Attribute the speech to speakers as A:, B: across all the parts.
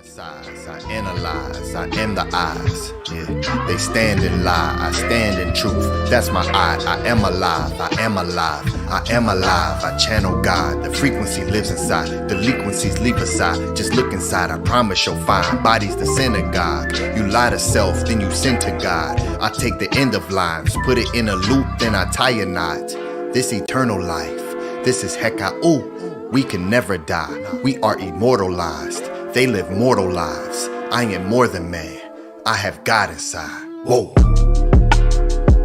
A: Size, I analyze, I am the eyes. Yeah, they stand in lie, I stand in truth. That's my I am alive, I am alive, I am alive. I channel God, the frequency lives inside. Delinquencies leave aside, just look inside. I promise you'll find bodies the synagogue. You lie to self, then you sin to God. I take the end of lines, put it in a loop, then I tie a knot. This eternal life, this is Heka'u. We can never die, we are immortalized. They live mortal lives. I am more than man. I have God inside. Whoa.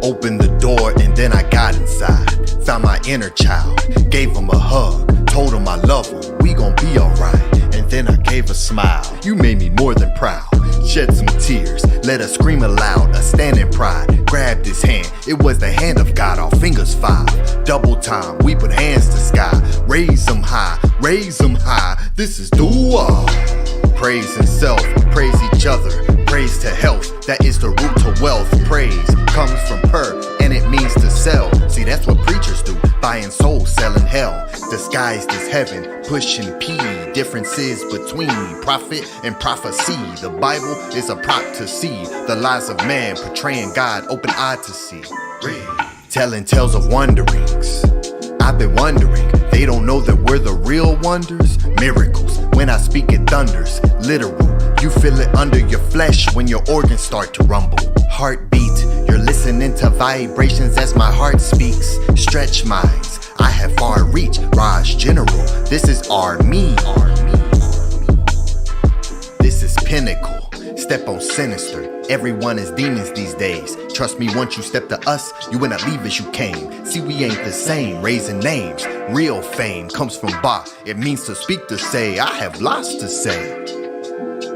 A: Opened the door and then I got inside. Found my inner child. Gave him a hug. Told him I love him. We gon' be alright. And then I gave a smile. You made me more than proud. Shed some tears. Let us scream aloud. A stand in pride. Grabbed his hand. It was the hand of God. Our fingers five. Double time. We put hands to sky. Raise them high. Raise them high. This is dua. Praise himself, praise each other, praise to health, that is the root to wealth. Praise comes from per, and it means to sell. See, that's what preachers do, buying souls, selling hell. Disguised as heaven, pushing P. Differences between prophet and prophecy. The Bible is a prop to see the lies of man, portraying God, open-eyed to see. Telling tales of wanderings. I've been wondering, they don't know that we're the real wonders. Miracles, when I speak it thunders. Literal, you feel it under your flesh when your organs start to rumble. Heartbeat, you're listening to vibrations as my heart speaks. Stretch minds, I have far reach. Raj General, this is our me. This is pinnacle. Step on sinister. Everyone is demons these days. Trust me, once you step to us, you will not leave as you came. See, we ain't the same, raising names. Real fame comes from Ba. It means to speak, to say. I have lots to say.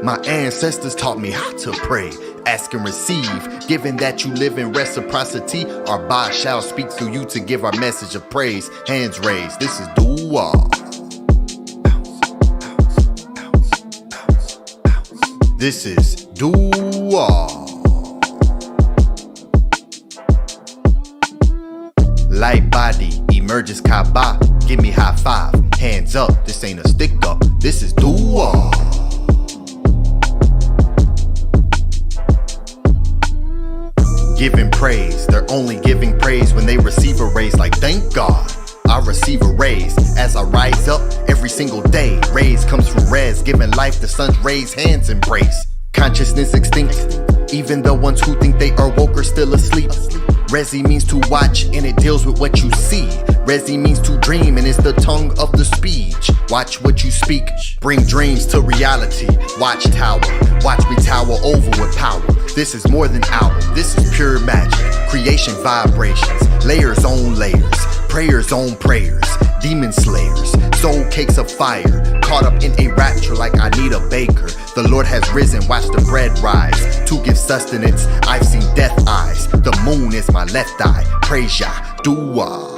A: My ancestors taught me how to pray. Ask and receive. Given that you live in reciprocity, our Ba shall speak through you to give our message of praise. Hands raised. This is dua. This is dua. Light body emerges Kaaba. Give me high five. Hands up. This ain't a stick up. This is dua. Giving praise. They're only giving praise when they receive a raise. Like thank God. I receive a raise as I rise up every single day. Raise comes from res, giving life the sun's rays, hands embrace. Consciousness extinct, even the ones who think they are woke are still asleep. Resi means to watch and it deals with what you see. Resi means to dream and it's the tongue of the speech. Watch what you speak, bring dreams to reality. Watchtower, watch me tower over with power. This is more than album, this is pure magic. Creation vibrations, layers on layers. Prayers on prayers, demon slayers, soul cakes of fire, caught up in a rapture like I need a baker. The Lord has risen, watch the bread rise, to give sustenance. I've seen death eyes, the moon is my left eye. Praise Yah, dua.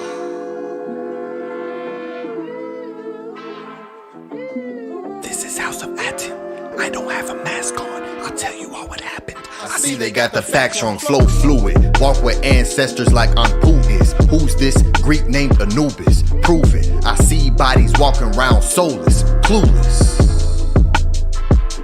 A: This is House of ATEN. I don't have a mask on, I'll tell you all what happened. I see they got the facts wrong, flow fluid. Walk with ancestors like Anpu is. Who's this Greek named Anubis? Prove it. I see bodies walking around soulless, clueless.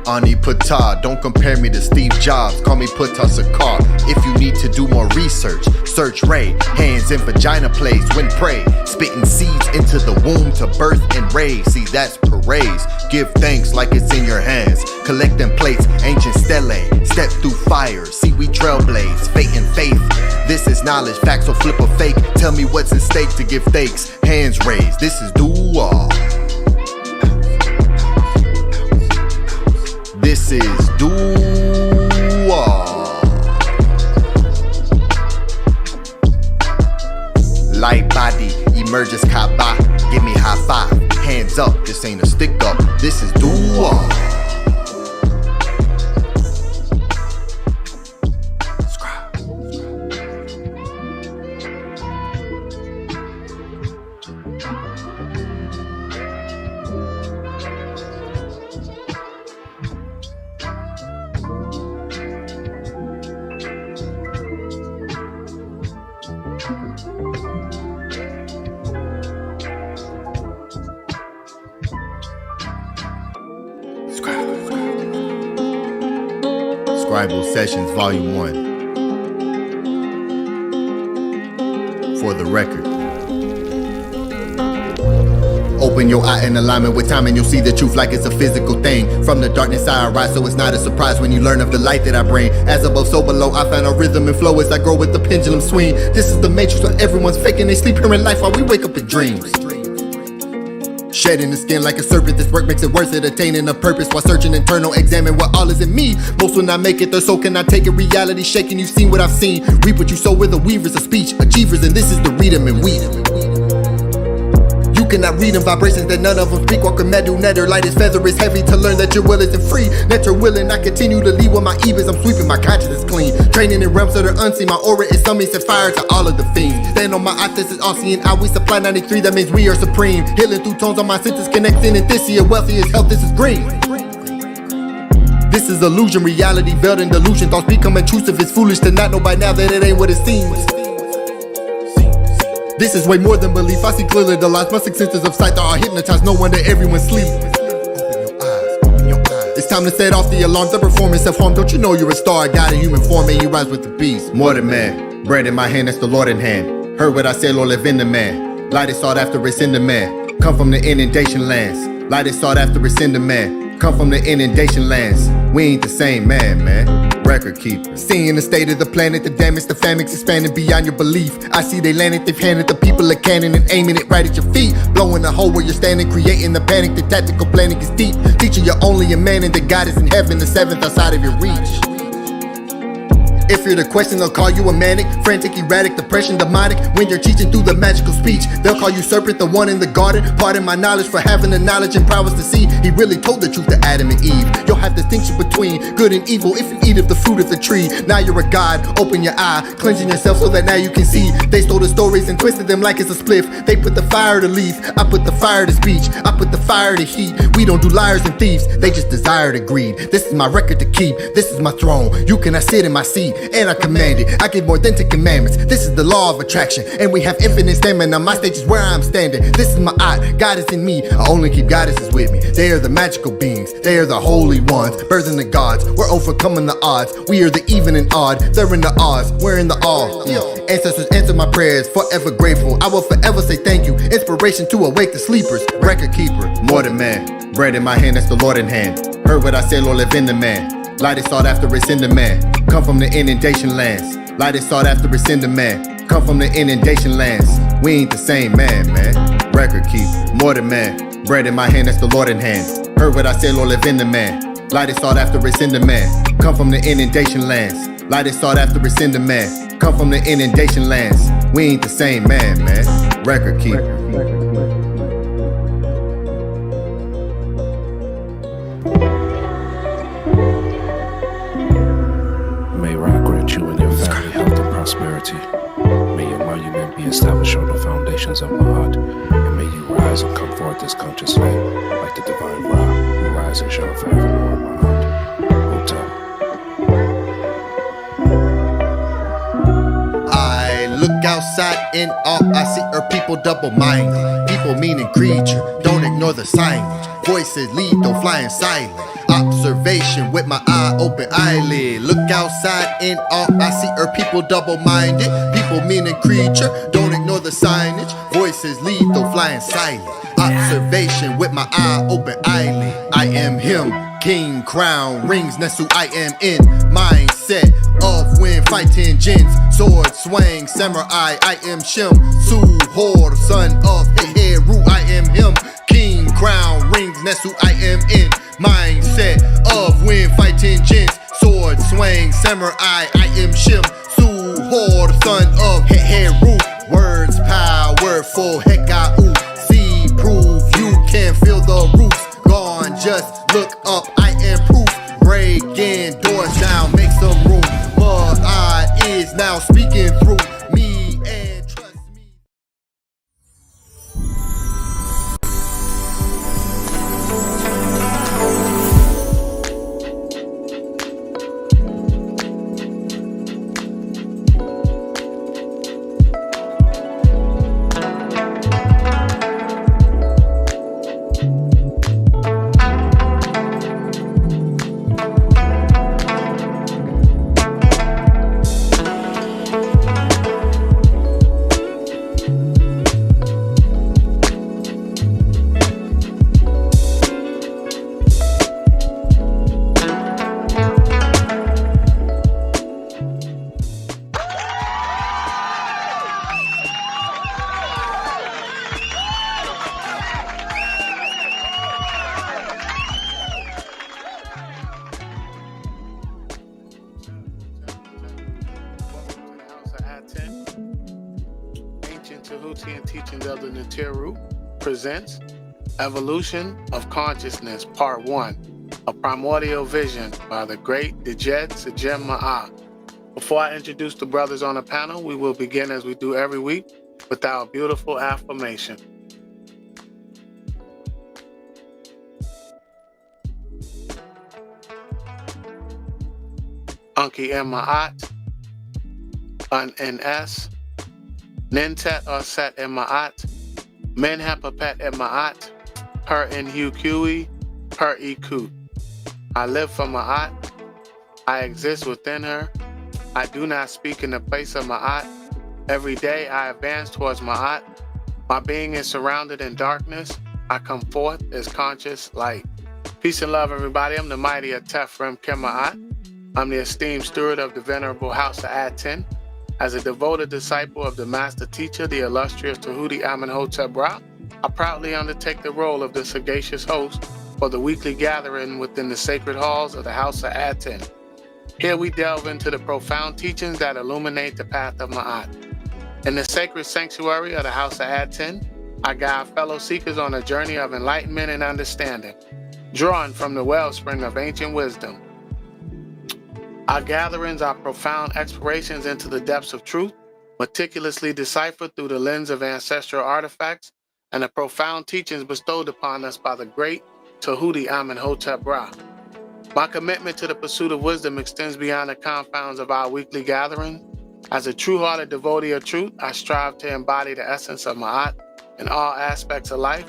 A: Ani Pata, don't compare me to Steve Jobs. Call me Pata Sakar. If you need to do more research, search Ray. Hands in vagina plays when pray. Spitting seeds into the womb to birth and raise. See, that's parades. Give thanks like it's in your hands. Collecting plates, ancient stele. Step through fire, see we trailblaze. Fate and faith, this is knowledge. Facts will flip a fake. Tell me what's at stake to give thanks. Hands raised, this is dua. This is dua. Light body emerges Kaaba. Give me high five. Hands up. This ain't a stick up. This is dua. Subscribe. SCRIIBE Sessions Volume 1. For the record. Open your eye in alignment with time and you'll see the truth like it's a physical thing. From the darkness I arise, so it's not a surprise when you learn of the light that I bring. As above, so below, I find a rhythm and flow as I grow with the pendulum swing. This is the matrix where everyone's faking they sleep here in life while we wake up in dreams. Shedding the skin like a serpent, this work makes it worth it. Attaining a purpose while searching internal, examine what all is in me. Most will not make it there, so can I take it? Reality shaking, you've seen what I've seen. Reap what you sow, with the weavers of speech, achievers, and this is the read 'em and weed 'em. You cannot read them, vibrations that none of them speak. Walk a meadow, netter, light is feather is heavy. To learn that your will isn't free, netter willing, I continue to lead with my ebas. I'm sweeping my consciousness clean, training in realms that are unseen. My aura is some, set fire to all of the fiends. Stand on my eye, this is all seeing. I we supply 93, that means we are supreme. Healing through tones on my senses, connecting in this year. Wealthy is health, this is green. This is illusion, reality veiled in delusion. Thoughts become intrusive, it's foolish to not know by now that it ain't what it seems. This is way more than belief, I see clearly the lies. My six senses of sight that are hypnotized, no wonder everyone sleeps. Open your eyes. It's time to set off the alarms, the performance self-harm. Don't you know you're a star, God in human form, and you rise with the beast. More than man, bread in my hand, that's the Lord in hand. Heard what I said, Lord, live in the man. Light is sought after, it's in the man. Come from the inundation lands. Light is sought after, it's in the man. Come from the inundation lands. We ain't the same man. Record keeper. Seeing the state of the planet, the damage, the famines expanding beyond your belief. I see they landed, they've handed the people a cannon and aiming it right at your feet. Blowing the hole where you're standing, creating the panic. The tactical planning is deep. Teaching you're only a man and that God is in heaven, the seventh outside of your reach. If you're the question, they'll call you a manic, frantic, erratic, depression, demonic. When you're teaching through the magical speech, they'll call you serpent, the one in the garden. Pardon my knowledge for having the knowledge and prowess to see. He really told the truth to Adam and Eve. You'll have distinction between good and evil if you eat of the fruit of the tree. Now you're a god, open your eye, cleansing yourself so that now you can see. They stole the stories and twisted them like it's a spliff. They put the fire to leaf, I put the fire to speech. I put the fire to heat. We don't do liars and thieves, they just desire to greed. This is my record to keep, this is my throne. You cannot sit in my seat, and I command it. I give more than 10 commandments. This is the law of attraction, and we have infinite stamina. My stage is where I'm standing. This is my eye, God is in me. I only keep goddesses with me. They are the magical beings, they are the holy ones, birthing the gods. We're overcoming the odds. We are the even and odd. They're in the odds, we're in the all. Ancestors answer my prayers, forever grateful. I will forever say thank you. Inspiration to awake the sleepers. Record keeper, more than man. Bread in my hand, that's the Lord in hand. Heard what I said, Lord, live in the man. Light is sought after, it's in the man. Come from the inundation lands. Light is sought after, it's in the man. Come from the inundation lands. We ain't the same man. Record keeper, more than man. Bread in my hand, that's the Lord in hand. Heard what I said, Lord, live in the man. Light is sought after, it's in the man. Come from the inundation lands. Light is sought after, it's in the man. Come from the inundation lands. We ain't the same man. Record keeper.
B: You and your family health and prosperity. May your monument be established on the foundations of my heart, and may you rise and come forth as conscious light, like the divine Ra, who rise and shine forevermore in my heart. Hotel.
A: I look outside in awe, I see our people double-minded. People meaning creature, don't ignore the signage. Voices lethal, flying silent. Observation with my eye open eyelid. Look outside in awe, I see our people double-minded. People meaning creature, don't ignore the signage. Voices lethal, flying silent. Observation with my eye open eyelid. I am him, king, crown, rings, Nesu, I am in mindset of when fighting jinns, sword swang, samurai, I am Shem, Suhor, son of Heheru, I am him, king, crown, rings, Nesu, I am in mindset of when fighting jinns, sword swang, samurai, I am Shem, Suhor, son of Heheru, words powerful, Hekau, see proof, you can feel the roots, gone, just look up, I am proof, breaking doors down, make some room, but I is now speaking through me and trust me.
C: Tehutian Teachings of the Natiru presents Evolution of Consciousness, Part 1, A Primordial Vision by the great Djed Ma'at. Before I introduce the brothers on the panel, we will begin as we do every week with our beautiful affirmation. Unki Ma'at, Un-Ns, Nintet or Set Ma'at, Men Hapapet Ma'at, Per in Hu Kui, Per Iku. I live for Ma'at, I exist within her, I do not speak in the place of Ma'at. Every day I advance towards Ma'at. My being is surrounded in darkness. I come forth as conscious light. Peace and love, everybody. I'm the mighty AFFIRMATION Ma'at. I'm the esteemed steward of the venerable house of ATEN. As a devoted disciple of the master teacher, the illustrious Tehuti Amenhotep Ra, I proudly undertake the role of the sagacious host for the weekly gathering within the sacred halls of the house of ATEN. Here we delve into the profound teachings that illuminate the path of Ma'at. In the sacred sanctuary of the house of ATEN, I guide fellow seekers on a journey of enlightenment and understanding, drawn from the wellspring of ancient wisdom. Our gatherings are profound explorations into the depths of truth, meticulously deciphered through the lens of ancestral artifacts and the profound teachings bestowed upon us by the great Tehuti Amenhotep Ra. My commitment to the pursuit of wisdom extends beyond the confines of our weekly gathering. As a true-hearted devotee of truth, I strive to embody the essence of Ma'at in all aspects of life,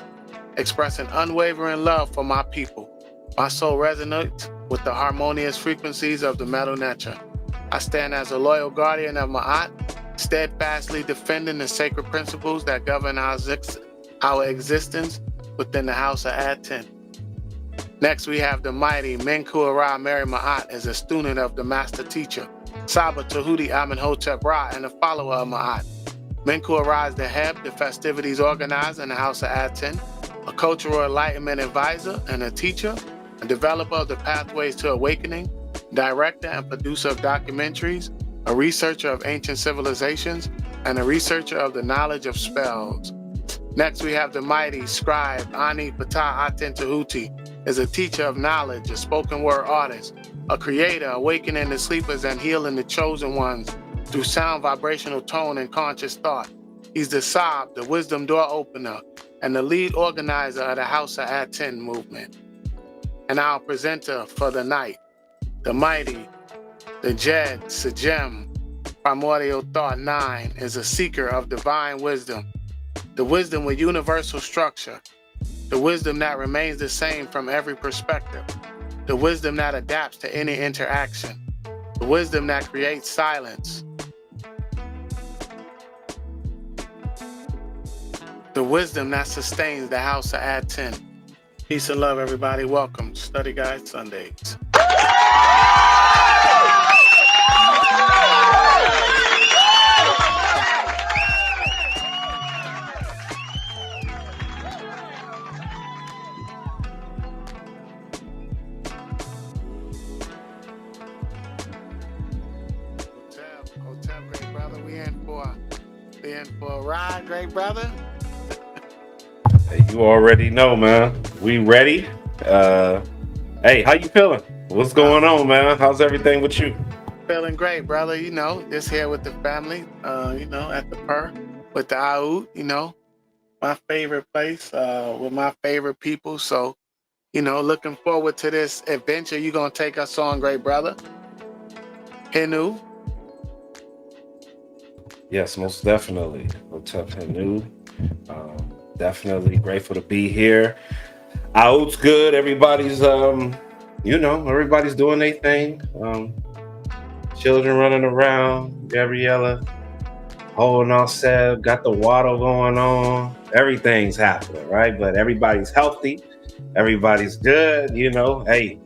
C: expressing unwavering love for my people. My soul resonates with the harmonious frequencies of the metal nature. I stand as a loyal guardian of Ma'at, steadfastly defending the sacred principles that govern our existence within the house of ATEN. Next, we have the mighty Menku Ra Mary Ma'at as a student of the master teacher, Saba Tehuti Amenhotep Ra, and a follower of Ma'at. Menku Ra is the head, the festivities organizer in the house of ATEN, a cultural enlightenment advisor and a teacher, a developer of the pathways to awakening, director and producer of documentaries, a researcher of ancient civilizations, and a researcher of the knowledge of spells. Next, we have the mighty scribe Ani PTAH Aten Tehuti, is a teacher of knowledge, a spoken word artist, a creator, awakening the sleepers and healing the chosen ones through sound, vibrational tone, and conscious thought. He's the Sab, the wisdom door opener, and the lead organizer of the House of ATEN movement. And our presenter for the night, the mighty, the Djed Sejem, Primordial Thought 9, is a seeker of divine wisdom, the wisdom with universal structure, the wisdom that remains the same from every perspective, the wisdom that adapts to any interaction, the wisdom that creates silence, the wisdom that sustains the house of ATEN. Peace and love, everybody. Welcome to Study Guide Sundays. Hotel, great brother. We in for a ride, great brother.
D: Hey, you already know, man. We ready? Hey, how you feeling? What's going on, man? How's everything with you?
C: Feeling great, brother. You know, just here with the family, at the Per with the AUT, my favorite place, with my favorite people. So, looking forward to this adventure you're going to take us on, great brother. Henu.
D: Yes, most definitely. Hotep Henu. Definitely grateful to be here. Out's good. Everybody's, everybody's doing their thing. Children running around. Gabriella holding on set. Got the waddle going on. Everything's happening, right? But everybody's healthy. Everybody's good. Hey,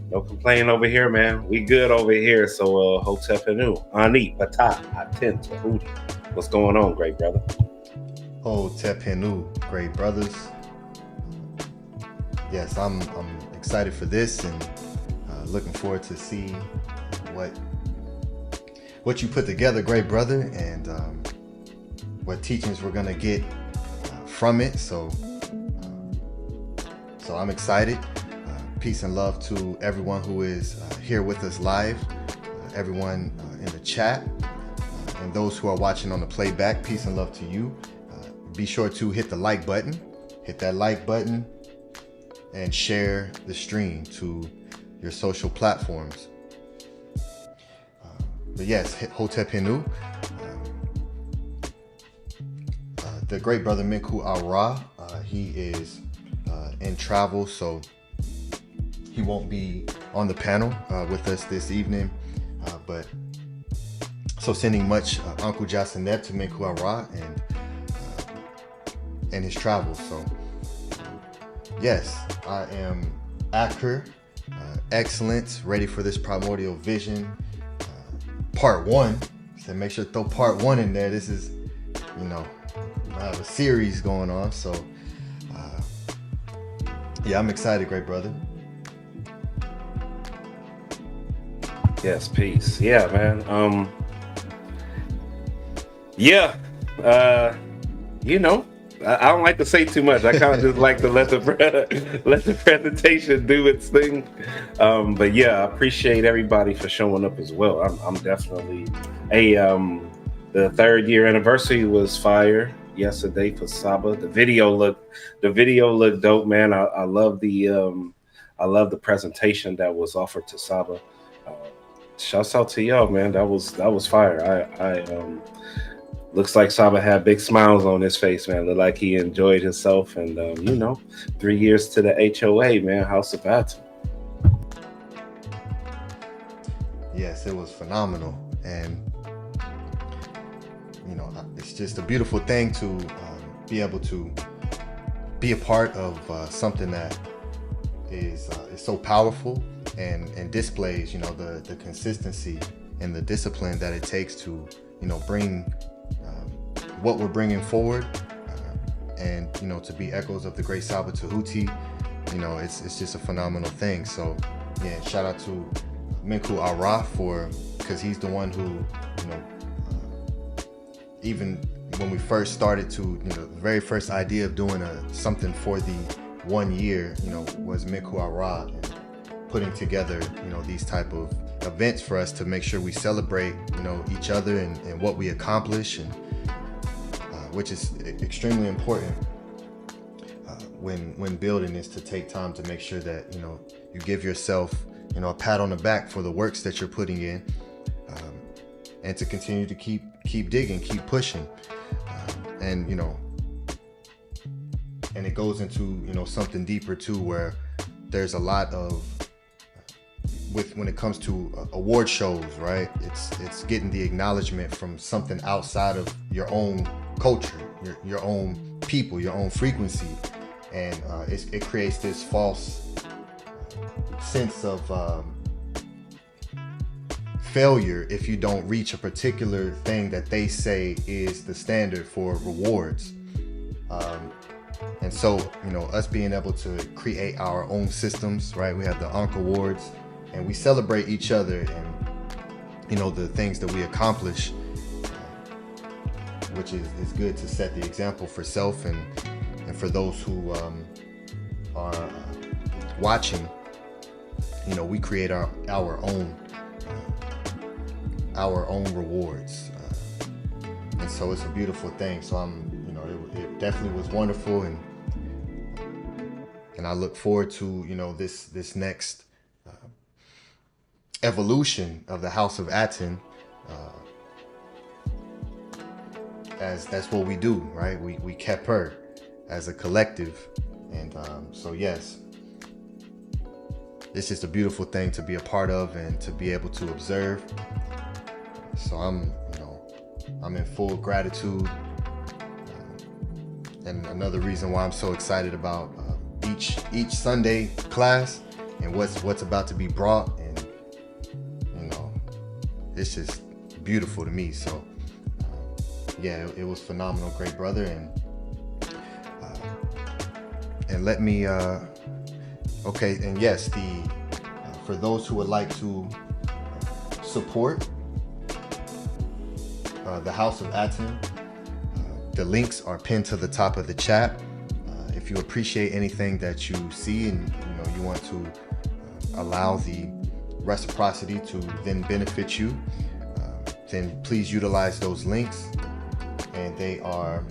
D: no complaining over here, man. We good over here. So, Hotep Henu, Ani PTAH Aten Tehuti. What's going on, great brother?
A: Hotep Henu, great brothers. Yes, I'm excited for this and looking forward to see what you put together, great brother. And what teachings we're gonna get from it. So I'm excited. Peace and love to everyone who is here with us live, everyone in the chat, and those who are watching on the playback. Peace and love to you. Be sure to hit the like button, hit that like button, and share the stream to your social platforms. But yes, Hotep Henu, the great brother Minku Ara, he is in travel, so he won't be on the panel with us this evening. But so sending much Uncle Jasaneb to Minku Ara and his travels. So yes, I am accurate, excellent, ready for this primordial vision. Part 1. So make sure to throw part 1 in there. This is, I have a series going on. So yeah, I'm excited, great brother.
D: Yes, peace. Yeah, man. I don't like to say too much. I kind of just like to let the presentation do its thing. But yeah, I appreciate everybody for showing up as well. I'm definitely the 3rd year anniversary was fire yesterday for Saba. The video looked dope, man. I love the presentation that was offered to Saba. Shouts out to y'all, man. That was fire. I looks like Saba had big smiles on his face, man. Looked like he enjoyed himself, and 3 years to the HOA, man. House of ATEN.
A: Yes, it was phenomenal, and it's just a beautiful thing to be able to be a part of something that is so powerful and displays, the consistency and the discipline that it takes to, bring what we're bringing forward, and to be echoes of the great Saba Tehuti. It's just a phenomenal thing. So yeah, shout out to Minku Ara because he's the one who, even when we first started to, the very first idea of doing something for the 1 year, was Minku Ara, and putting together, these type of events for us to make sure we celebrate, each other and what we accomplish, and which is extremely important when building, is to take time to make sure that you give yourself a pat on the back for the works that you're putting in, and to continue to keep digging, keep pushing, and and it goes into something deeper too, where there's a lot of when it comes to award shows, right? It's getting the acknowledgement from something outside of your own culture, your own people, your own frequency, and it creates this false sense of failure if you don't reach a particular thing that they say is the standard for rewards. And so, us being able to create our own systems, right? We have the Ankh Awards, and we celebrate each other and, the things that we accomplish, which is good to set the example for self and for those who are watching. We create our own rewards, and so it's a beautiful thing. So it definitely was wonderful, and I look forward to this next evolution of the House of ATEN, as that's what we do, right? We kept her as a collective, and so yes, it's just a beautiful thing to be a part of and to be able to observe. So I'm in full gratitude, and another reason why I'm so excited about each Sunday class and what's about to be brought, and it's just beautiful to me. So yeah, it was phenomenal, great brother, and let me okay, and yes, for those who would like to support the House of ATEN, The links are pinned to the top of the chat. If you appreciate anything that you see and you want to allow the reciprocity to then benefit you, then please utilize those links, and they are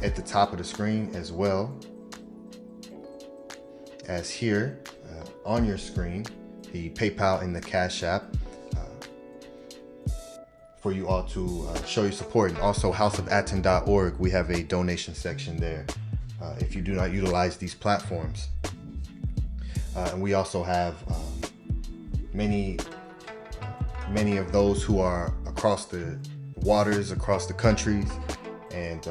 A: at the top of the screen as well as here on your screen, the PayPal and the Cash App for you all to show your support. And also houseofaten.org, we have a donation section there if you do not utilize these platforms. And we also have many of those who are across the waters, across the countries, and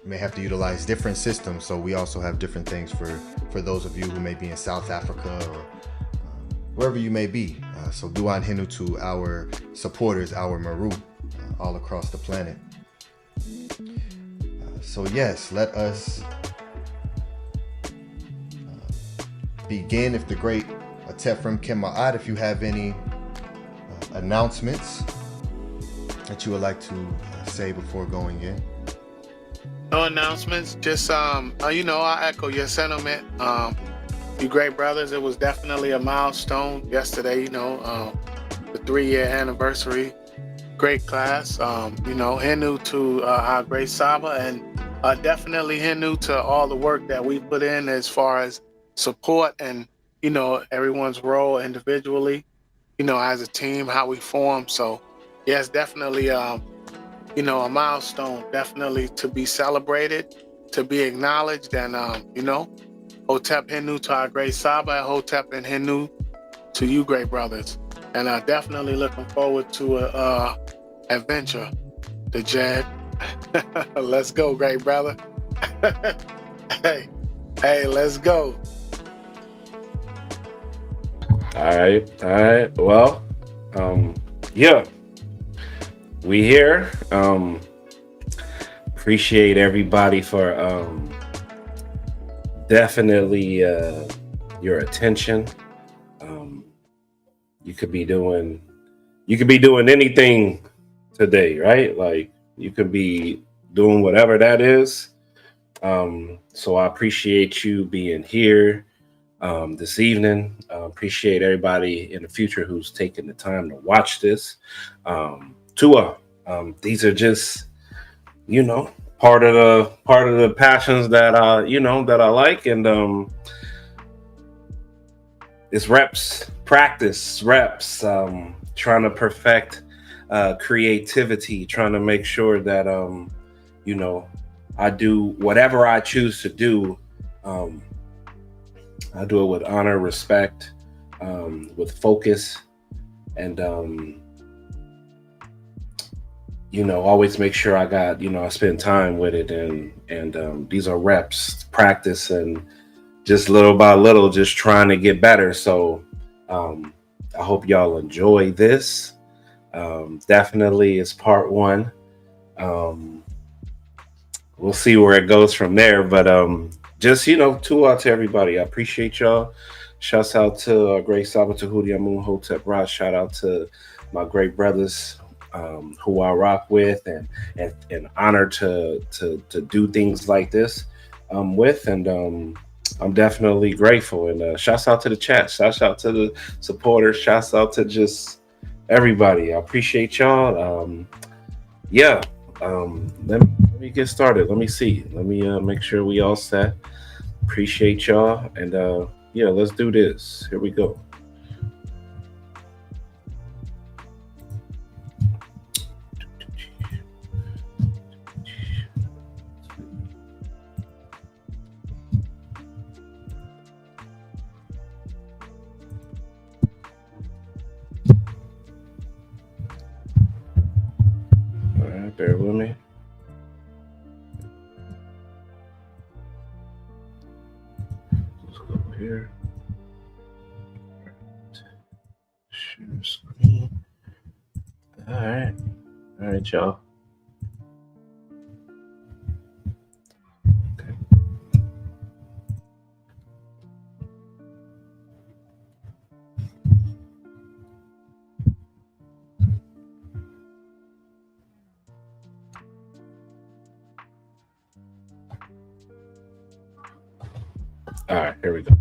A: may have to utilize different systems. So we also have different things for those of you who may be in South Africa or wherever you may be. So Duan Hinu to our supporters, our Maru, all across the planet. So yes, let us begin. If the great Tefrem Kema'at, if you have any announcements that you would like to say before going in.
C: No announcements, just I echo your sentiment. You great brothers, it was definitely a milestone yesterday, the 3-year anniversary. Great class. Hinu to our great Saba, and definitely Hinu to all the work that we put in as far as support and everyone's role individually, as a team, how we form. So yes, definitely a milestone, definitely to be celebrated, to be acknowledged, and Hotep Hinu to our great Saba, Hotep and Hinu to you great brothers. And definitely looking forward to a adventure, the Djed. Let's go, great brother. hey, let's go.
D: All right. Well, yeah, we here. Appreciate everybody for definitely your attention. You could be doing anything today, right? Like you could be doing whatever that is. So I appreciate you being here this evening. Appreciate everybody in the future who's taking the time to watch this. These are just, part of the passions that that I like, and it's practice reps, trying to perfect creativity, trying to make sure that I do whatever I choose to do. I do it with honor, respect, with focus, and always make sure I got I spend time with it, and these are reps, practice, and just little by little, just trying to get better. So I hope y'all enjoy this. Definitely it's part 1. We'll see where it goes from there, but just two out to everybody. I appreciate y'all. Shouts out to great Saba Tehuti Amun Hotep Ra. Shout out to my great brothers who I rock with, and honored to do things like this with, and I'm definitely grateful. And shouts out to the chat. Shouts out to the supporters. Shouts out to just everybody. I appreciate y'all. Let me get started. Let me see. Let me make sure we all set. Appreciate y'all. And let's do this. Here we go. All right, bear with me. Let's go here. Share screen. All right, y'all. Okay. All right, here we go.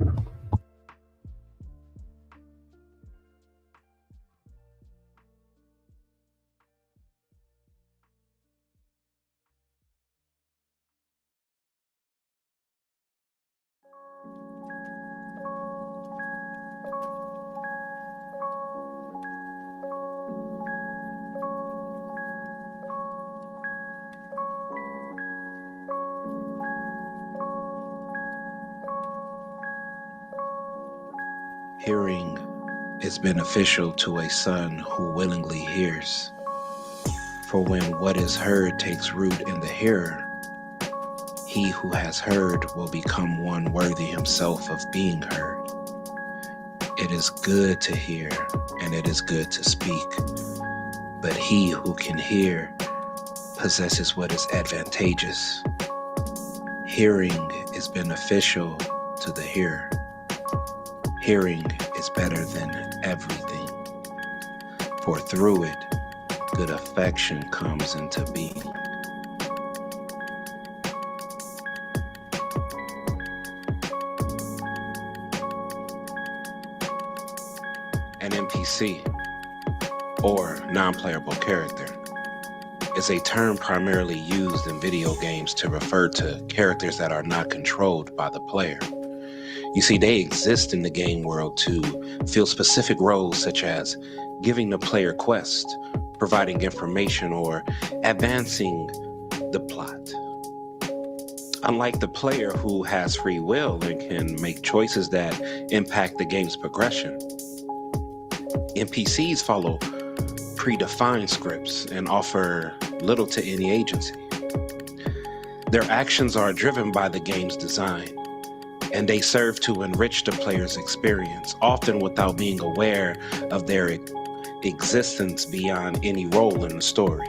B: Hearing is beneficial to a son who willingly hears. For when what is heard takes root in the hearer, he who has heard will become one worthy himself of being heard. It is good to hear, and it is good to speak, but he who can hear possesses what is advantageous. Hearing is beneficial to the hearer. Hearing is better than everything, for through it, good affection comes into being. An NPC, or non-playable character, is a term primarily used in video games to refer to characters that are not controlled by the player. You see, they exist in the game world to fill specific roles such as giving the player quests, providing information, or advancing the plot. Unlike the player who has free will and can make choices that impact the game's progression, NPCs follow predefined scripts and offer little to any agency. Their actions are driven by the game's design, and they serve to enrich the player's experience, often without being aware of their existence beyond any role in the story.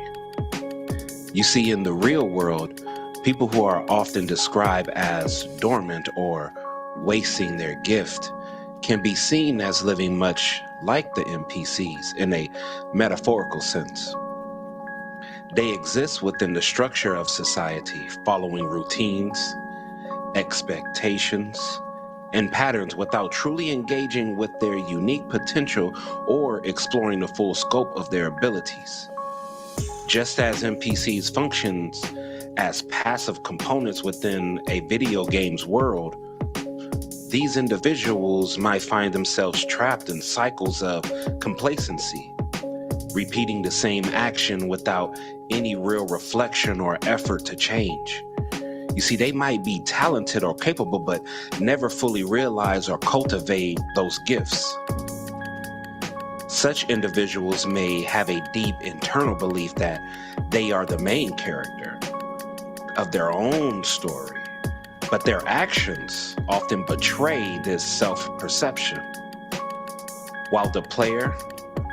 B: You see, in the real world, people who are often described as dormant or wasting their gift can be seen as living much like the NPCs in a metaphorical sense. They exist within the structure of society, following routines, expectations, and patterns without truly engaging with their unique potential or exploring the full scope of their abilities. Just as NPCs functions as passive components within a video game's world, these individuals might find themselves trapped in cycles of complacency, repeating the same action without any real reflection or effort to change. You see, they might be talented or capable, but never fully realize or cultivate those gifts. Such individuals may have a deep internal belief that they are the main character of their own story, but their actions often betray this self-perception. While the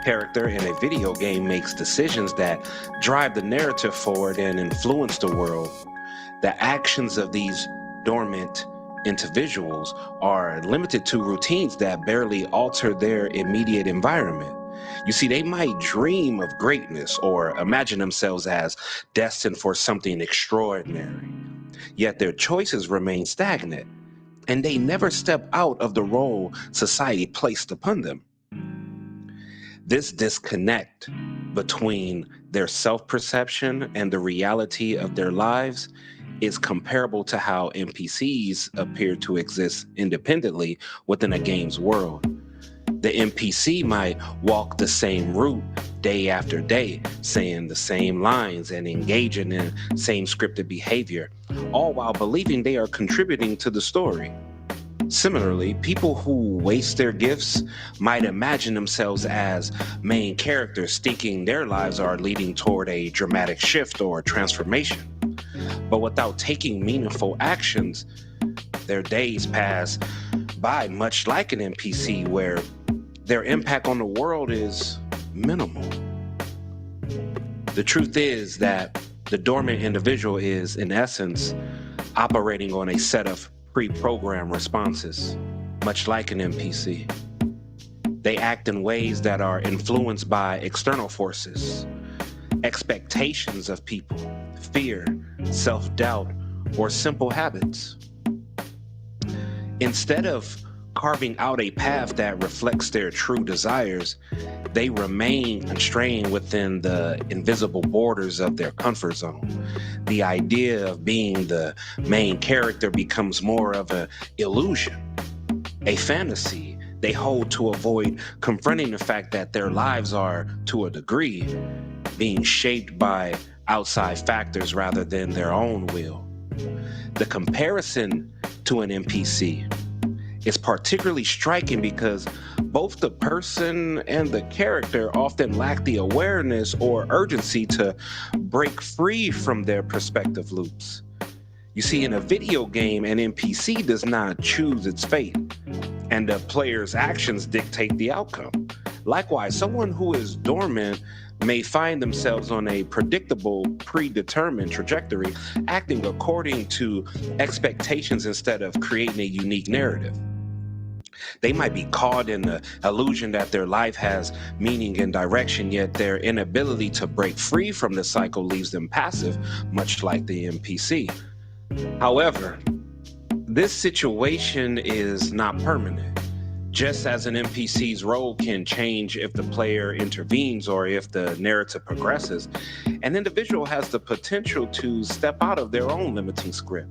B: character in a video game makes decisions that drive the narrative forward and influence the world, the actions of these dormant individuals are limited to routines that barely alter their immediate environment. You see, they might dream of greatness or imagine themselves as destined for something extraordinary, yet their choices remain stagnant, and they never step out of the role society placed upon them. This disconnect between their self-perception and the reality of their lives is comparable to how NPCs appear to exist independently within a game's world. The NPC might walk the same route day after day, saying the same lines and engaging in the same scripted behavior, all while believing they are contributing to the story. Similarly, people who waste their gifts might imagine themselves as main characters, thinking their lives are leading toward a dramatic shift or transformation. But without taking meaningful actions, their days pass by much like an NPC, where their impact on the world is minimal. The truth is that the dormant individual is, in essence, operating on a set of pre-programmed responses, much like an NPC. They act in ways that are influenced by external forces, expectations of people, fear, self-doubt, or simple habits. Instead of carving out a path that reflects their true desires, they remain constrained within the invisible borders of their comfort zone. The idea of being the main character becomes more of an illusion, a fantasy they hold to avoid confronting the fact that their lives are, to a degree, being shaped by outside factors rather than their own will. The comparison to an NPC is particularly striking because both the person and the character often lack the awareness or urgency to break free from their perspective loops. You see, in a video game, an NPC does not choose its fate, and the player's actions dictate the outcome. Likewise, someone who is dormant may find themselves on a predictable, predetermined trajectory, acting according to expectations instead of creating a unique narrative. They might be caught in the illusion that their life has meaning and direction, yet their inability to break free from the cycle leaves them passive, much like the NPC. However, this situation is not permanent. Just as an NPC's role can change if the player intervenes or if the narrative progresses, an individual has the potential to step out of their own limiting script.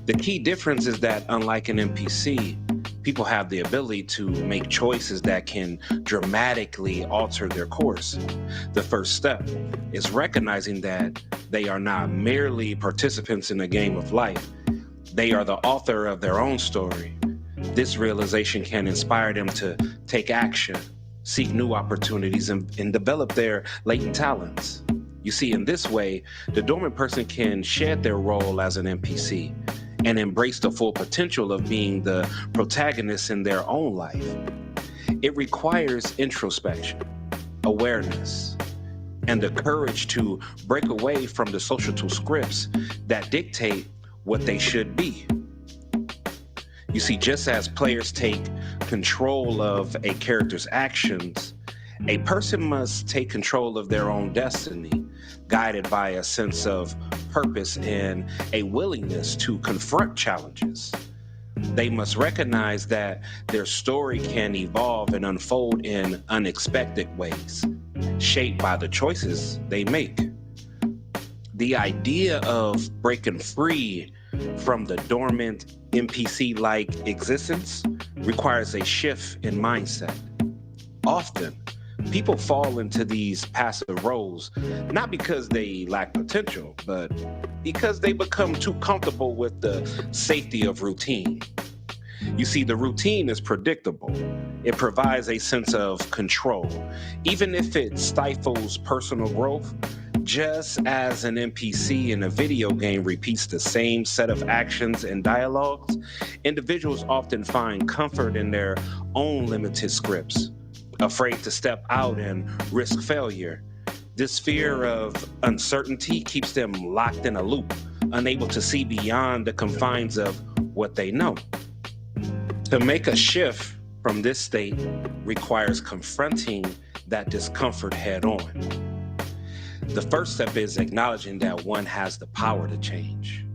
B: The key difference is that, unlike an NPC, people have the ability to make choices that can dramatically alter their course. The first step is recognizing that they are not merely participants in a game of life. They are the author of their own story. This realization can inspire them to take action, seek new opportunities, and develop their latent talents. You see, in this way, the dormant person can shed their role as an NPC and embrace the full potential of being the protagonist in their own life. It requires introspection, awareness, and the courage to break away from the societal scripts that dictate what they should be. You see, just as players take control of a character's actions, a person must take control of their own destiny, guided by a sense of purpose and a willingness to confront challenges. They must recognize that their story can evolve and unfold in unexpected ways, shaped by the choices they make. The idea of breaking free from the dormant NPC-like existence requires a shift in mindset. Often, people fall into these passive roles, not because they lack potential, but because they become too comfortable with the safety of routine. You see, the routine is predictable. It provides a sense of control, even if it stifles personal growth. Just as an NPC in a video game repeats the same set of actions and dialogues, individuals often find comfort in their own limited scripts, afraid to step out and risk failure. This fear of uncertainty keeps them locked in a loop, unable to see beyond the confines of what they know. To make a shift from this state requires confronting that discomfort head on. The first step is acknowledging that one has the power to change.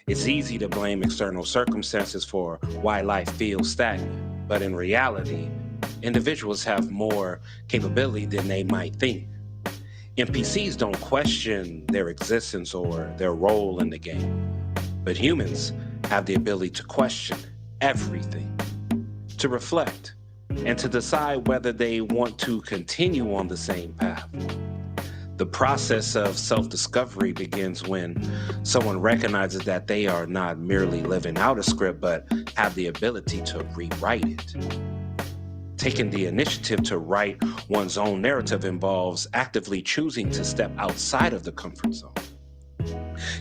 B: It's easy to blame external circumstances for why life feels stagnant, but in reality, individuals have more capability than they might think. NPCs don't question their existence or their role in the game, but humans have the ability to question everything, to reflect, and to decide whether they want to continue on the same path. The process of self-discovery begins when someone recognizes that they are not merely living out a script, but have the ability to rewrite it. Taking the initiative to write one's own narrative involves actively choosing to step outside of the comfort zone.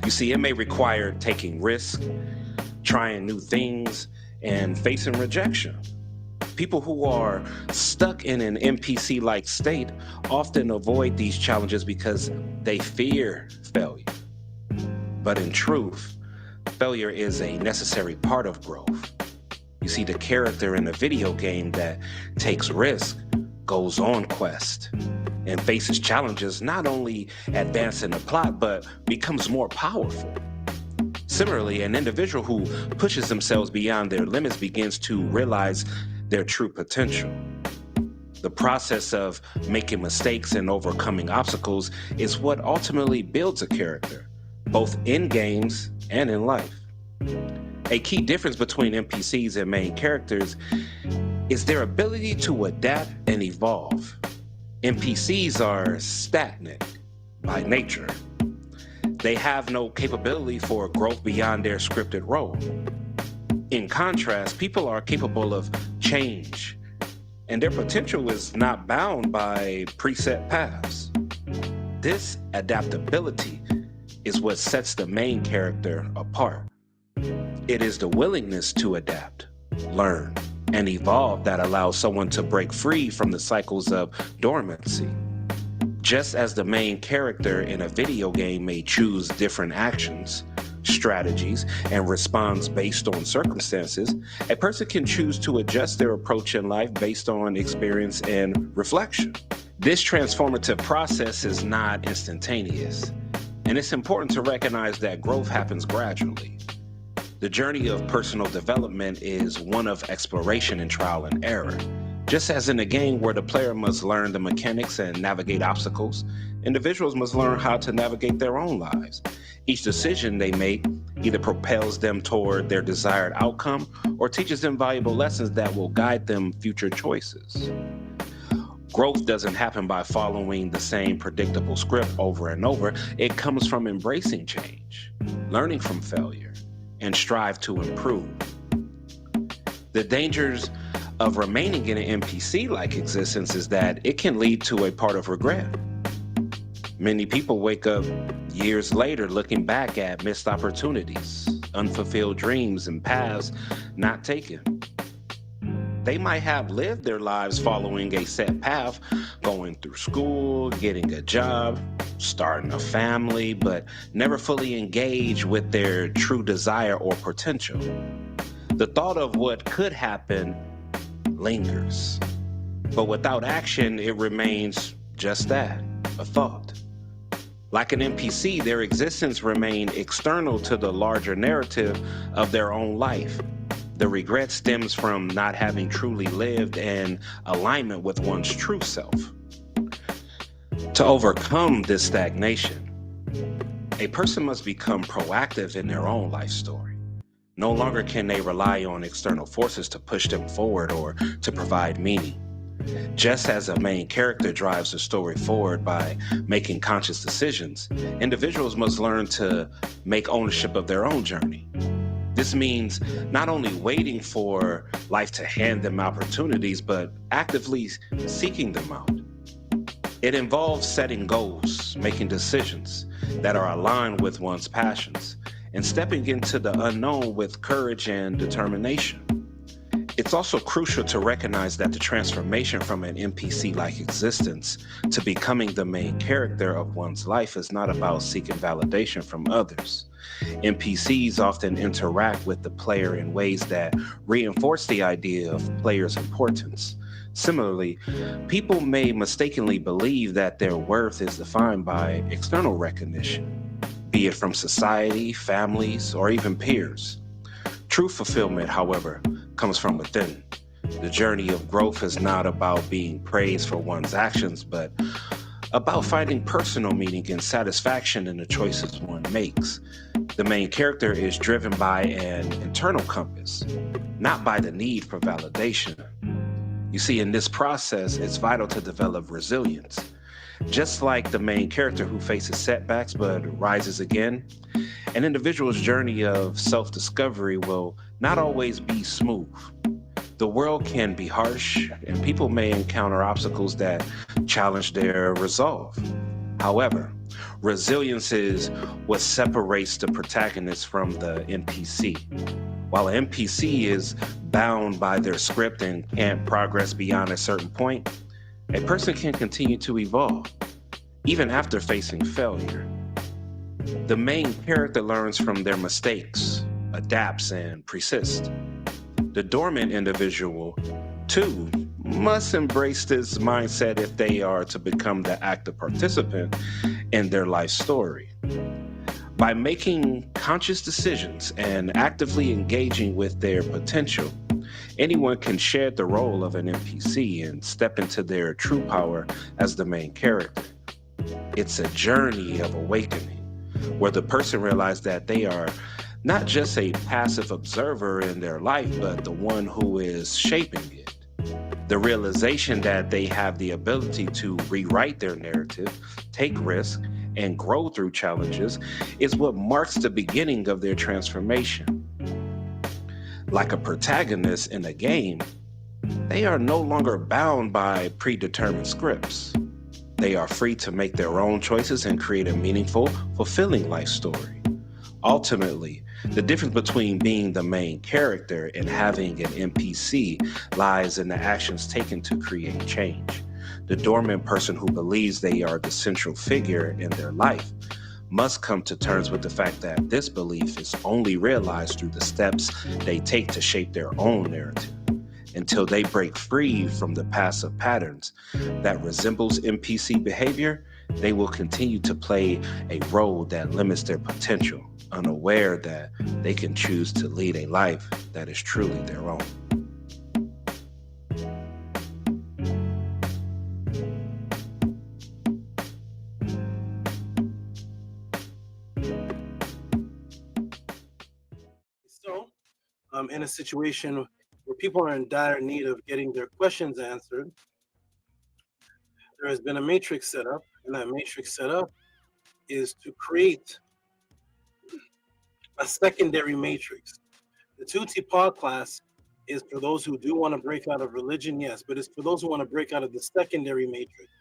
B: You see, it may require taking risks, trying new things, and facing rejection. People who are stuck in an NPC-like state often avoid these challenges because they fear failure. But in truth, failure is a necessary part of growth. You see, the character in a video game that takes risk, goes on quest, and faces challenges not only advancing the plot, but becomes more powerful. Similarly, an individual who pushes themselves beyond their limits begins to realize their true potential. The process of making mistakes and overcoming obstacles is what ultimately builds a character, both in games and in life. A key difference between NPCs and main characters is their ability to adapt and evolve. NPCs are stagnant by nature. They have no capability for growth beyond their scripted role. In contrast, people are capable of change, and their potential is not bound by preset paths. This adaptability is what sets the main character apart. It is the willingness to adapt, learn, and evolve that allows someone to break free from the cycles of dormancy. Just as the main character in a video game may choose different actions, strategies, and responds based on circumstances, a person can choose to adjust their approach in life based on experience and reflection. This transformative process is not instantaneous, and it's important to recognize that growth happens gradually. The journey of personal development is one of exploration and trial and error. Just as in a game where the player must learn the mechanics and navigate obstacles, individuals must learn how to navigate their own lives. Each decision they make either propels them toward their desired outcome or teaches them valuable lessons that will guide them future choices. Growth doesn't happen by following the same predictable script over and over. It comes from embracing change, learning from failure, and strive to improve. The dangers of remaining in an NPC-like existence is that it can lead to a part of regret. Many people wake up years later looking back at missed opportunities, unfulfilled dreams, and paths not taken. They might have lived their lives following a set path, going through school, getting a job, starting a family, but never fully engaged with their true desire or potential. The thought of what could happen lingers, but without action, it remains just that, a thought. Like an NPC, their existence remains external to the larger narrative of their own life. The regret stems from not having truly lived in alignment with one's true self. To overcome this stagnation, a person must become proactive in their own life story. No longer can they rely on external forces to push them forward or to provide meaning. Just as a main character drives the story forward by making conscious decisions, individuals must learn to make ownership of their own journey. This means not only waiting for life to hand them opportunities, but actively seeking them out. It involves setting goals, making decisions that are aligned with one's passions, and stepping into the unknown with courage and determination. It's also crucial to recognize that the transformation from an NPC-like existence to becoming the main character of one's life is not about seeking validation from others. NPCs often interact with the player in ways that reinforce the idea of players' importance. Similarly, people may mistakenly believe that their worth is defined by external recognition, be it from society, families, or even peers. True fulfillment, however, comes from within. The journey of growth is not about being praised for one's actions, but about finding personal meaning and satisfaction in the choices one makes. The main character is driven by an internal compass, not by the need for validation. You see, in this process, it's vital to develop resilience. Just like the main character who faces setbacks but rises again, an individual's journey of self-discovery will not always be smooth. The world can be harsh, and people may encounter obstacles that challenge their resolve. However, resilience is what separates the protagonist from the NPC. While an NPC is bound by their script and can't progress beyond a certain point, a person can continue to evolve, even after facing failure. The main character learns from their mistakes, adapts, and persists. The dormant individual, too, must embrace this mindset if they are to become the active participant in their life story. By making conscious decisions and actively engaging with their potential, anyone can share the role of an NPC and step into their true power as the main character. It's a journey of awakening, where the person realizes that they are not just a passive observer in their life, but the one who is shaping it. The realization that they have the ability to rewrite their narrative, take risks, and grow through challenges is what marks the beginning of their transformation. Like a protagonist in a game, they are no longer bound by predetermined scripts. They are free to make their own choices and create a meaningful, fulfilling life story. Ultimately, the difference between being the main character and having an NPC lies in the actions taken to create change. The dormant person who believes they are the central figure in their life must come to terms with the fact that this belief is only realized through the steps they take to shape their own narrative. Until they break free from the passive patterns that resembles NPC behavior, they will continue to play a role that limits their potential, unaware that they can choose to lead a life that is truly their own.
E: So, in a situation where people are in dire need of getting their questions answered, there has been a matrix set up, and that matrix set up is to create a secondary matrix. The TEHUTI'S class is for those who do want to break out of religion, yes, but it's for those who want to break out of the secondary matrix.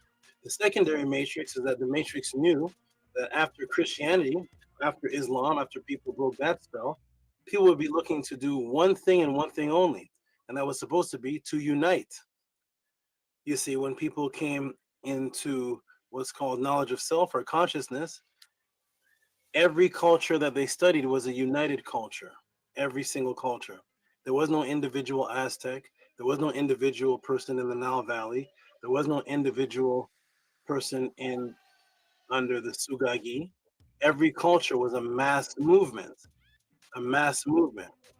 E: The secondary matrix is that the matrix knew that after Christianity, after Islam, after people broke that spell, people would be looking to do one thing and one thing only, and that was supposed to be to unite. You see, when people came into what's called knowledge of self or consciousness, every culture that they studied was a united culture, every single culture. There was no individual Aztec, there was no individual person in the Nile Valley, there was no individual person in under the Sugagi. Every culture was a mass movement,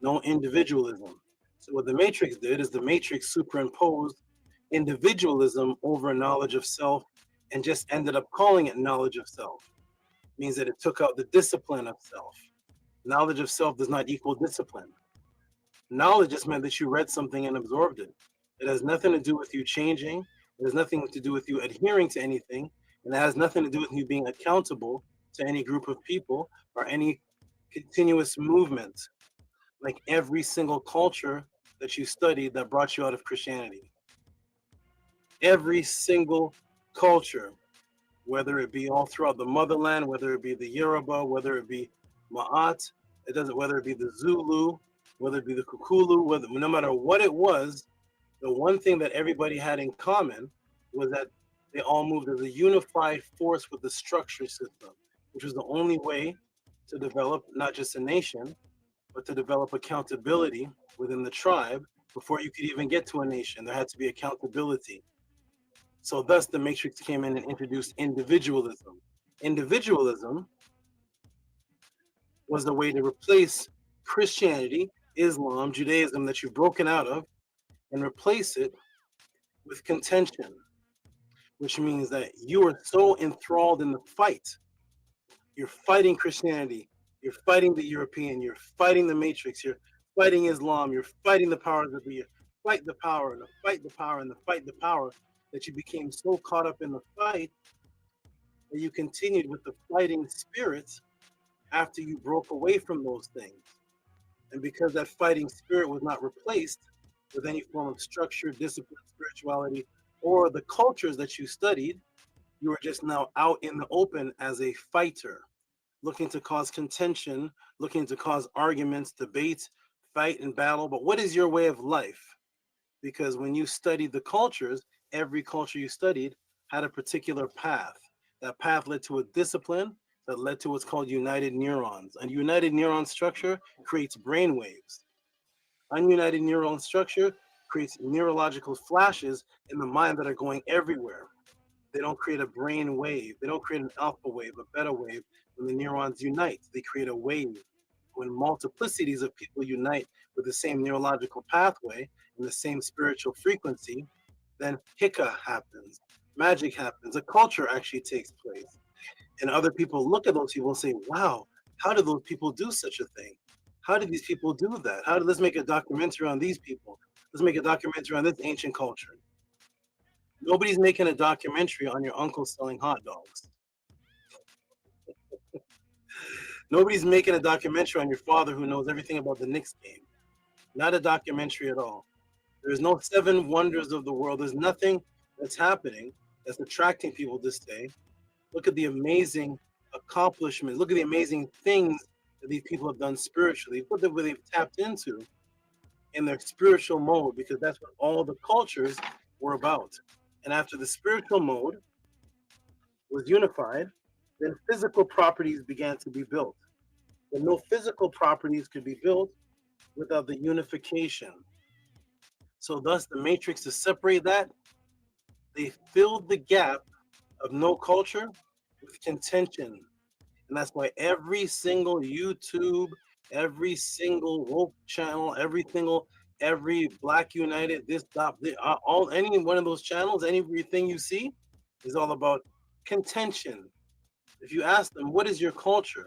E: no individualism. So what the matrix did is the matrix superimposed individualism over knowledge of self and just ended up calling it knowledge of self. It means that it took out the discipline of self. Knowledge of self does not equal discipline. Knowledge just meant that you read something and absorbed it. It has nothing to do with you changing. It has nothing to do with you adhering to anything. And it has nothing to do with you being accountable to any group of people or any continuous movement, like every single culture that you studied that brought you out of Christianity. Every single culture, whether it be all throughout the motherland, whether it be the Yoruba, whether it be Ma'at, whether it be the Zulu, whether it be the Kukulu, no matter what it was, the one thing that everybody had in common was that they all moved as a unified force with the structure system, which was the only way to develop not just a nation, but to develop accountability within the tribe. Before you could even get to a nation, there had to be accountability. So thus the matrix came in and introduced individualism. Individualism was the way to replace Christianity, Islam, Judaism that you've broken out of, and replace it with contention, which means that you are so enthralled in the fight. You're fighting Christianity, you're fighting the European, you're fighting the matrix, you're fighting Islam, you're fighting the powers that be, fight the power and the fight the power and the fight the power, that you became so caught up in the fight that you continued with the fighting spirits after you broke away from those things. And because that fighting spirit was not replaced with any form of structure, discipline, spirituality, or the cultures that you studied, you were just now out in the open as a fighter, looking to cause contention, looking to cause arguments, debates, fight and battle. But what is your way of life? Because when you studied the cultures, every culture you studied had a particular path. That path led to a discipline that led to what's called united neurons. A united neuron structure creates brain waves. Ununited neuron structure creates neurological flashes in the mind that are going everywhere. They don't create a brain wave. They don't create an alpha wave, a beta wave. When the neurons unite, they create a wave. When multiplicities of people unite with the same neurological pathway and the same spiritual frequency, then hika happens, magic happens, a culture actually takes place. And other people look at those people and say, wow, how did those people do such a thing? How did these people do that? Let's make a documentary on these people. Let's make a documentary on this ancient culture. Nobody's making a documentary on your uncle selling hot dogs. Nobody's making a documentary on your father who knows everything about the Knicks game. Not a documentary at all. There's no 7 wonders of the world. There's nothing that's happening that's attracting people this day. Look at the amazing accomplishments. Look at the amazing things that these people have done spiritually. Look at what they've tapped into in their spiritual mode, because that's what all the cultures were about. And after the spiritual mode was unified, then physical properties began to be built. But no physical properties could be built without the unification. So thus the matrix, to separate that, they filled the gap of no culture with contention. And that's why every single YouTube, every single woke channel, every Black United, any one of those channels, anything you see is all about contention. If you ask them, what is your culture?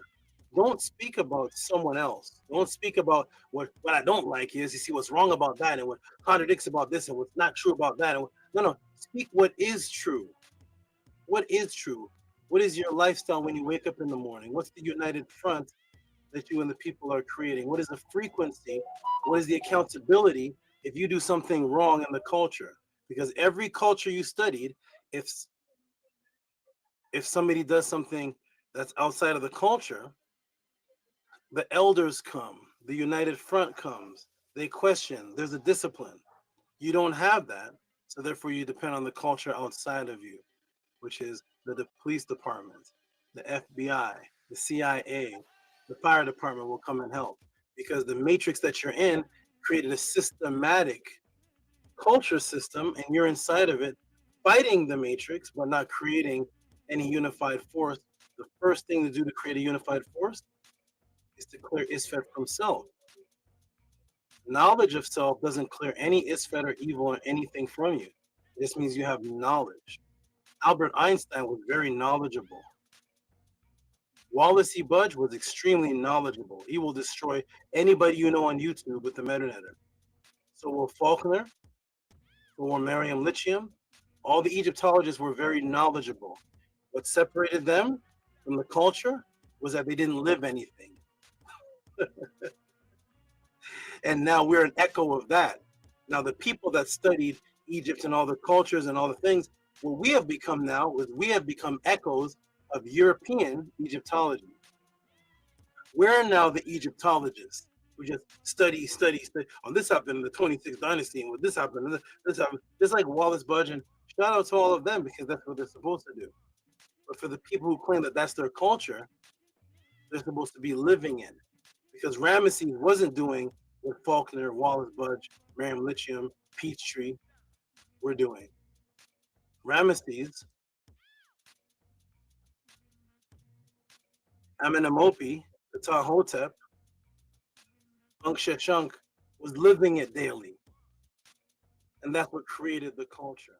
E: Don't speak about someone else. Don't speak about what I don't like is, you see what's wrong about that and what contradicts about this and what's not true about that. No, speak what is true. What is true? What is your lifestyle when you wake up in the morning? What's the united front that you and the people are creating? What is the frequency? What is the accountability if you do something wrong in the culture? Because every culture you studied, if somebody does something that's outside of the culture, the elders come, the united front comes, they question, there's a discipline. You don't have that, so therefore you depend on the culture outside of you, which is the police department, the FBI, the CIA, the fire department will come and help, because the matrix that you're in created a systematic culture system, and you're inside of it fighting the matrix but not creating any unified force. The first thing to do to create a unified force is to clear Isfet from self. Knowledge of self doesn't clear any Isfet or evil or anything from you. This means you have knowledge. Albert Einstein was very knowledgeable. Wallace E. Budge was extremely knowledgeable. He will destroy anybody you know on YouTube with the metadata. So will Faulkner, so will Miriam Lithium. All the Egyptologists were very knowledgeable. What separated them from the culture was that they didn't live anything. And now we're an echo of that. Now the people that studied Egypt and all the cultures and all the things, what we have become now is we have become echoes of European Egyptology. We're now the Egyptologists. We just study. Oh, this happened in the 26th dynasty, and this happened, this happened. Just like Wallace Budge, and shout out to all of them, because that's what they're supposed to do. But for the people who claim that that's their culture, they're supposed to be living in. Because Ramesses wasn't doing what Faulkner, Wallace Budge, Miriam Lithium, Peachtree were doing. Ramesses, Amenemopi, the Tahotep, Ankh-Sheshunk was living it daily. And that's what created the culture.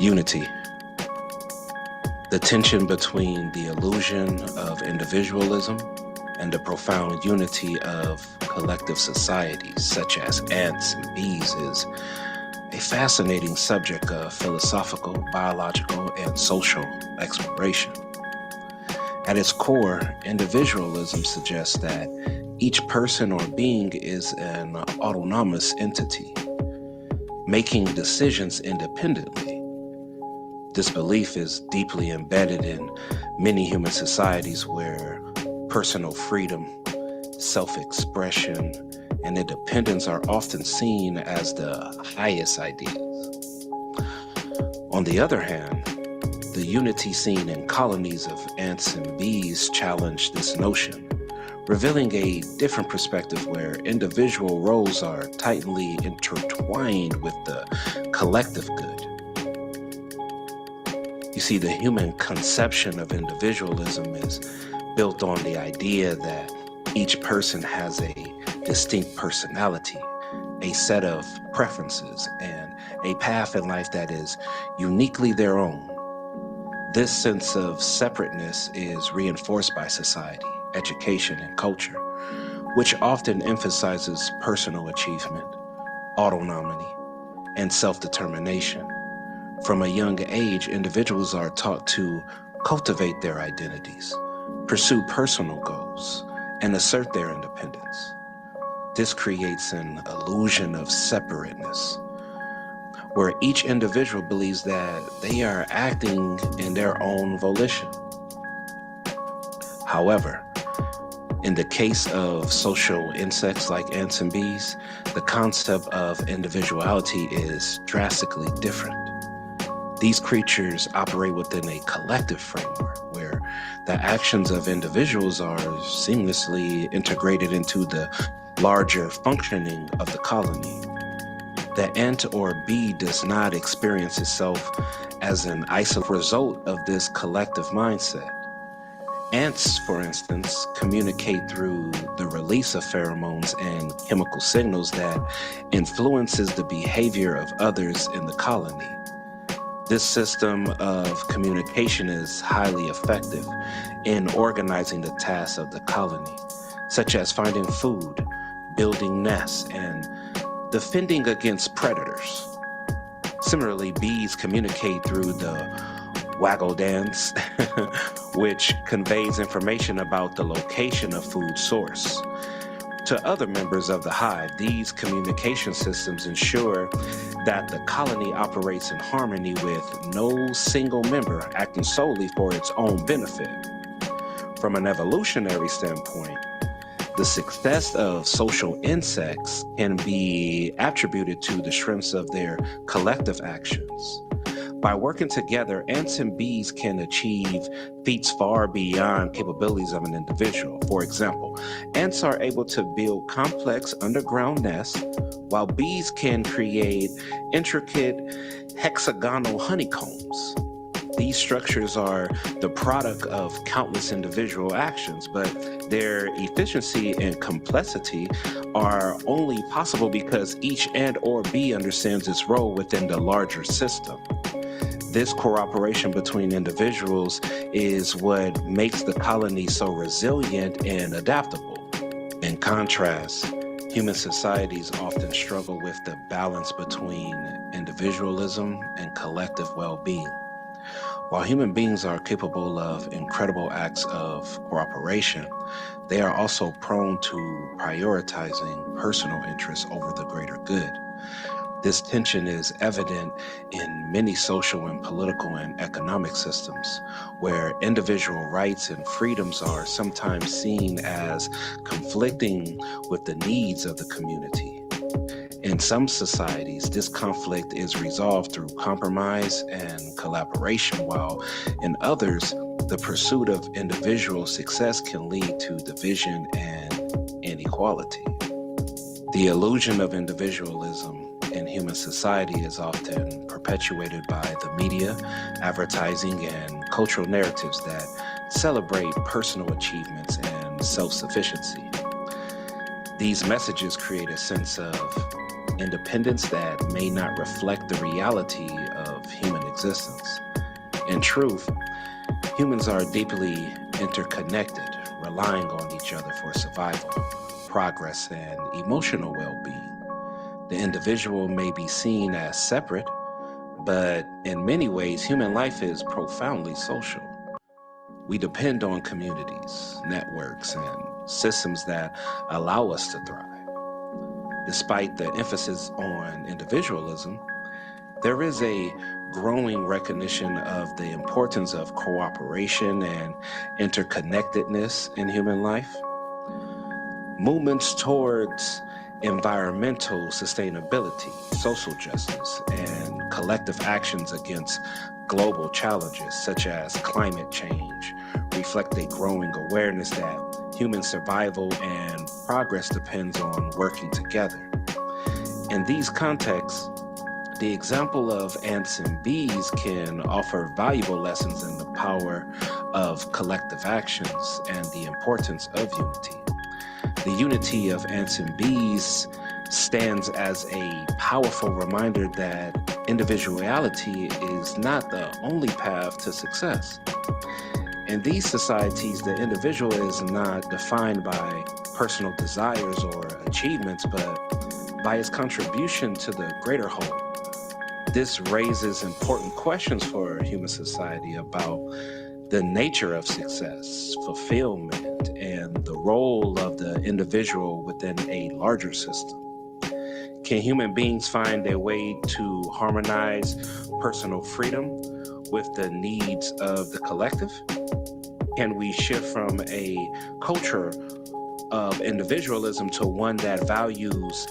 B: Unity. The tension between the illusion of individualism and the profound unity of collective societies such as ants and bees is a fascinating subject of philosophical, biological, and social exploration. At its core, individualism suggests that each person or being is an autonomous entity, making decisions independently. This belief is deeply embedded in many human societies where personal freedom, self-expression, and independence are often seen as the highest ideals. On the other hand, the unity seen in colonies of ants and bees challenge this notion, revealing a different perspective where individual roles are tightly intertwined with the collective good. You see, the human conception of individualism is built on the idea that each person has a distinct personality, a set of preferences, and a path in life that is uniquely their own. This sense of separateness is reinforced by society, education, and culture, which often emphasizes personal achievement, autonomy, and self-determination. From a young age, individuals are taught to cultivate their identities, pursue personal goals, and assert their independence. This creates an illusion of separateness, where each individual believes that they are acting in their own volition. However, in the case of social insects like ants and bees, the concept of individuality is drastically different. These creatures operate within a collective framework where the actions of individuals are seamlessly integrated into the larger functioning of the colony. The ant or bee does not experience itself as an isolated result of this collective mindset. Ants, for instance, communicate through the release of pheromones and chemical signals that influences the behavior of others in the colony. This system of communication is highly effective in organizing the tasks of the colony, such as finding food, building nests, and defending against predators. Similarly, bees communicate through the waggle dance, which conveys information about the location of food source. To other members of the hive, these communication systems ensure that the colony operates in harmony with no single member acting solely for its own benefit. From an evolutionary standpoint, the success of social insects can be attributed to the strengths of their collective actions. By working together, ants and bees can achieve feats far beyond capabilities of an individual. For example, ants are able to build complex underground nests, while bees can create intricate hexagonal honeycombs. These structures are the product of countless individual actions, but their efficiency and complexity are only possible because each ant or bee understands its role within the larger system. This cooperation between individuals is what makes the colony so resilient and adaptable. In contrast, human societies often struggle with the balance between individualism and collective well-being. While human beings are capable of incredible acts of cooperation, they are also prone to prioritizing personal interests over the greater good. This tension is evident in many social and political and economic systems, where individual rights and freedoms are sometimes seen as conflicting with the needs of the community. In some societies, this conflict is resolved through compromise and collaboration, while in others, the pursuit of individual success can lead to division and inequality. The illusion of individualism in human society is often perpetuated by the media, advertising, and cultural narratives that celebrate personal achievements and self-sufficiency. These messages create a sense of independence that may not reflect the reality of human existence. In truth, humans are deeply interconnected, relying on each other for survival, progress, and emotional well-being. The individual may be seen as separate, but in many ways, human life is profoundly social. We depend on communities, networks, and systems that allow us to thrive. Despite the emphasis on individualism, there is a growing recognition of the importance of cooperation and interconnectedness in human life. Movements towards environmental sustainability, social justice, and collective actions against global challenges such as climate change reflect a growing awareness that human survival and progress depends on working together. In these contexts, the example of ants and bees can offer valuable lessons in the power of collective actions and the importance of unity. The unity of ants and bees stands as a powerful reminder that individuality is not the only path to success. In these societies, the individual is not defined by personal desires or achievements, but by its contribution to the greater whole. This raises important questions for human society about the nature of success, fulfillment, and the role of the individual within a larger system. Can human beings find a way to harmonize personal freedom with the needs of the collective? Can we shift from a culture of individualism to one that values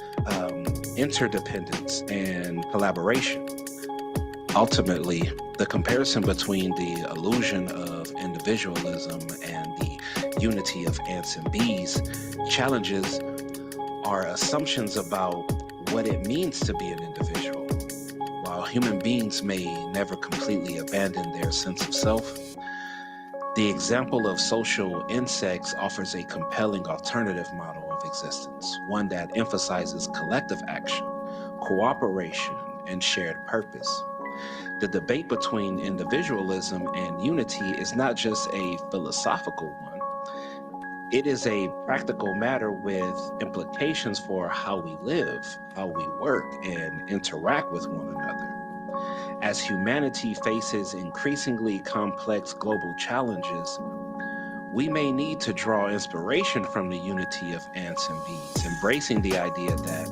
B: interdependence and collaboration? Ultimately, the comparison between the illusion of individualism and the unity of ants and bees challenges our assumptions about what it means to be an individual. While human beings may never completely abandon their sense of self, the example of social insects offers a compelling alternative model of existence, one that emphasizes collective action, cooperation, and shared purpose. The debate between individualism and unity is not just a philosophical one. It is a practical matter with implications for how we live, how we work, and interact with one another. As humanity faces increasingly complex global challenges, we may need to draw inspiration from the unity of ants and bees, embracing the idea that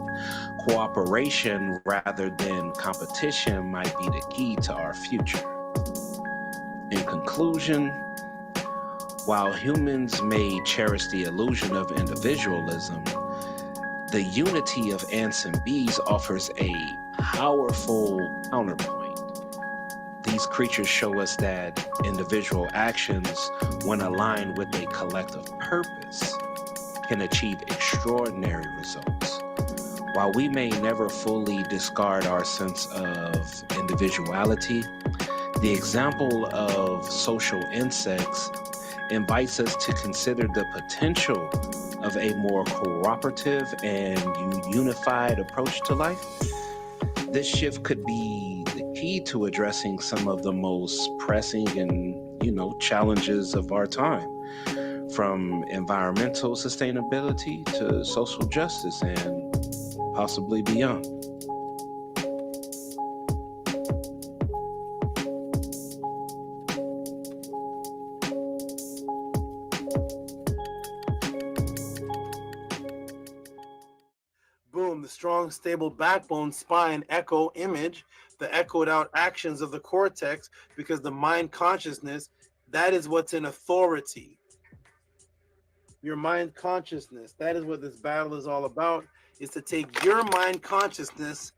B: cooperation rather than competition might be the key to our future. In conclusion, while humans may cherish the illusion of individualism, the unity of ants and bees offers a powerful counterpoint. These creatures show us that individual actions, when aligned with a collective purpose, can achieve extraordinary results. While we may never fully discard our sense of individuality, the example of social insects invites us to consider the potential of a more cooperative and unified approach to life. This shift could be the key to addressing some of the most pressing and, challenges of our time, from environmental sustainability to social justice and possibly beyond.
E: Boom, the strong, stable backbone, spine, echo, image, the echoed out actions of the cortex, because the mind consciousness, that is what's in authority. Your mind consciousness, that is what this battle is all about, is to take your mind consciousness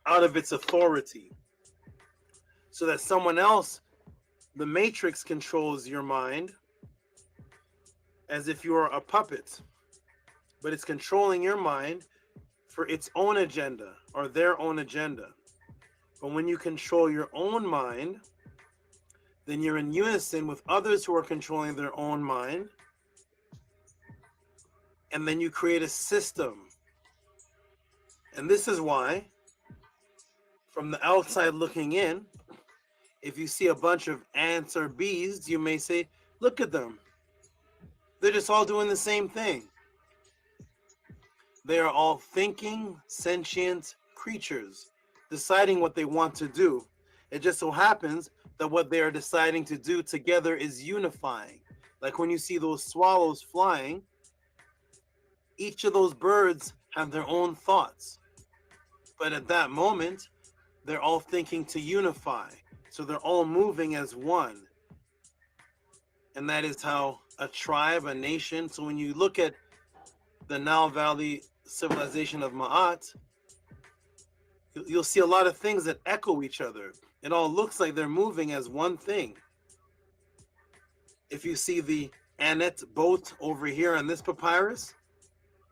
E: out of its authority so that someone else, the matrix, controls your mind as if you are a puppet, but it's controlling your mind for its own agenda or their own agenda. But when you control your own mind, then you're in unison with others who are controlling their own mind. And then you create a system. And this is why, from the outside looking in, if you see a bunch of ants or bees, you may say, Look at them. They're just all doing the same thing. They are all thinking, sentient creatures, deciding what they want to do. It just so happens that what they are deciding to do together is unifying. Like when you see those swallows flying, each of those birds have their own thoughts. But at that moment, they're all thinking to unify. So they're all moving as one. And that is how a tribe, a nation. So when you look at the Nile Valley civilization of Ma'at, you'll see a lot of things that echo each other. It all looks like they're moving as one thing. If you see the Anet boat over here on this papyrus,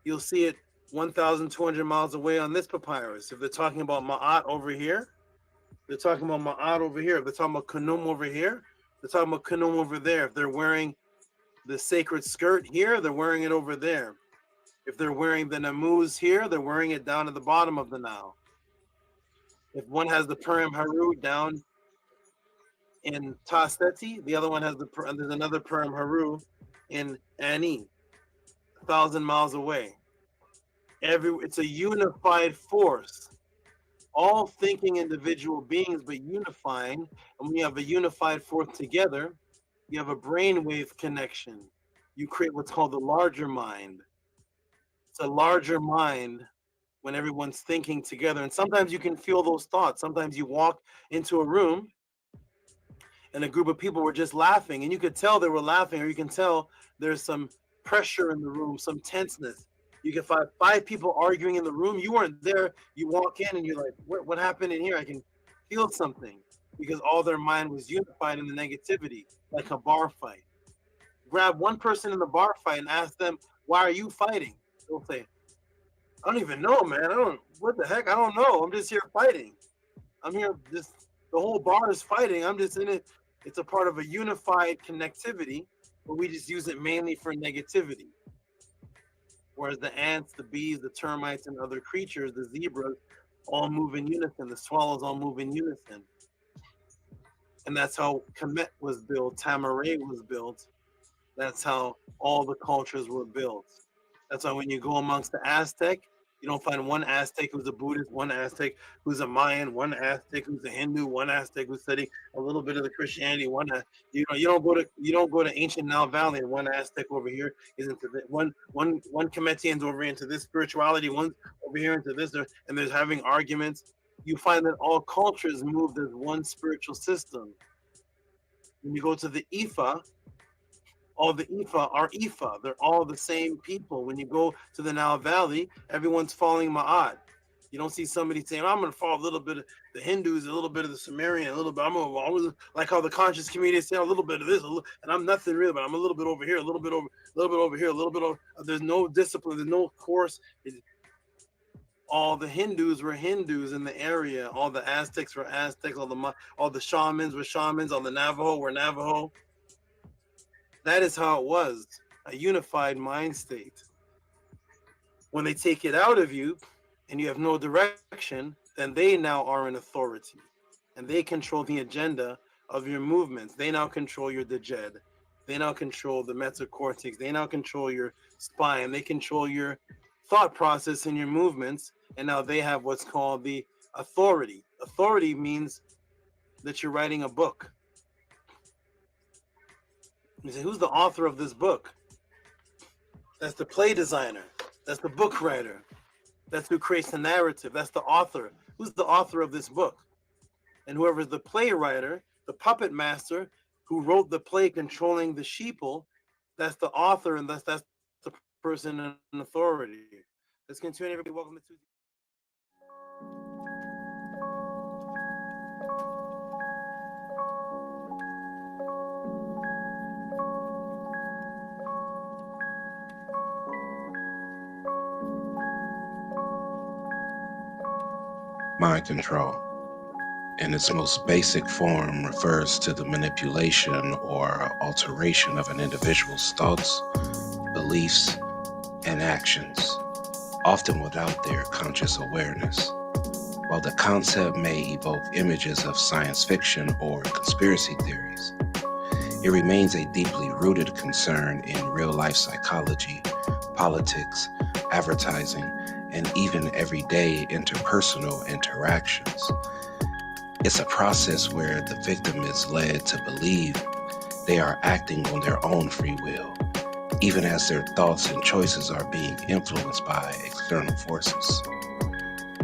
E: you'll see it 1,200 miles away on this papyrus. If they're talking about Ma'at over here, they're talking about Ma'at over here. If they're talking about Kunum over here, they're talking about Kunum over there. If they're wearing the sacred skirt here, they're wearing it over there. If they're wearing the Namuz here, they're wearing it down at the bottom of the Nile. If one has the Purim Haru down in Taseti, the other one has there's another Purim Haru in Ani, 1,000 miles away. It's a unified force, all thinking individual beings, but unifying. And when you have a unified force together, you have a brainwave connection. You create what's called the larger mind. It's a larger mind when everyone's thinking together. And sometimes you can feel those thoughts. Sometimes you walk into a room and a group of people were just laughing, and you could tell they were laughing, or you can tell there's some pressure in the room, some tenseness. You can find 5 people arguing in the room. You weren't there. You walk in and you're like, what happened in here? I can feel something, because all their mind was unified in the negativity, like a bar fight. Grab one person in the bar fight and ask them, why are you fighting? They'll say, I don't even know, man. What the heck? I don't know. I'm just here fighting. I'm here, the whole bar is fighting. I'm just in it. It's a part of a unified connectivity, but we just use it mainly for negativity. Whereas the ants, the bees, the termites, and other creatures, the zebras, all move in unison. The swallows all move in unison. And that's how Kemet was built, Tamaray was built. That's how all the cultures were built. That's why when you go amongst the Aztec, you don't find one Aztec who's a Buddhist, one Aztec who's a Mayan, one Aztec who's a Hindu, one Aztec who's studying a little bit of the Christianity. You don't go to ancient Nile Valley and one Aztec over here is into the one Kemetian's over into this spirituality, one's over here into this, and there's having arguments. You find that all cultures moved as one spiritual system. When you go to the Ifa, all the Ifa are Ifa. They're all the same people. When you go to the Nile Valley, everyone's following Ma'at. You don't see somebody saying, I'm going to follow a little bit of the Hindus, a little bit of the Sumerian, a little bit. I'm always like how the conscious community say a little bit of this, and I'm nothing real, but I'm a little bit over here, a little bit over here, a little bit over. There's no discipline, there's no course. All the Hindus were Hindus in the area. All the Aztecs were Aztecs. All the shamans were shamans. All the Navajo were Navajo. That is how it was, a unified mind state. When they take it out of you and you have no direction, then they now are in authority. And they control the agenda of your movements. They now control your Djed. They now control the metacortex. They now control your spine. They control your thought process and your movements. And now they have what's called the authority. Authority means that you're writing a book. You say, who's the author of this book? That's the play designer. That's the book writer. That's who creates the narrative. That's the author. Who's the author of this book? And whoever's the playwriter, the puppet master who wrote the play controlling the sheeple, that's the author, and that's the person in authority. Let's continue, everybody. Welcome to Tuesday.
B: Mind control, in its most basic form, refers to the manipulation or alteration of an individual's thoughts, beliefs, and actions, often without their conscious awareness. While the concept may evoke images of science fiction or conspiracy theories, It remains a deeply rooted concern in real-life psychology, politics, advertising, and even everyday interpersonal interactions. It's a process where the victim is led to believe they are acting on their own free will, even as their thoughts and choices are being influenced by external forces.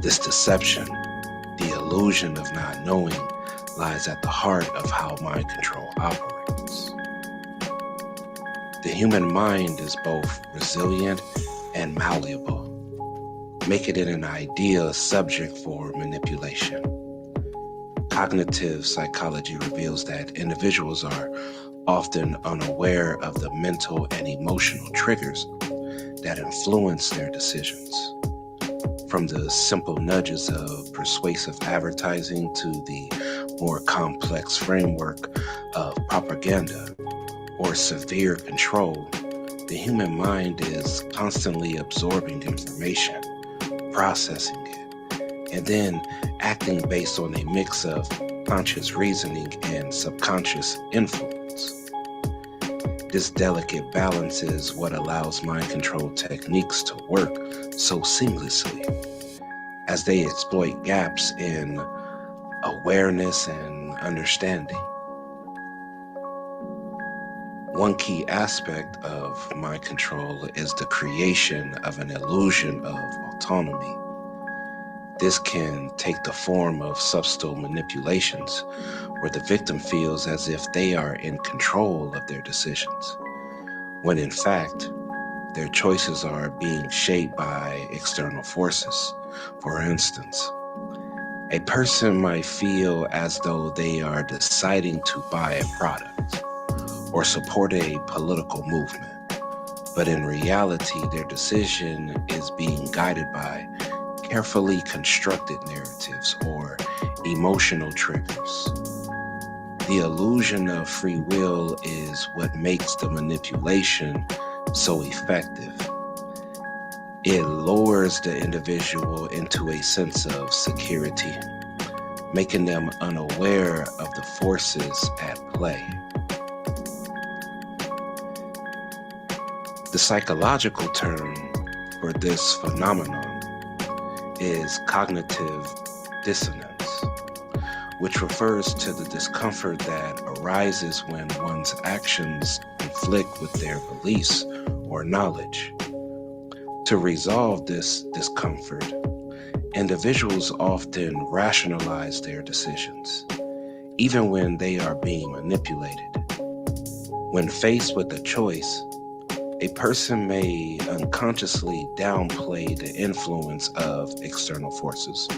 B: This deception, the illusion of not knowing, lies at the heart of how mind control operates. The human mind is both resilient and malleable, making it an ideal subject for manipulation. Cognitive psychology reveals that individuals are often unaware of the mental and emotional triggers that influence their decisions. From the simple nudges of persuasive advertising to the more complex framework of propaganda or severe control, the human mind is constantly absorbing information, processing it, and then acting based on a mix of conscious reasoning and subconscious influence. This delicate balance is what allows mind control techniques to work so seamlessly, as they exploit gaps in awareness and understanding. One key aspect of mind control is the creation of an illusion of autonomy. This can take the form of subtle manipulations, where the victim feels as if they are in control of their decisions, when in fact, their choices are being shaped by external forces. For instance, a person might feel as though they are deciding to buy a product or support a political movement, but in reality, their decision is being guided by carefully constructed narratives or emotional triggers. The illusion of free will is what makes the manipulation so effective. It lowers the individual into a sense of security, making them unaware of the forces at play. The psychological term for this phenomenon is cognitive dissonance, which refers to the discomfort that arises when one's actions conflict with their beliefs or knowledge. To resolve this discomfort, individuals often rationalize their decisions, even when they are being manipulated. When faced with a choice, a person may unconsciously downplay the influence of external forces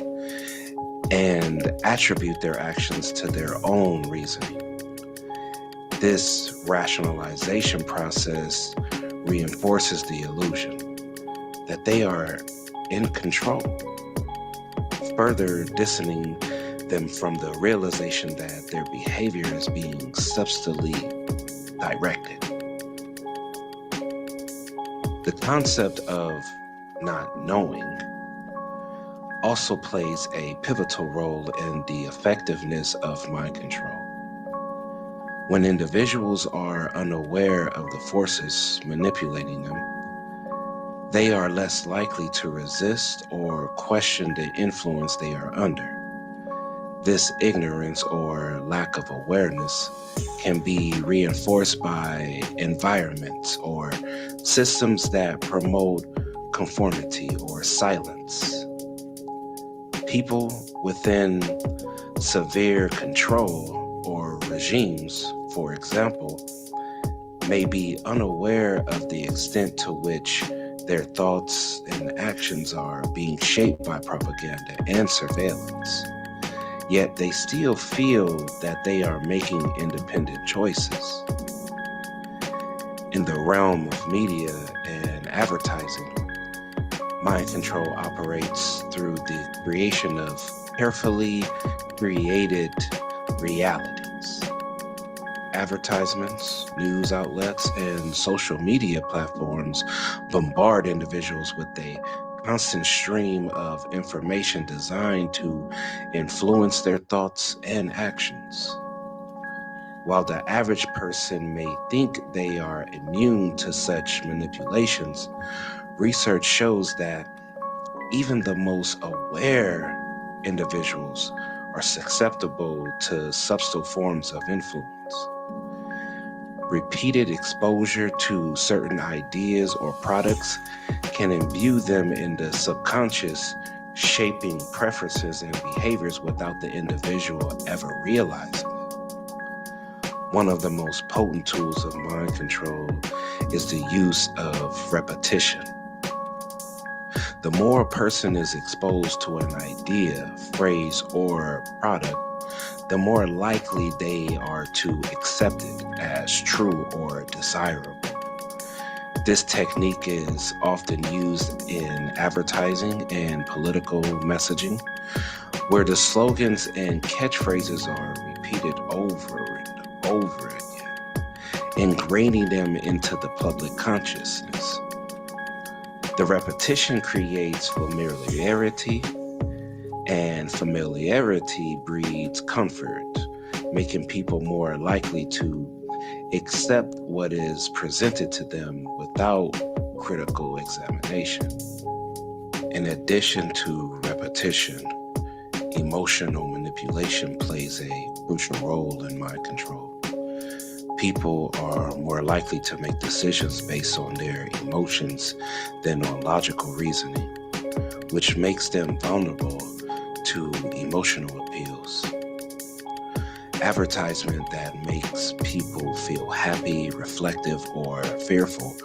B: and attribute their actions to their own reasoning. This rationalization process reinforces the illusion that they are in control, further distancing them from the realization that their behavior is being subtly directed. The concept of not knowing also plays a pivotal role in the effectiveness of mind control. When individuals are unaware of the forces manipulating them, they are less likely to resist or question the influence they are under. This ignorance or lack of awareness can be reinforced by environments or systems that promote conformity or silence. People within severe control or regimes, for example, may be unaware of the extent to which their thoughts and actions are being shaped by propaganda and surveillance. Yet they still feel that they are making independent choices. In the realm of media and advertising, mind control operates through the creation of carefully created realities. Advertisements, news outlets, and social media platforms bombard individuals with a constant stream of information designed to influence their thoughts and actions. While the average person may think they are immune to such manipulations, research shows that even the most aware individuals are susceptible to subtle forms of influence. Repeated exposure to certain ideas or products can imbue them in the subconscious, shaping preferences and behaviors without the individual ever realizing it. One of the most potent tools of mind control is the use of repetition. The more a person is exposed to an idea, phrase, or product, the more likely they are to accept it as true or desirable. This technique is often used in advertising and political messaging, where the slogans and catchphrases are repeated over and over again, ingraining them into the public consciousness. The repetition creates familiarity, and familiarity breeds comfort, making people more likely to accept what is presented to them without critical examination. In addition to repetition, emotional manipulation plays a crucial role in mind control. People are more likely to make decisions based on their emotions than on logical reasoning, which makes them vulnerable to emotional appeals. Advertisement that makes people feel happy, reflective, or fearful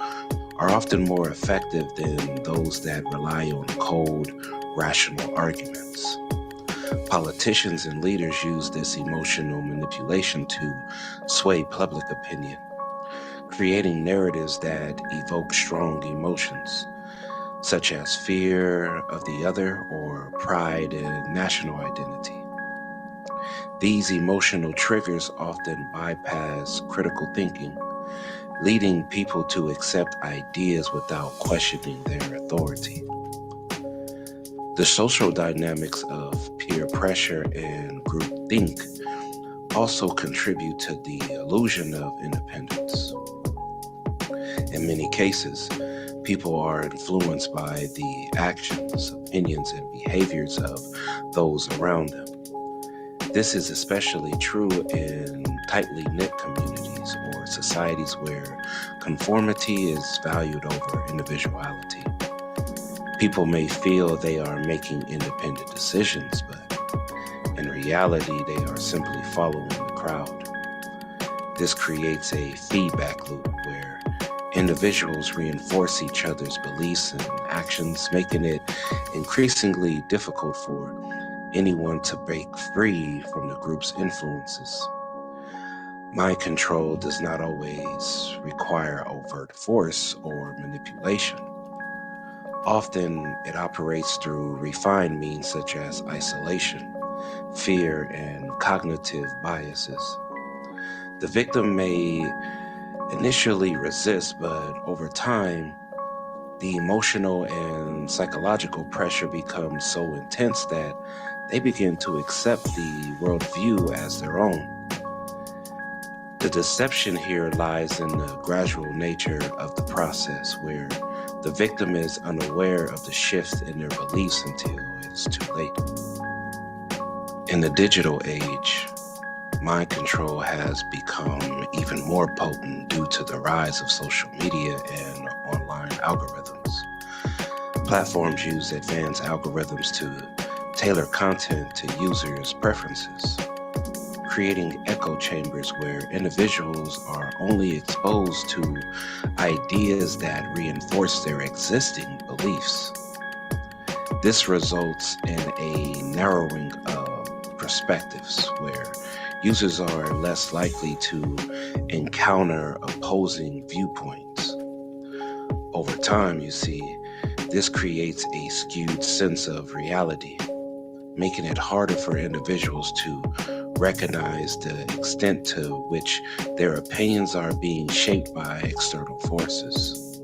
B: are often more effective than those that rely on cold, rational arguments. Politicians and leaders use this emotional manipulation to sway public opinion, creating narratives that evoke strong emotions, such as fear of the other or pride in national identity. These emotional triggers often bypass critical thinking, leading people to accept ideas without questioning their authority. The social dynamics of peer pressure and groupthink also contribute to the illusion of independence. In many cases, people are influenced by the actions, opinions, and behaviors of those around them. This is especially true in tightly knit communities or societies where conformity is valued over individuality. People may feel they are making independent decisions, but in reality, they are simply following the crowd. This creates a feedback loop where individuals reinforce each other's beliefs and actions, making it increasingly difficult for anyone to break free from the group's influences. Mind control does not always require overt force or manipulation. Often, it operates through refined means such as isolation, fear, and cognitive biases. The victim may initially resist, but over time, the emotional and psychological pressure becomes so intense that they begin to accept the worldview as their own. The deception here lies in the gradual nature of the process, where the victim is unaware of the shift in their beliefs until it's too late. In the digital age, mind control has become even more potent due to the rise of social media and online algorithms. Platforms use advanced algorithms to tailor content to users' preferences, creating echo chambers where individuals are only exposed to ideas that reinforce their existing beliefs. This results in a narrowing of perspectives where users are less likely to encounter opposing viewpoints. Over time, you see, this creates a skewed sense of reality, making it harder for individuals to recognize the extent to which their opinions are being shaped by external forces.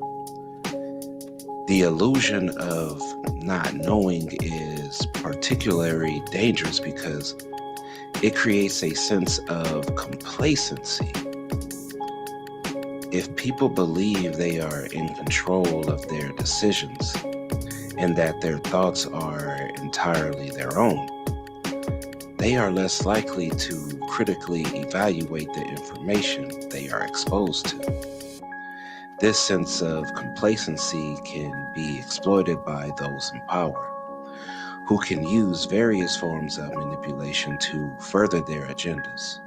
B: The illusion of not knowing is particularly dangerous because It creates a sense of complacency. If people believe they are in control of their decisions and that their thoughts are entirely their own, they are less likely to critically evaluate the information they are exposed to. This sense of complacency can be exploited by those in power, who can use various forms of manipulation to further their agendas.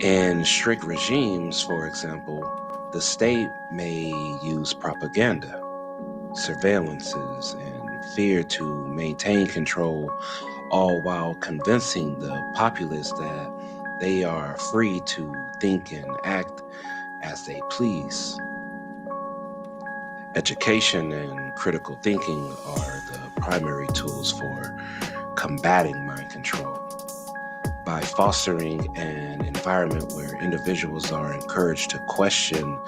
B: In strict regimes, for example, the state may use propaganda, surveillances, and fear to maintain control, all while convincing the populace that they are free to think and act as they please. Education and critical thinking are the primary tools for combating mind control. By fostering an environment where individuals are encouraged to question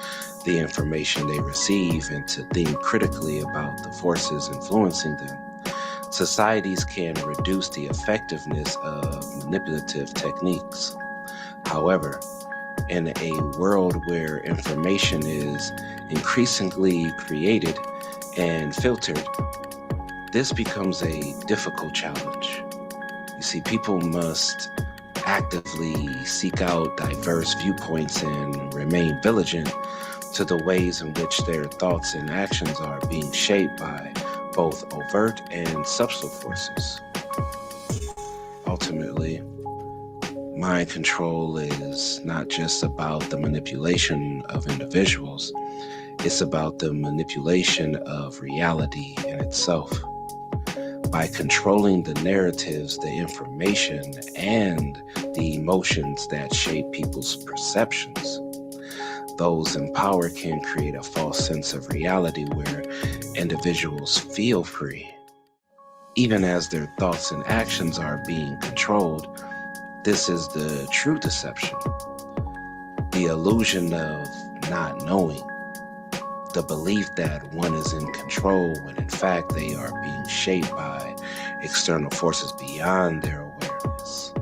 B: the information they receive and to think critically about the forces influencing them, societies can reduce the effectiveness of manipulative techniques. However, in a world where information is increasingly created and filtered, this becomes a difficult challenge. You see, people must actively seek out diverse viewpoints and remain vigilant to the ways in which their thoughts and actions are being shaped by both overt and subtle forces. Ultimately, mind control is not just about the manipulation of individuals, it's about the manipulation of reality in itself. By controlling the narratives, the information, and the emotions that shape people's perceptions, those in power can create a false sense of reality where individuals feel free. Even as their thoughts and actions are being controlled, this is the true deception. The illusion of not knowing. The belief that one is in control when in fact they are being shaped by external forces beyond their awareness.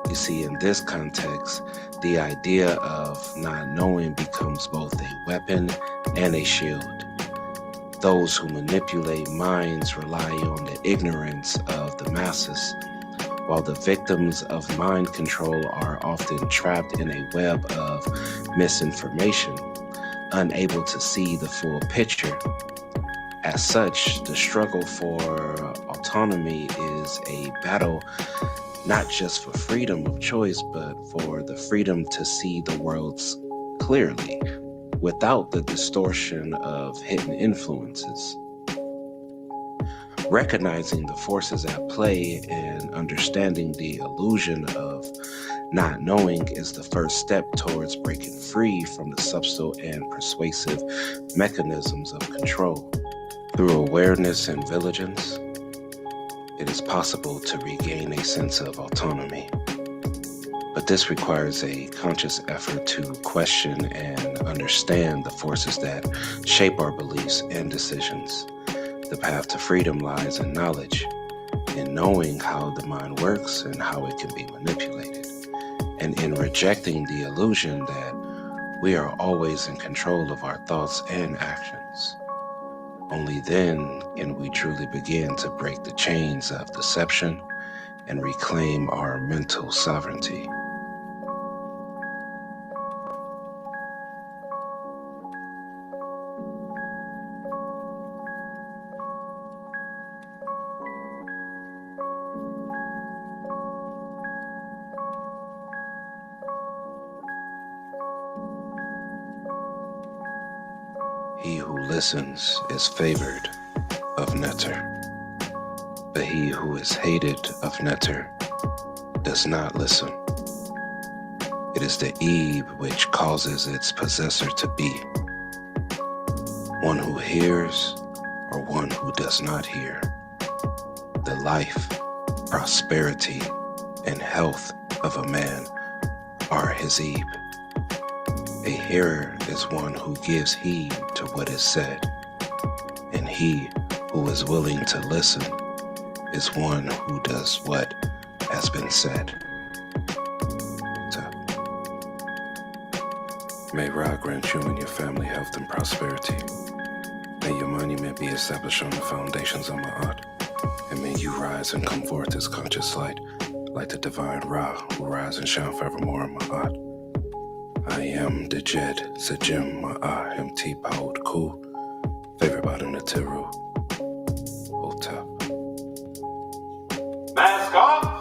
B: You see, in this context, the idea of not knowing becomes both a weapon and a shield. Those who manipulate minds rely on the ignorance of the masses, while the victims of mind control are often trapped in a web of misinformation, unable to see the full picture. As such, the struggle for autonomy is a battle not just for freedom of choice, but for the freedom to see the world clearly, without the distortion of hidden influences. Recognizing the forces at play and understanding the illusion of not knowing is the first step towards breaking free from the subtle and persuasive mechanisms of control. Through awareness and vigilance, it is possible to regain a sense of autonomy. But this requires a conscious effort to question and understand the forces that shape our beliefs and decisions. The path to freedom lies in knowledge, in knowing how the mind works and how it can be manipulated, and in rejecting the illusion that we are always in control of our thoughts and actions. Only then can we truly begin to break the chains of deception and reclaim our mental sovereignty. He who listens is favored of Neter, but he who is hated of Neter does not listen. It is the Ebe which causes its possessor to be, one who hears or one who does not hear. The life, prosperity, and health of a man are his Ebe. A hearer is one who gives heed to what is said, and he who is willing to listen is one who does what has been said. May Ra grant you and your family health and prosperity. May your monument be established on the foundations of Ma'at, and may you rise and come forth as conscious light, like the divine Ra who rise and shine forevermore in Ma'at. I am Djed, Sajim Ma'a Mt Paud Ku, favored by the Natiru. Hotep.
D: Mask off!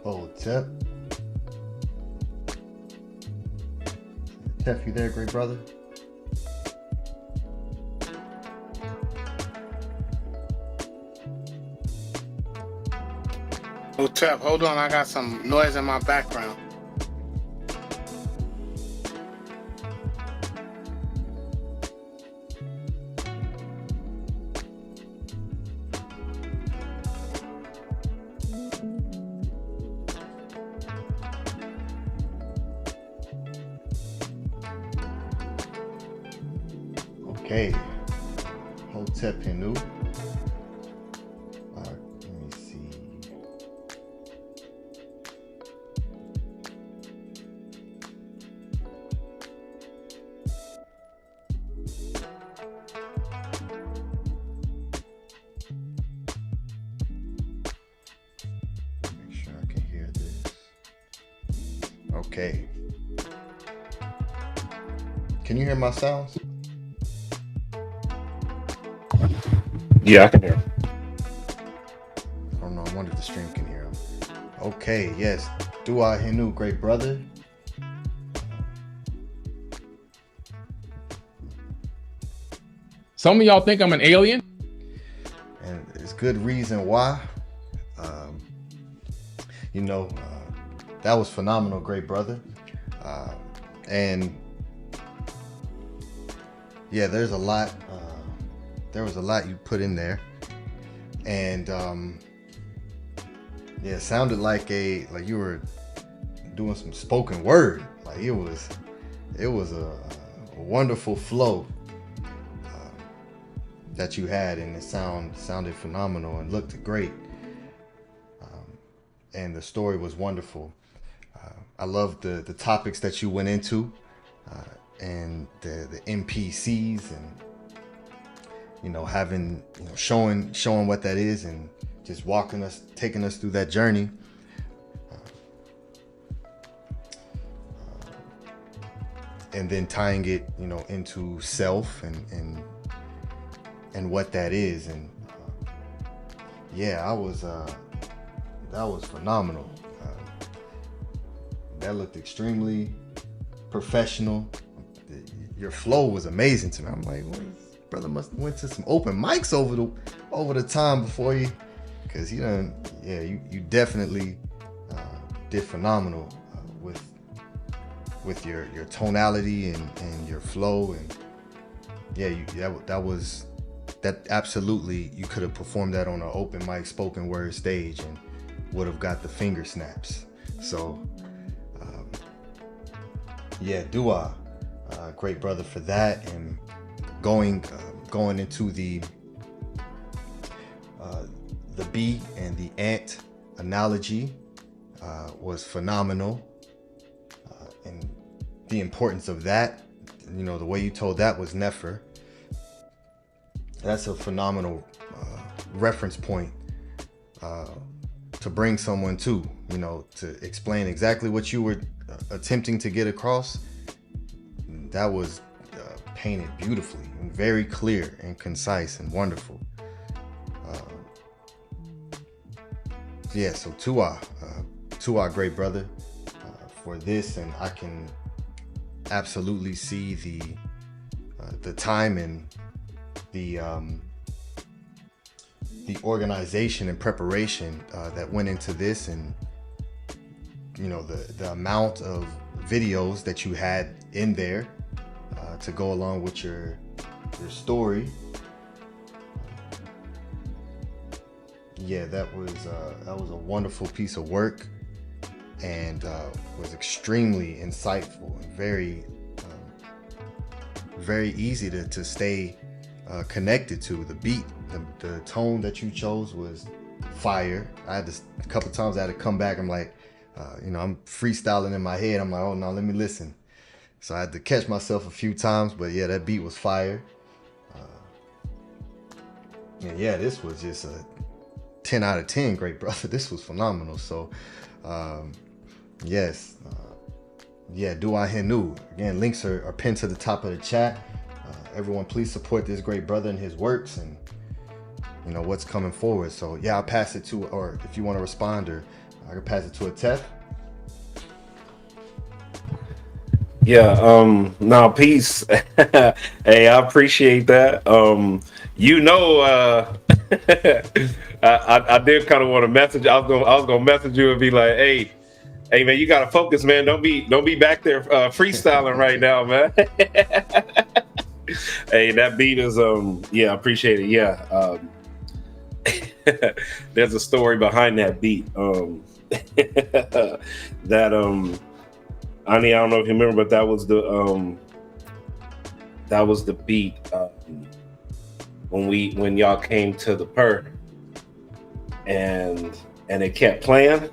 A: Oh, Tep. Tep, you there, great brother?
C: Oh, Tep, hold on. I got some noise in my background.
A: Okay. Hotep Henu. Let me see. Make sure I can hear this. Okay. Can you hear my sounds?
D: Yeah, I can hear.
A: I don't know. I wonder if the stream can hear him. Okay, yes. Dua Hinu, great brother.
F: Some of y'all think I'm an alien.
A: And it's good reason why. That was phenomenal, great brother. And yeah, there's a lot. There was a lot you put in there, and yeah, it sounded like you were doing some spoken word. Like it was a wonderful flow that you had, and it sounded phenomenal and looked great. And the story was wonderful. I loved the topics that you went into, and the NPCs, and showing what that is, and just taking us through that journey. And then tying it, into self and what that is. And yeah, that was phenomenal. That looked extremely professional. Your flow was amazing to me. I'm like, well, brother must have went to some open mics over the time before you, because you definitely did phenomenal with your tonality and your flow. And yeah, that absolutely, you could have performed that on an open mic spoken word stage and would have got the finger snaps. So yeah, Dua, great brother for that. And going into the bee and the ant analogy was phenomenal, and the importance of that, the way you told that was Nefer. That's a phenomenal reference point to bring someone to explain exactly what you were attempting to get across. That was painted beautifully and very clear and concise and wonderful. Yeah, so Tua to our great brother for this, and I can absolutely see the time and the organization and preparation that went into this, and you know, the amount of videos that you had in there to go along with your story. Yeah, that was a wonderful piece of work, and was extremely insightful and very easy to stay connected to. The beat, the tone that you chose was fire. I had a couple times I had to come back. I'm like, you know, I'm freestyling in my head. I'm like, oh no, let me listen. So I had to catch myself a few times, but yeah, that beat was fire. And yeah, this was just a 10 out of 10, great brother. This was phenomenal. So, yes, yeah, Dua Hinu. Again, links are pinned to the top of the chat. Everyone, please support this great brother and his works, and you know what's coming forward. So yeah, I'll pass it to, or if you want to respond, or I can pass it to Atef.
D: Yeah, now peace. Hey, I appreciate that. You know, I did kind of want to message. I was gonna message you and be like, hey man, you gotta focus, man. Don't be back there freestyling right now, man. Hey, that beat is yeah, I appreciate it. Yeah, there's a story behind that beat. That Ani, I don't know if you remember, but that was the beat when y'all came to the Per, and it kept playing.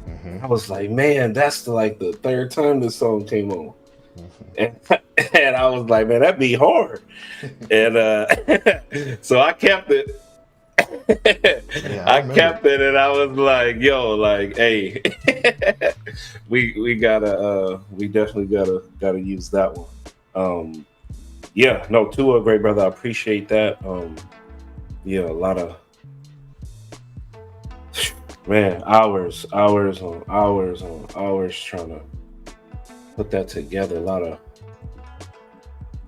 A: Mm-hmm.
D: I was like, man, that's the third time this song came on. And I was like, man, that beat hard. And so I kept it.
A: Yeah,
D: I kept it, and I was like, yo, like, hey, we definitely gotta use that one. Yeah, no, Tua, great brother, I appreciate that. Yeah, a lot of, man, hours on hours trying to put that together. A lot of,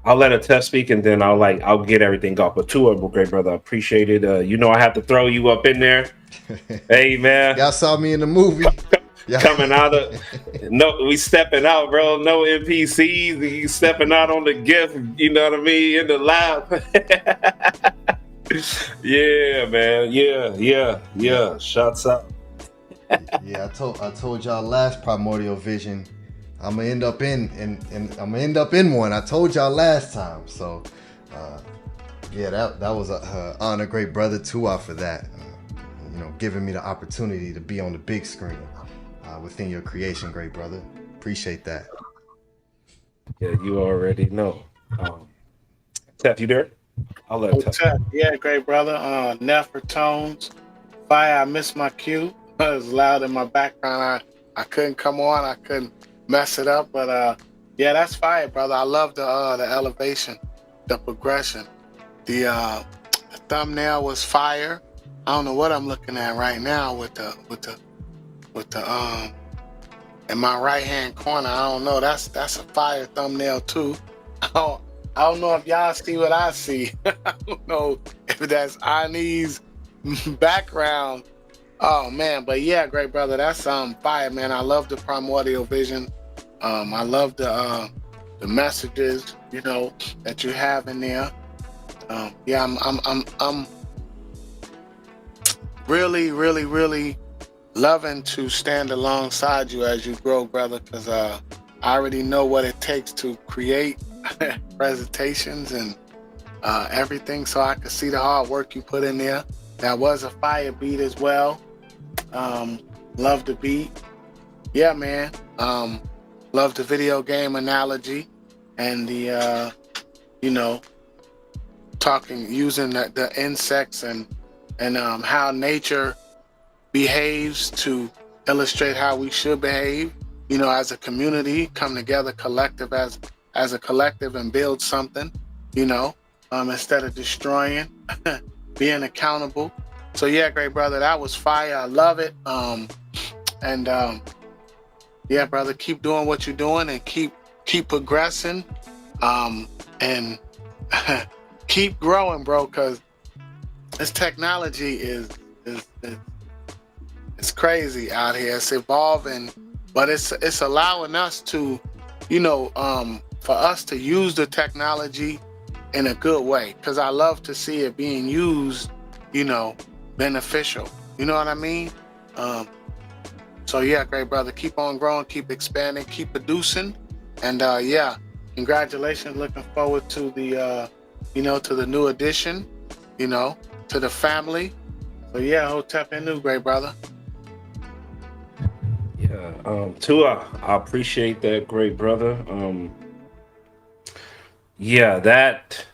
D: I'll let a test speak, and then I'll get everything off. But Tua, great brother, I appreciate it. You know, I have to throw you up in there. Hey, man,
A: y'all saw me in the movie.
D: Coming out of, no, we stepping out, bro. No NPCs. You stepping out on the gift. You know what I mean? In the lab. Yeah, man. Yeah. Shots out.
A: Yeah, I told y'all last Primordial Vision, I'm gonna end up in I'm gonna end up in one. I told y'all last time. So, yeah, that was a honor, great brother, Tua, for that. You know, giving me the opportunity to be on the big screen within your creation, great brother. Appreciate that.
D: Yeah, you already know. Tef, you there? I'll let Tef.
C: Yeah, great brother. Nefer tones. Fire, I missed my cue. It was loud in my background. I couldn't come on. I couldn't mess it up. But yeah, that's fire, brother. I love the elevation, the progression. The thumbnail was fire. I don't know what I'm looking at right now with the in my right hand corner. I don't know. That's a fire thumbnail too. I don't know if y'all see what I see. I don't know if that's Ani's background. Oh man, but yeah, great brother. That's fire, man. I love the Primordial Vision. I love the messages, you know, that you have in there. Yeah, I'm really loving to stand alongside you as you grow, brother, because I already know what it takes to create presentations and everything, so I could see the hard work you put in there. That was a fire beat as well. Love the beat. Yeah, man. Love the video game analogy and the you know, using the insects and how nature behaves to illustrate how we should behave, you know, as a community, come together collective as a collective and build something, you know, instead of destroying, being accountable. So yeah, great brother, that was fire. I love it. And yeah, brother, keep doing what you're doing and keep progressing, and keep growing, bro, because this technology is it's crazy out here. It's evolving, but it's allowing us to, for us to use the technology in a good way, because I love to see it being used, beneficial. You know what I mean? So yeah, great brother, keep on growing, keep expanding, keep producing, and yeah, congratulations. Looking forward to the to the new addition, to the family. So yeah, Hotep and new, great brother.
D: Yeah, Tua, I appreciate that, great brother. Yeah, that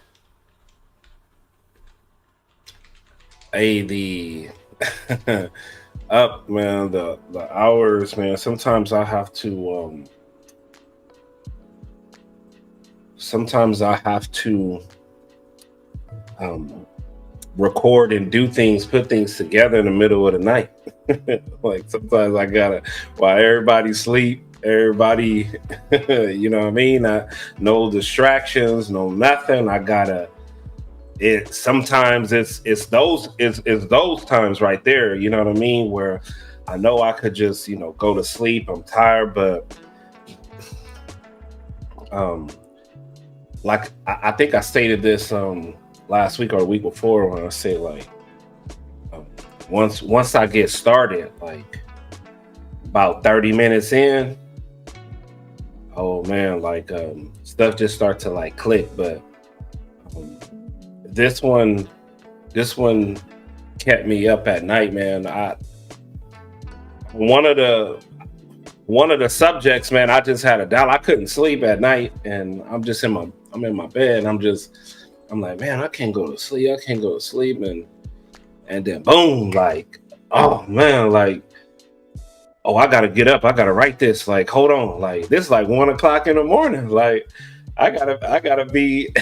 D: the up, man, the hours, man. Sometimes I have to record and do things, put things together in the middle of the night. Like sometimes I gotta, while everybody sleep, everybody, you know what I mean? No distractions, no nothing. I gotta. Sometimes it's those times right there. You know what I mean? Where I know I could just go to sleep. I'm tired, but like I think I stated this last week or the week before when I said like once I get started, like about 30 minutes in, oh man, like stuff just start to like click. But this one kept me up at night, man. One of the subjects, man, I just had a doubt. I couldn't sleep at night, and I'm in my bed, and I'm like, man, I can't go to sleep, and then boom, like, oh man, like, oh, I gotta get up, I gotta write this, like, hold on, like, this is like 1 o'clock in the morning, like, I gotta be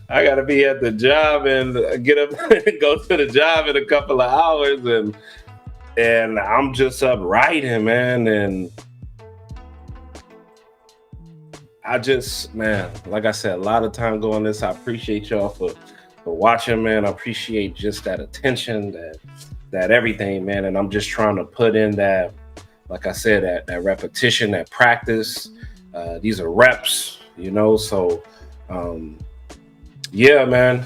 D: I gotta be at the job and get up and go to the job in a couple of hours, and I'm just up writing, man, and I just, man, like I said, a lot of time going this. I appreciate y'all for watching, man. I appreciate just that attention, that everything, man. And I'm just trying to put in that, like I said, that repetition, that practice. These are reps, so yeah, man.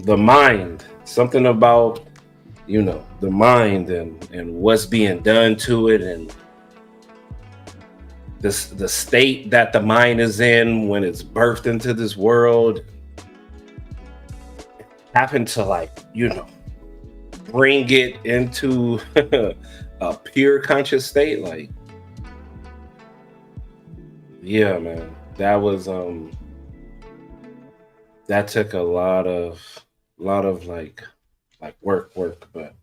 D: The mind, something about, the mind and what's being done to it, and the state that the mind is in when it's birthed into this world, having to like, bring it into a pure conscious state, like, yeah, man, that was that took a lot of like work, but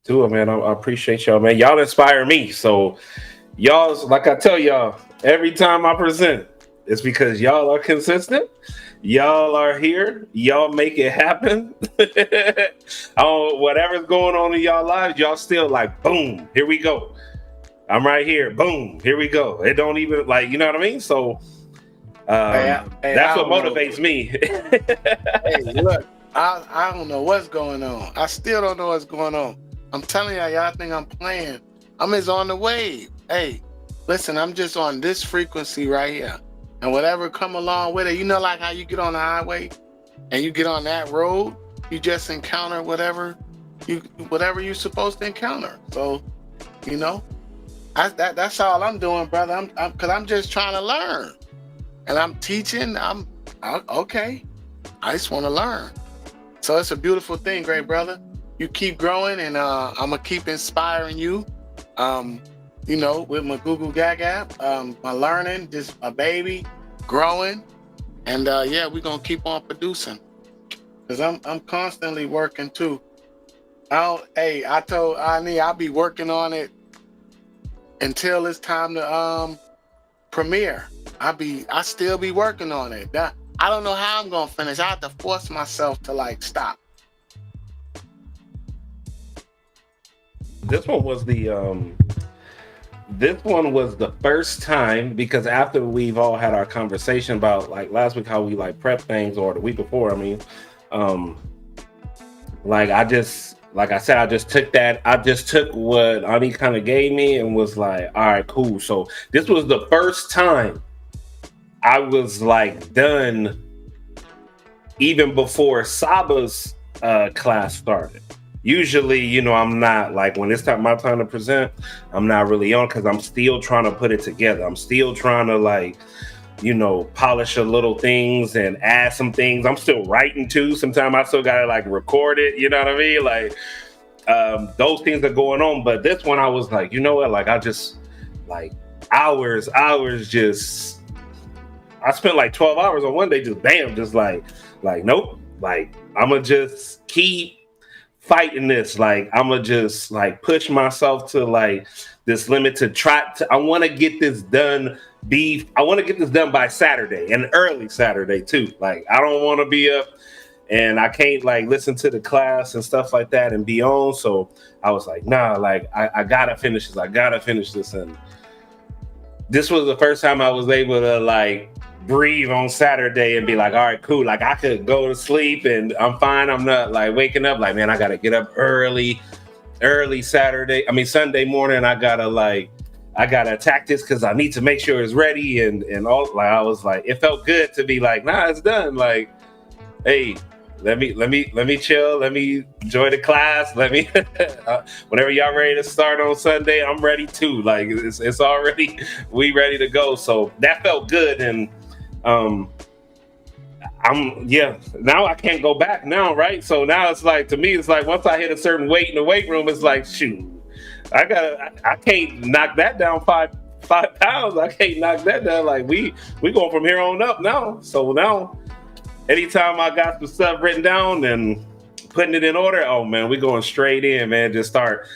D: Tua, man, I appreciate y'all, man. Y'all inspire me. So y'all, like I tell y'all every time I present, it's because y'all are consistent. Y'all are here. Y'all make it happen. Whatever's going on in y'all lives, y'all still like, boom, here we go. I'm right here. Boom, here we go. It don't even like, you know what I mean? So that's what motivates me.
C: Hey, look, I don't know what's going on. I still don't know what's going on. I'm telling y'all think I'm playing. I'm just on the wave. Hey, listen, I'm just on this frequency right here. And whatever come along with it, like how you get on the highway and you get on that road, you just encounter whatever you're supposed to encounter. So, that's all I'm doing, brother. Because I'm just trying to learn. And I'm teaching. I'm okay. I just want to learn. So it's a beautiful thing, great brother. You keep growing, and I'm gonna keep inspiring you. With my Google Gag app, my learning, just a baby growing, and yeah, we're gonna keep on producing. Cause I'm constantly working too. I told Ani I'll be working on it until it's time to premiere. I still be working on it. I don't know how I'm gonna finish. I have to force myself to like stop.
D: This one was the this one was the first time, because after we've all had our conversation about like last week how we like prep things, or the week before, I mean, like I just took what Ani kind of gave me and was like, all right, cool. So this was the first time I was like done even before Saba's class started. Usually, you know, I'm not like, when it's my time to present, I'm not really on, because I'm still trying to put it together. I'm still trying to like, you know, polish a little things and add some things. I'm still writing too. Sometimes I still gotta like record it, you know what I mean? Like those things are going on. But this one I was like, you know what? Like I just like hours just, I spent like 12 hours on one day, just bam, just like nope. Like I'ma just keep fighting this. Like I'ma just like push myself to like this limit to try to, I want to get this done. I want to get this done by Saturday, and early Saturday too. Like I don't want to be up and I can't like listen to the class and stuff like that and be on. So I was like, nah, like I gotta finish this. I gotta finish this. And this was the first time I was able to like breathe on Saturday and be like, all right, cool. Like I could go to sleep and I'm fine. I'm not like waking up like, man, I gotta get up early Sunday morning. I gotta attack this because I need to make sure it's ready and all. Like I was like, it felt good to be like, nah, it's done. Like, hey, let me chill. Let me enjoy the class. Let me whenever y'all ready to start on Sunday, I'm ready too. Like it's already, we ready to go. So that felt good. And now I can't go back now, right? So now it's like, to me, it's like once I hit a certain weight in the weight room, it's like, shoot, I can't knock that down 5 pounds. I can't knock that down. Like we going from here on up now. So now anytime I got some stuff written down and putting it in order, oh man, we going straight in, man. Just start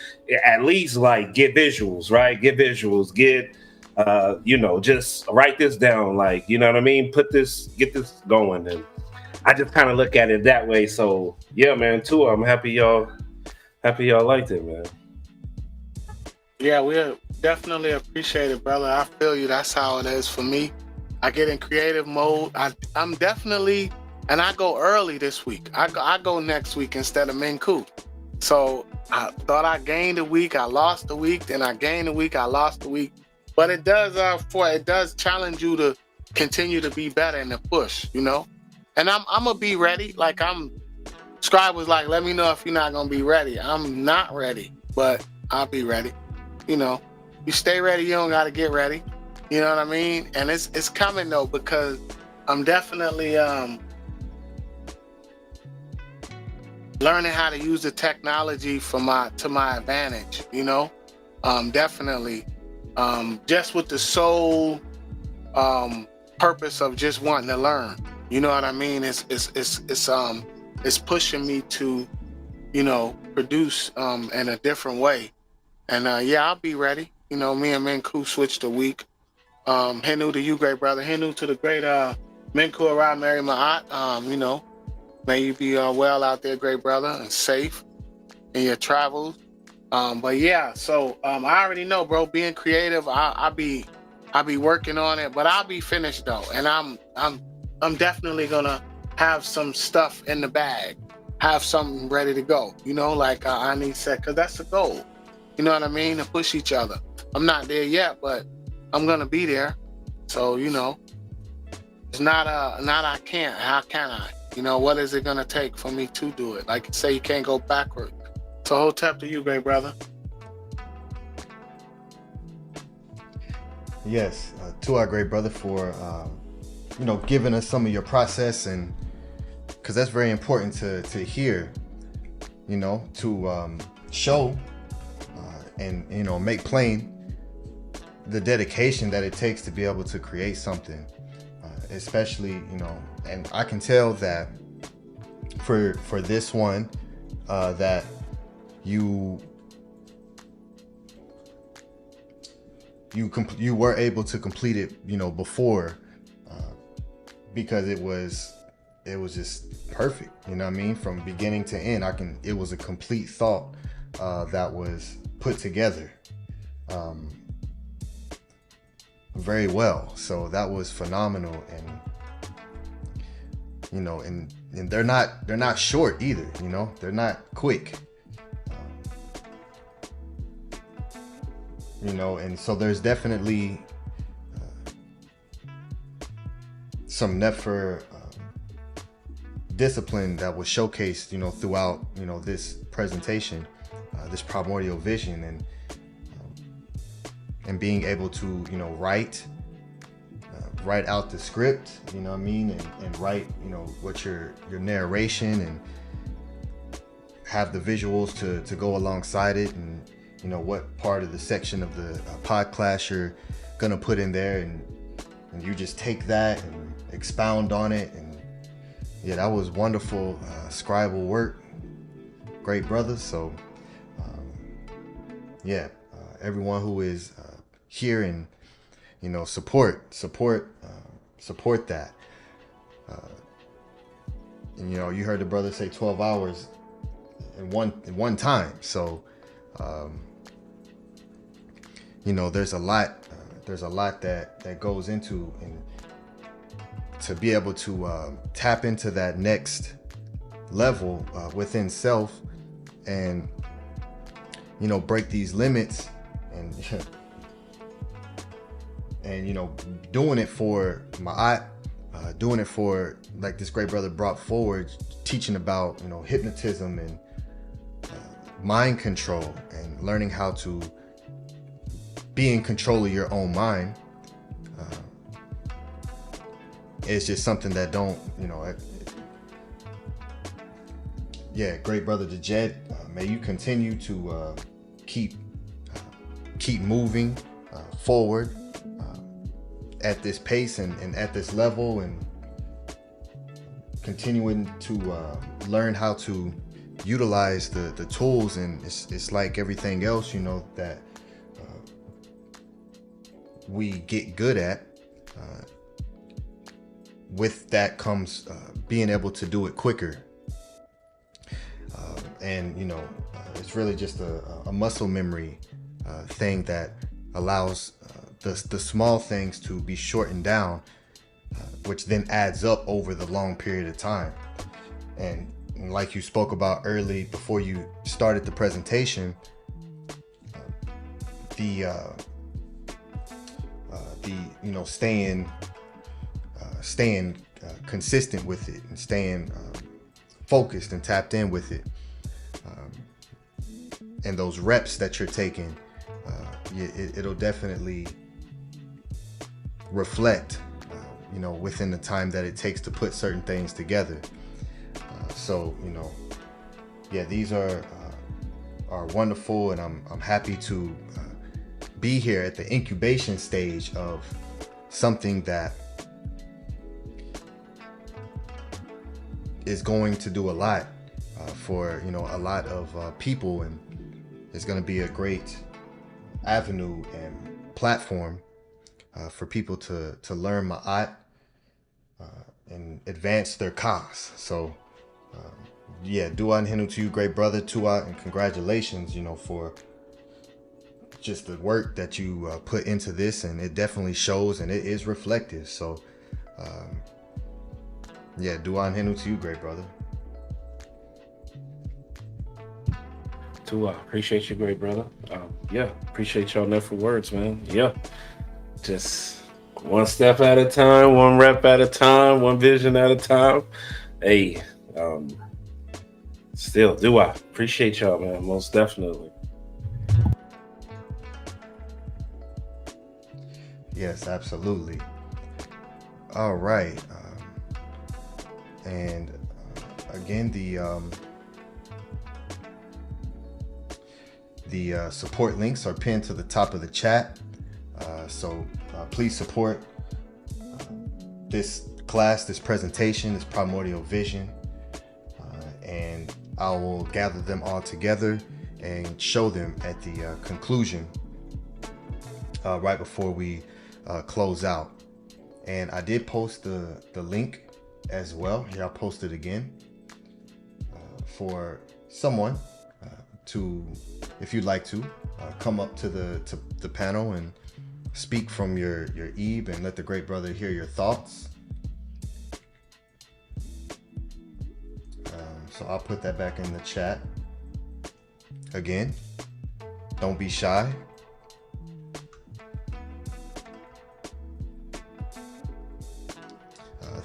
D: at least like get visuals, right? Get visuals, you know, just write this down. Like, you know what I mean? Get this going. And I just kind of look at it that way. So yeah, man, too, I'm happy y'all liked it, man.
C: Yeah, we definitely appreciate it, brother. I feel you. That's how it is for me. I get in creative mode. I'm definitely, and I go early this week. I go next week instead of Minku. So I thought I gained a week. I lost a week. Then I gained a week. I lost a week. But it does challenge you to continue to be better and to push, you know. And I'm gonna be ready. Like Scribe was like, let me know if you're not gonna be ready. I'm not ready, but I'll be ready. You know, you stay ready, you don't gotta get ready. You know what I mean? And it's coming though, because I'm definitely learning how to use the technology to my advantage, you know? Definitely. Just with the sole purpose of just wanting to learn. You know what I mean? It's pushing me to, you know, produce in a different way. And yeah, I'll be ready. You know, me and Minku switched a week. Henu to you, great brother. Henu to the great Minku Ara Mary Ma'at. You know, may you be well out there, great brother, and safe in your travels. But yeah, so I already know, bro. Being creative, I'll be working on it, but I'll be finished though. And I'm definitely gonna have some stuff in the bag, have something ready to go. You know, like Ani said, because that's the goal. You know what I mean? To push each other. I'm not there yet, but I'm gonna be there. So, you know, it's not I can't. How can I? You know, what is it gonna take for me to do it? Like you say, you can't go backward. So Hotep to you, great brother.
A: Yes, to our great brother for you know, giving us some of your process, and because that's very important to hear, you know, to show and, you know, make plain the dedication that it takes to be able to create something, especially, you know, and I can tell that for this one that you were able to complete it, you know, before, because it was just perfect, you know what I mean, from beginning to end. It was a complete thought that was put together, very well. So that was phenomenal. And you know, and they're not short either, you know, they're not quick. You know, and so there's definitely some Nefer discipline that was showcased, you know, throughout, you know, this presentation, this primordial vision, and being able to, you know, write out the script, you know what I mean, and write, you know, what your narration, and have the visuals to go alongside it, and you know what part of the section of the pod class you're gonna put in there, and you just take that and expound on it. And yeah, that was wonderful scribal work, great brothers. So yeah, everyone who is here, and you know, support that. And you know, you heard the brother say 12 hours in one time. So you know, there's a lot that goes into, and to be able to tap into that next level within self, and you know, break these limits, and and you know, doing it for Ma'at, doing it for, like this great brother brought forward, teaching about, you know, hypnotism and mind control, and learning how to be in control of your own mind. It's just something that don't, you know, yeah, great brother Djed, may you continue to keep moving forward at this pace, and at this level, and continuing to learn how to utilize the tools. And it's like everything else, you know, that we get good at. With that comes being able to do it quicker. And you know, it's really just a muscle memory thing that allows the small things to be shortened down, which then adds up over the long period of time. And like you spoke about early, before you started the presentation, the you know, staying consistent with it, and staying focused and tapped in with it, and those reps that you're taking, it'll definitely reflect, you know, within the time that it takes to put certain things together. So you know, yeah, these are wonderful, and I'm happy to be here at the incubation stage of something that is going to do a lot for, you know, a lot of people, and it's going to be a great avenue and platform for people to learn Ma'at and advance their cause. So yeah, dua and hinu to you, great brother, Tua, and congratulations, you know, for just the work that you put into this, and it definitely shows, and it is reflective. So yeah, dua and hinu to you, great brother.
D: Tua, appreciate you, great brother. Yeah, appreciate y'all there for words, man. Yeah, just one step at a time, one rep at a time, one vision at a time. Hey, still, dua, appreciate y'all, man, most definitely.
A: Yes, absolutely. All right. And again, the support links are pinned to the top of the chat. So please support this class, this presentation, this primordial vision. And I will gather them all together and show them at the conclusion, right before we close out. And I did post the link as well. Here, I'll post it again for someone to, if you'd like to, come up to the panel and speak from your eve and let the great brother hear your thoughts. So I'll put that back in the chat. Again, don't be shy.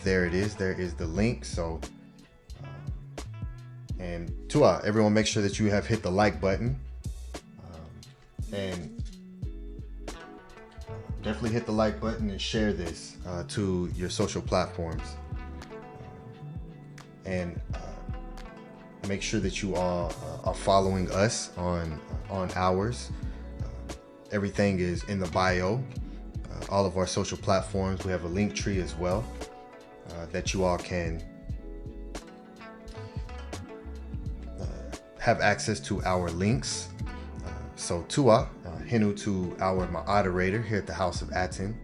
A: There it is. There is the link. So, and Tua, everyone make sure that you have hit the like button. And definitely hit the like button and share this to your social platforms. And make sure that you all are following us on ours. Everything is in the bio. All of our social platforms. We have a link tree as well that you all can have access to our links. So Tua, Hinu to our moderator here at the House of ATEN,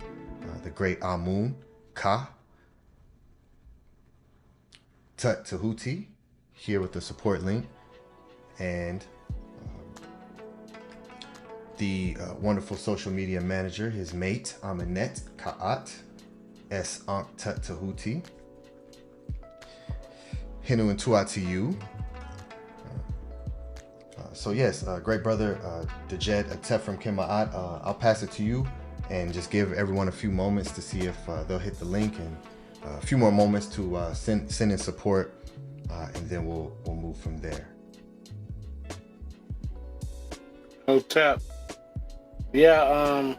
A: the great Amun Ka, TEHUTI'S here with the support link, and the wonderful social media manager, his mate, Aminet Ka'at, S. Ankh TEHUTI'S. Hinu and Tua to you. So yes, great brother, Djed Atef Kima'at, I'll pass it to you and just give everyone a few moments to see if they'll hit the link, and a few more moments to send in support, and then we'll move from there.
C: Oh, tap. Yeah,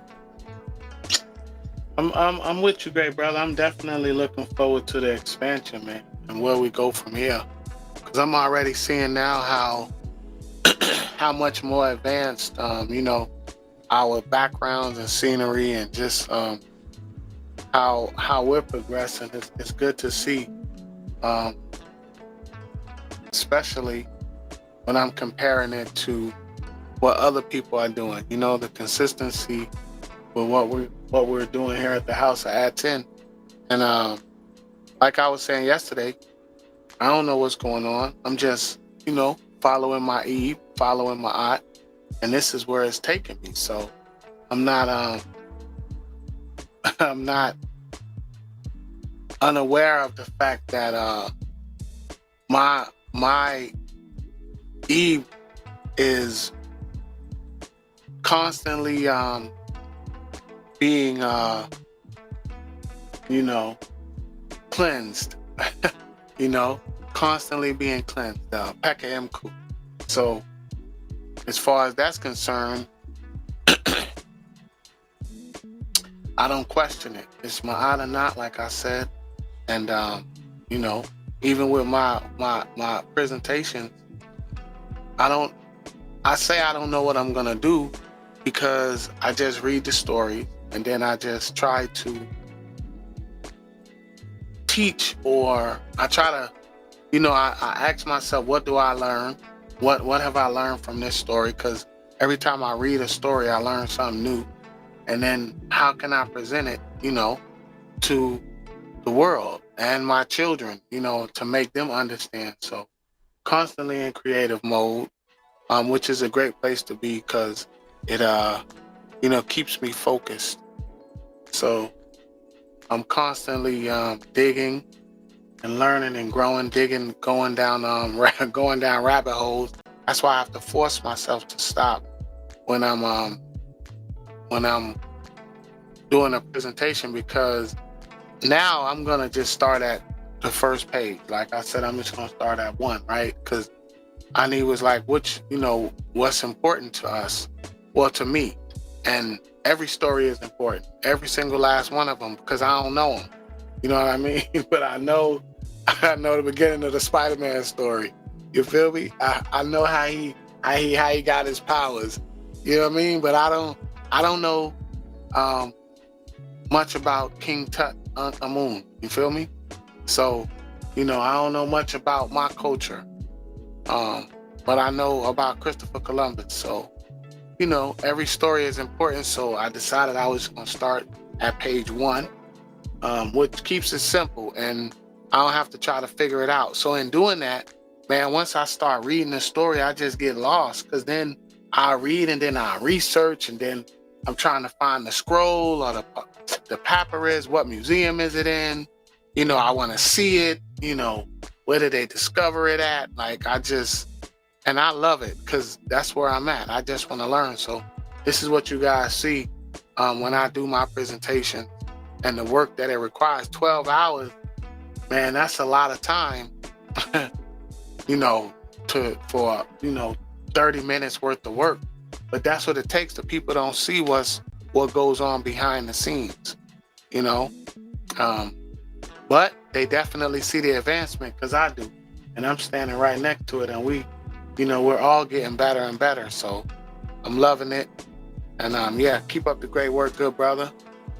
C: I'm with you, great brother. I'm definitely looking forward to the expansion, man, and where we go from here. Because I'm already seeing now how much more advanced, you know, our backgrounds and scenery, and just how we're progressing. It's good to see, especially when I'm comparing it to what other people are doing. You know, the consistency with what we're doing here at the House of ATEN. And like I was saying yesterday, I don't know what's going on. I'm just, you know, following my Eve, following my Ot, and this is where it's taking me. So I'm not I'm not unaware of the fact that my Eve is constantly being you know, cleansed. You know, constantly being cleansed, Pekka Mku. So as far as that's concerned, I don't question it. It's my odd or not, like I said. And you know, even with my presentation, I say I don't know what I'm gonna do, because I just read the story and then I just try to teach, or I try to, you know, I ask myself, what do I learn? What have I learned from this story? Because every time I read a story, I learn something new. And then how can I present it, you know, to the world and my children, you know, to make them understand. So constantly in creative mode, which is a great place to be, because it, you know, keeps me focused. So I'm constantly digging and learning and growing, digging, going down rabbit holes. That's why I have to force myself to stop when I'm doing a presentation, because now I'm gonna just start at the first page. Like I said, I'm just gonna start at 1, right? Because Ani was like, which, you know, what's important to us? Well, to me. And every story is important, every single last one of them, because I don't know them. You know what I mean? But I know the beginning of the Spider-Man story. You feel me? I know how he got his powers. You know what I mean? But I don't know much about King Tut Amun. You feel me? So, you know, I don't know much about my culture. But I know about Christopher Columbus. So, you know, every story is important. So I decided I was going to start at page 1, which keeps it simple, and I don't have to try to figure it out. So in doing that, man, once I start reading the story, I just get lost, because then I read and then I research, and then I'm trying to find the scroll or the papyrus. What museum is it in? You know, I want to see it. You know, where did they discover it at? Like, and I love it because that's where I'm at. I just want to learn. So this is what you guys see when I do my presentation, and the work that it requires. 12 hours, man, that's a lot of time. You know, for 30 minutes worth of work. But that's what it takes. The people don't see what goes on behind the scenes, you know. But they definitely see the advancement, because I do. And I'm standing right next to it, and we're all getting better and better. So I'm loving it. And yeah, keep up the great work, good brother.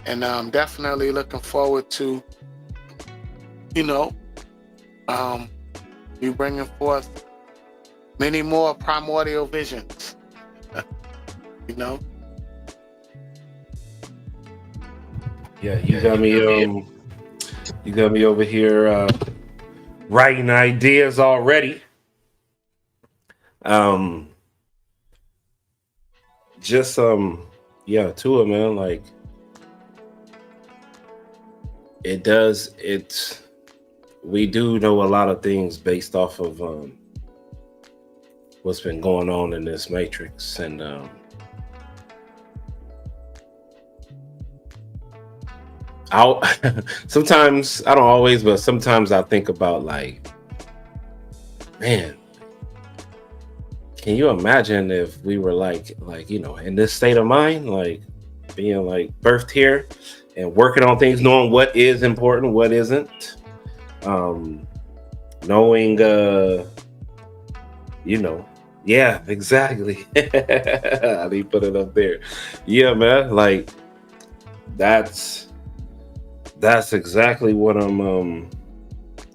C: And I'm definitely looking forward to, you bringing forth many more primordial visions.
D: Yeah, you got me over here writing ideas already. Yeah, to it, man. Like, we do know a lot of things based off of what's been going on in this matrix, and sometimes, I don't always, but sometimes I think about, like, man, can you imagine if we were like in this state of mind, like being like birthed here and working on things, knowing what is important, what isn't, knowing yeah, exactly. How do you put it up there? Yeah, man, like that's exactly what I'm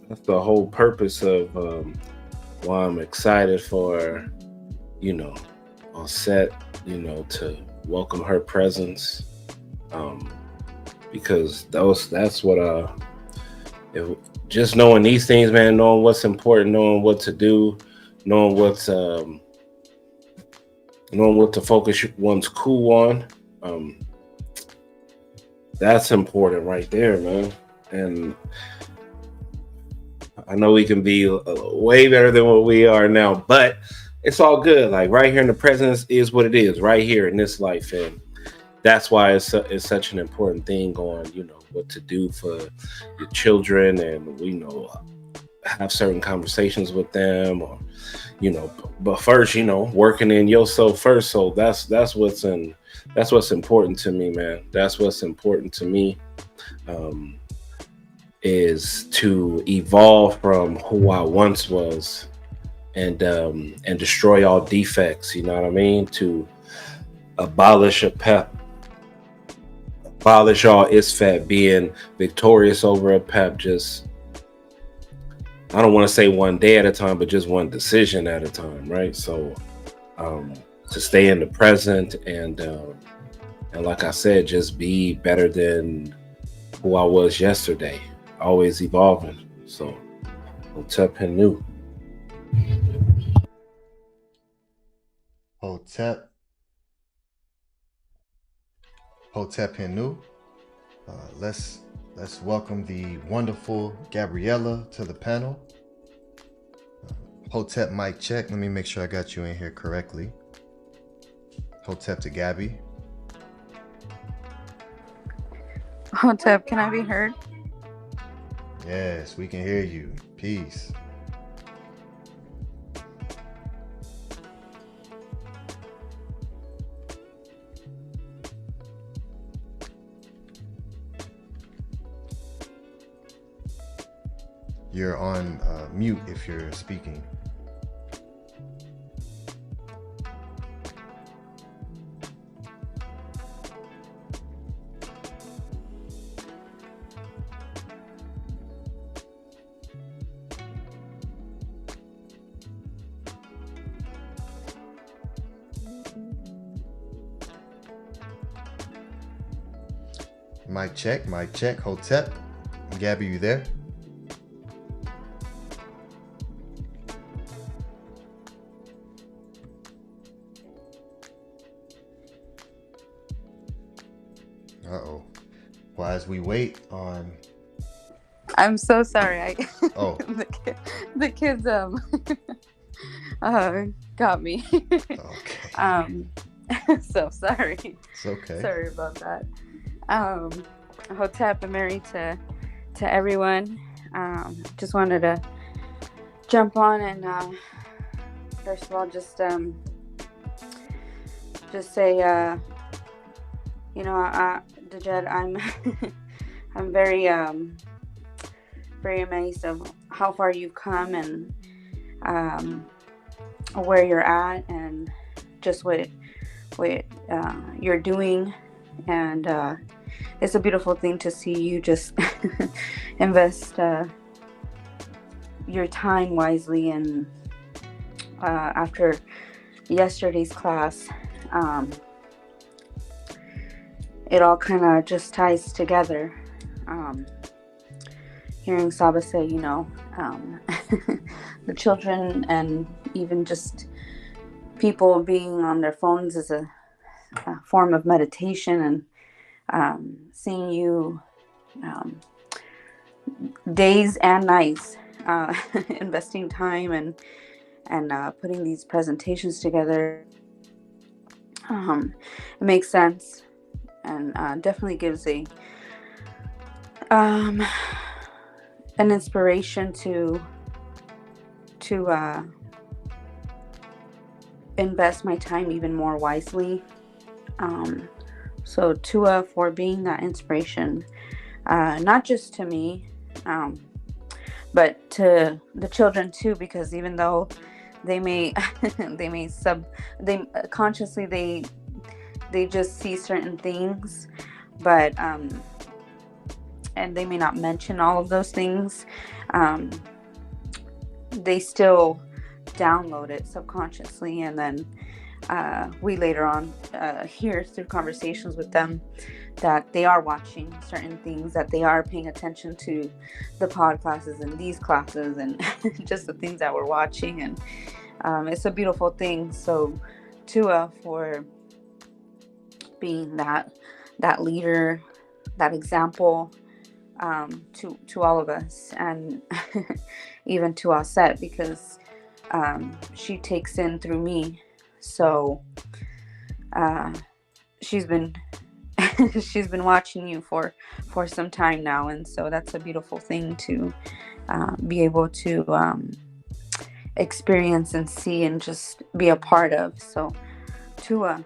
D: that's the whole purpose of why I'm excited for on set, to welcome her presence, because that's what just knowing these things, man, knowing what's important, knowing what to do, knowing what to focus one's cool on, that's important right there, man. And I know we can be way better than what we are now, but it's all good. Like, right here in the presence is what it is, right here in this life, and that's why it's such an important thing on what to do for your children, and have certain conversations with them, or but first working in yourself first. So that's what's important to me, man. That's what's important to me, is to evolve from who I once was, and destroy all defects. You know what I mean? To abolish abolish all ISFAT, being victorious over a PEP. Just, I don't want to say one day at a time, but just one decision at a time, right? So to stay in the present, and like I said, just be better than who I was yesterday, always evolving. So Hotep Henu.
A: Hotep Henu. Let's welcome the wonderful Gabriella to the panel. Hotep mic check. Let me make sure I got you in here correctly. Hotep to Gabby.
F: Hotep, can I be heard?
A: Yes, we can hear you. Peace. You're on mute if you're speaking. Mic check, mic check. Hotep. Gabby, you there? Uh-oh. Well, as we wait on...
F: I'm so sorry.
A: Oh.
F: the kids got me.
A: Okay.
F: So sorry.
A: It's okay.
F: Sorry about that. Hotep and Mary to everyone. Just wanted to jump on and first of all just say Djed, I'm very very amazed of how far you've come and where you're at and just what you're doing, and it's a beautiful thing to see you just invest your time wisely. And after yesterday's class, it all kind of just ties together. Hearing Saba say, the children and even just people being on their phones is a form of meditation, and seeing you days and nights investing time and putting these presentations together, it makes sense, and definitely gives an inspiration to invest my time even more wisely. So Tua for being that inspiration, not just to me, but to the children too, because even though they may consciously they just see certain things, but and they may not mention all of those things, they still download it subconsciously, and then we later on hear through conversations with them that they are watching certain things, that they are paying attention to the pod classes and these classes and just the things that we're watching, and it's a beautiful thing. So Tua for being that leader, that example, to all of us, and even to Aset, because she takes in through me. So she's been watching you for some time now, and so that's a beautiful thing to be able to experience and see and just be a part of. So Tua,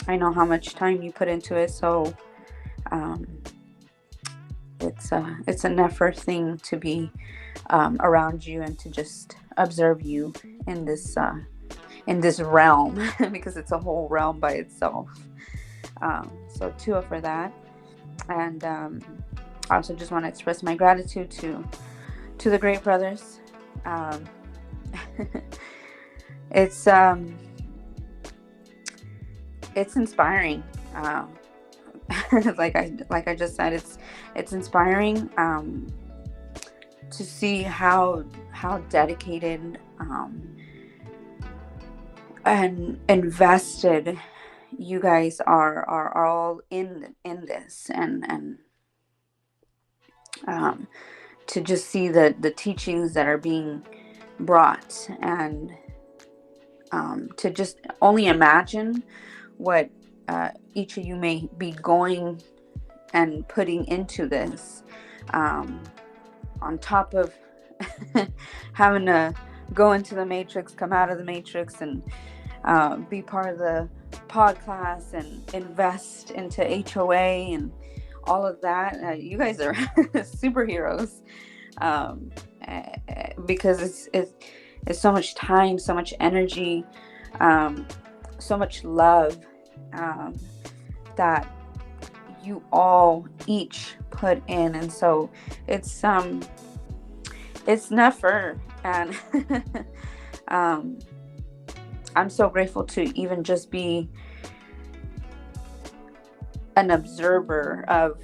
F: I know how much time you put into it, so it's a never thing to be around you and to just observe you in this realm, because it's a whole realm by itself. So Tua for that, and I also just want to express my gratitude to the great brothers. It's inspiring. Like I just said, it's inspiring to see how dedicated and invested you guys are all in this, and to just see the teachings that are being brought, and to just only imagine what each of you may be going and putting into this, on top of having to go into the matrix, come out of the matrix, and be part of the pod class and invest into HOA and all of that. You guys are superheroes, because it's so much time, so much energy, so much love that you all each put in, and so it's never, and I'm so grateful to even just be an observer of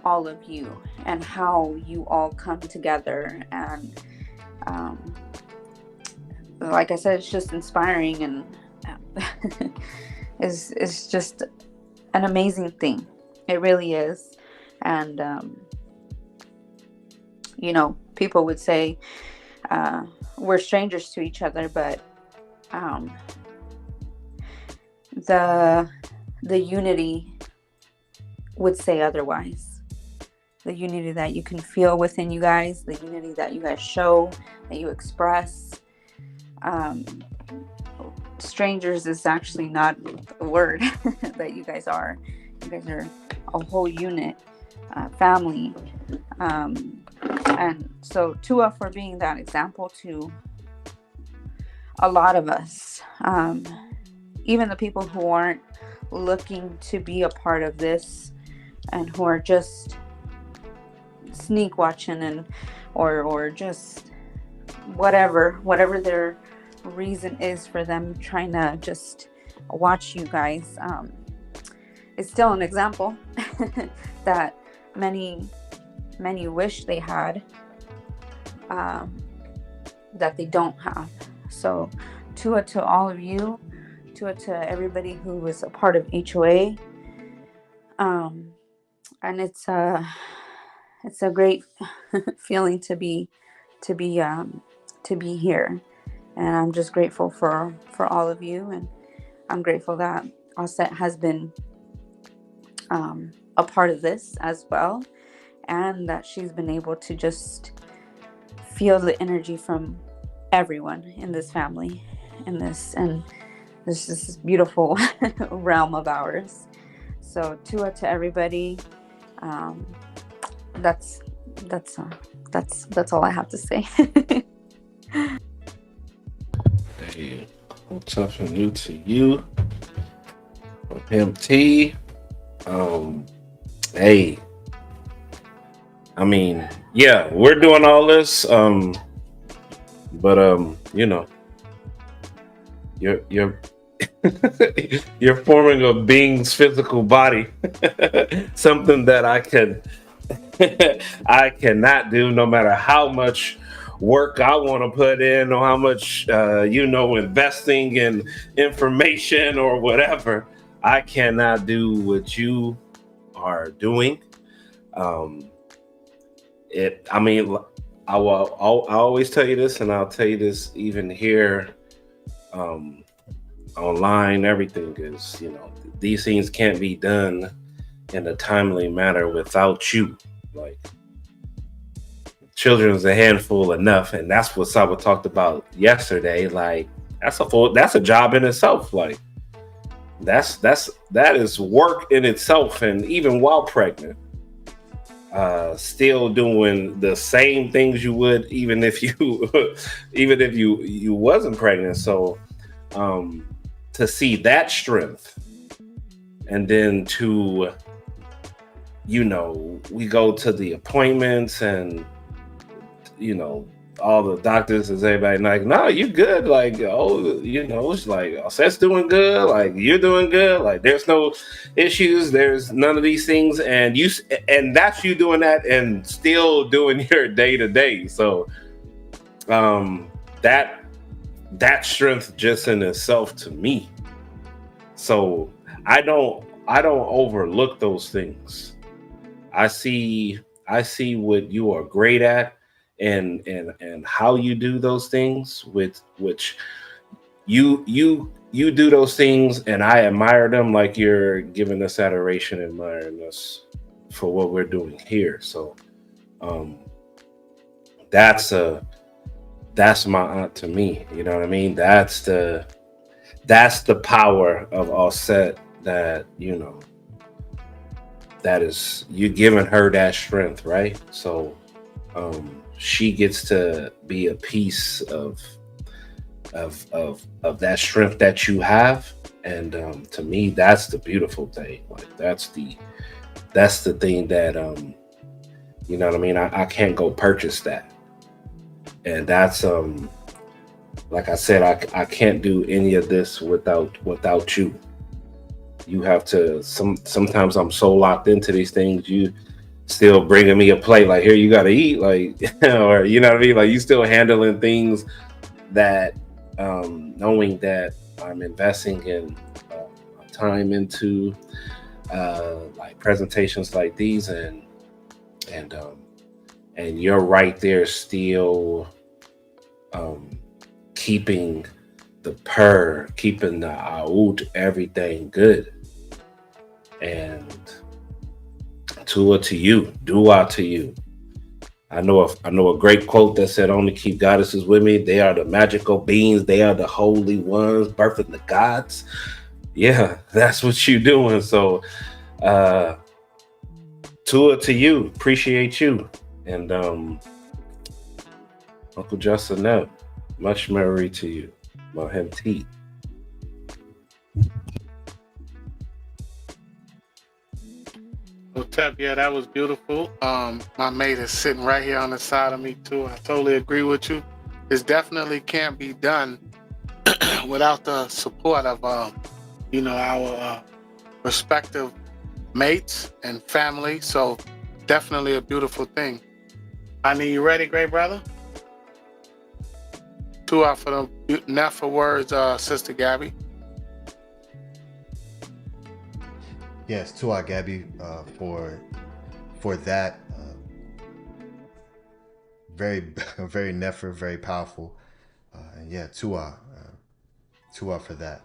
F: all of you and how you all come together, and like I said, it's just inspiring, and it's just an amazing thing. It really is. And you know, people would say we're strangers to each other, but the unity would say otherwise. The unity that you can feel within you guys, the unity that you guys show, that you express. Strangers is actually not the word that you guys are. You guys are a whole unit, family. And so Tua for being that example to a lot of us, even the people who aren't looking to be a part of this and who are just sneak watching and or just whatever their reason is for them trying to just watch you guys. It's still an example that many wish they had, that they don't have. So Tua to all of you, Tua to everybody who was a part of HOA. And it's a great feeling to be here. And I'm just grateful for all of you, and I'm grateful that Osset has been a part of this as well, and that she's been able to just feel the energy from everyone in this family, and this is beautiful realm of ours. So Tua to everybody. That's all I have to say.
D: Hey, tough and new to you, MT. Hey, I mean, yeah, we're doing all this, but you know, you're you're forming a being's physical body, something that I cannot do, no matter how much work I want to put in, or how much investing in information or whatever. I cannot do what you are doing. I always tell you this, and I'll tell you this even here, online. Everything is, these things can't be done in a timely manner without you. Like, children is a handful enough, and that's what Saba talked about yesterday. Like, that's a job in itself. Like, that is work in itself. And even while pregnant, still doing the same things you would even if you wasn't pregnant. So to see that strength, and then to we go to the appointments, and all the doctors is everybody like, no, you good. Like, it's like, Seth's doing good. Like, you're doing good. Like, there's no issues. There's none of these things. And that's you doing that and still doing your day to day. So, that strength just in itself to me. So I don't overlook those things. I see what you are great at, and how you do those things, with which you do those things, and I admire them, like you're giving us adoration, admiring us for what we're doing here. So that's my aunt to me. You know what I mean? That's the power of Offset, that that is, you giving her that strength, right? So she gets to be a piece of that strength that you have, and to me, that's the beautiful thing. Like, that's the thing that you know what I mean. I can't go purchase that, and that's like I said, I can't do any of this without you. You have to. Sometimes I'm so locked into these things. You still bringing me a plate, like, here, you got to eat, like, or you know what I mean, like, you still handling things that knowing that I'm investing in time into, like presentations like these, and you're right there still keeping the keeping the out, everything good. And to you, dua to you. I know a great quote that said, "Only keep goddesses with me. They are the magical beings. They are the holy ones, birthing the gods." Yeah, that's what you're doing. So, to you, appreciate you, and Uncle Justin, much memory to you, Mohem T.
C: Well, Tep, yeah, that was beautiful. My mate is sitting right here on the side of me too. I totally agree with you. This definitely can't be done without the support of our respective mates and family. So definitely a beautiful thing. Honey, you ready, great brother? 2 out for the Nefa words, Sister Gabby.
A: Yes, to our Gabby, for that, very very nefer, very powerful, and yeah, to our for that,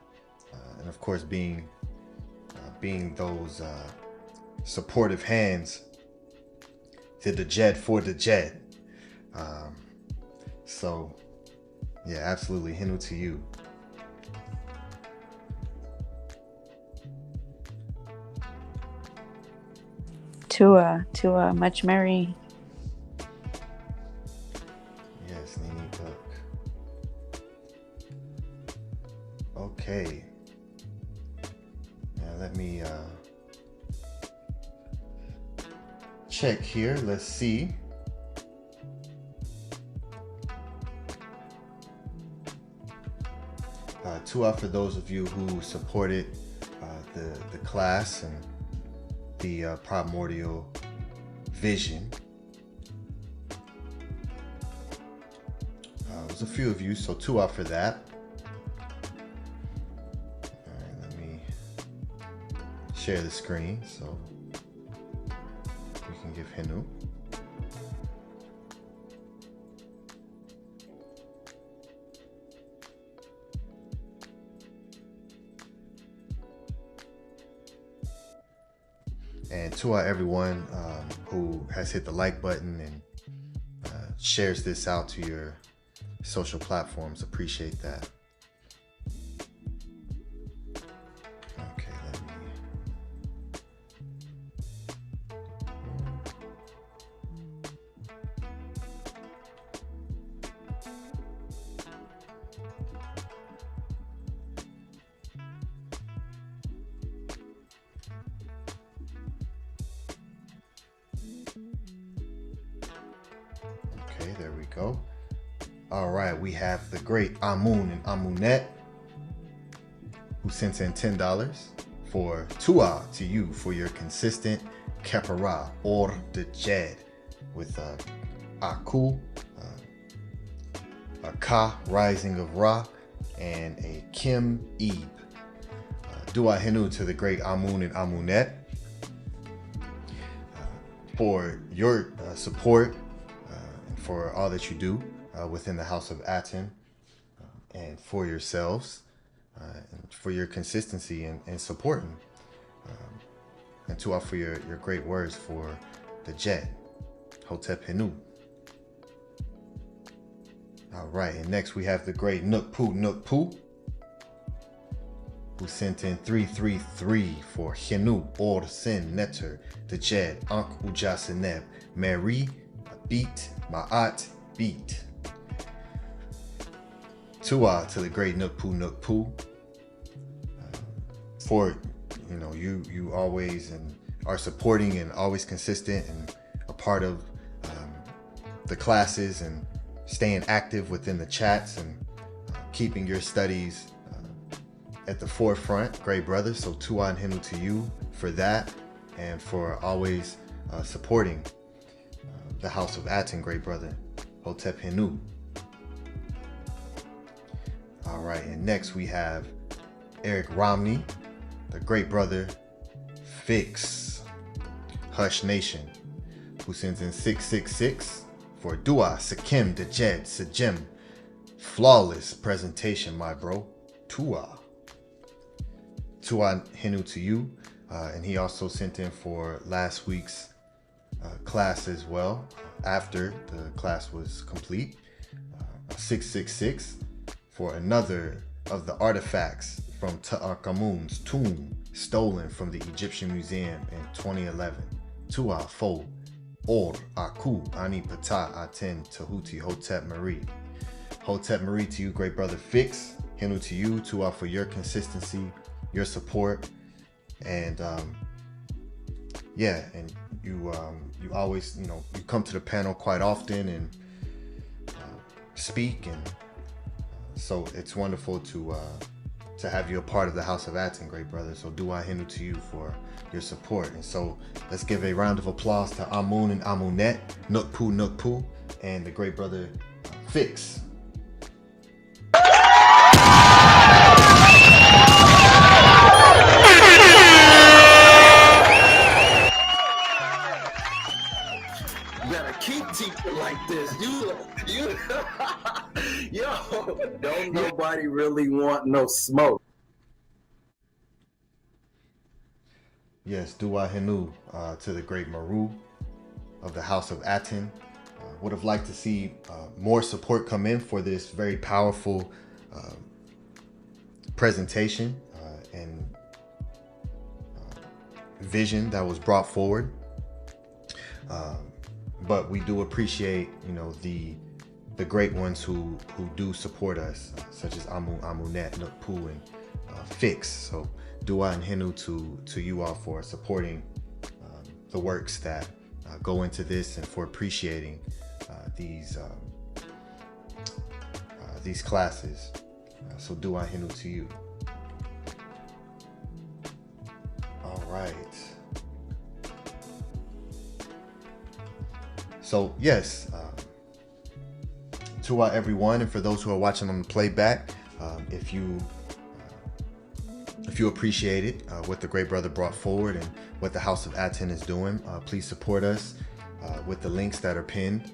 A: and of course being those supportive hands to the Djed for the Djed. So yeah, absolutely, hinu to you.
F: To much Mary.
A: Yes, Nini Cook. Okay. Now let me check here. Let's see. Two out for those of you who supported the class and the primordial vision. There's a few of you, so 2 out for that. All right, let me share the screen so we can give Hinu. And to everyone who has hit the like button and shares this out to your social platforms, appreciate that. Okay, let me. Okay, there we go. All right, we have the great Amun and Amunet, who sent in $10 for Tua to you for your consistent Kepara or the Djed with Aku, a Ka, rising of Ra, and a Kim Ebe. Dua Hinu to the great Amun and Amunet for your support and for all that you do within the House of ATEN and for yourselves and for your consistency and supporting. And to offer your great words for the Djed, Hotep Hinu. All right, and next we have the great Nukpu, who sent in 333 for Hinu, Or Sin Netter, the Djed, Ankh Ujaseneb, Mary, Beat, Ma'at, Beat. Tua to the great Nukpu, for you always and are supporting and always consistent and a part of the classes and staying active within the chats and keeping your studies at the forefront, great brother. So Tua and Hinu to you for that and for always supporting the House of Aten, great brother, Hotep Hinu. All right, and next we have Eric Romney, the great brother, Fix, Hush Nation, who sends in 666 for Dua, Sakim, Djed, Sajim. Flawless presentation, my bro. Tua Hinu to you. And he also sent in for last week's class as well, after the class was complete. 666 for another of the artifacts from Tutankhamun's tomb stolen from the Egyptian Museum in 2011. Tua Fo Or Aku Ani Pata Aten Tehuti Hotep Marie. Hotep Marie to you, great brother Fix. Hinu to you, Tua, for your consistency, your support, and yeah, and you always, you come to the panel quite often and speak, and so it's wonderful to have you a part of the House of ATEN, great brother. So Dua Hinu to you for your support. And so let's give a round of applause to Amun and Amunet, Nukpu, and the great brother Fix.
G: Keep teaching like this. You yo, don't nobody really want no smoke.
A: Yes, Dua Hinu to the great Maru of the House of ATEN. Would have liked to see more support come in for this very powerful presentation and vision that was brought forward. But we do appreciate, the great ones who do support us, such as Amunet, Nukpu, and Fix. So Dua and Hinu to you all for supporting the works that go into this, and for appreciating these classes. So Dua Hinu to you. All right. So yes, to everyone, and for those who are watching on the playback, if you appreciate it, what the great brother brought forward and what the House of ATEN is doing, please support us with the links that are pinned,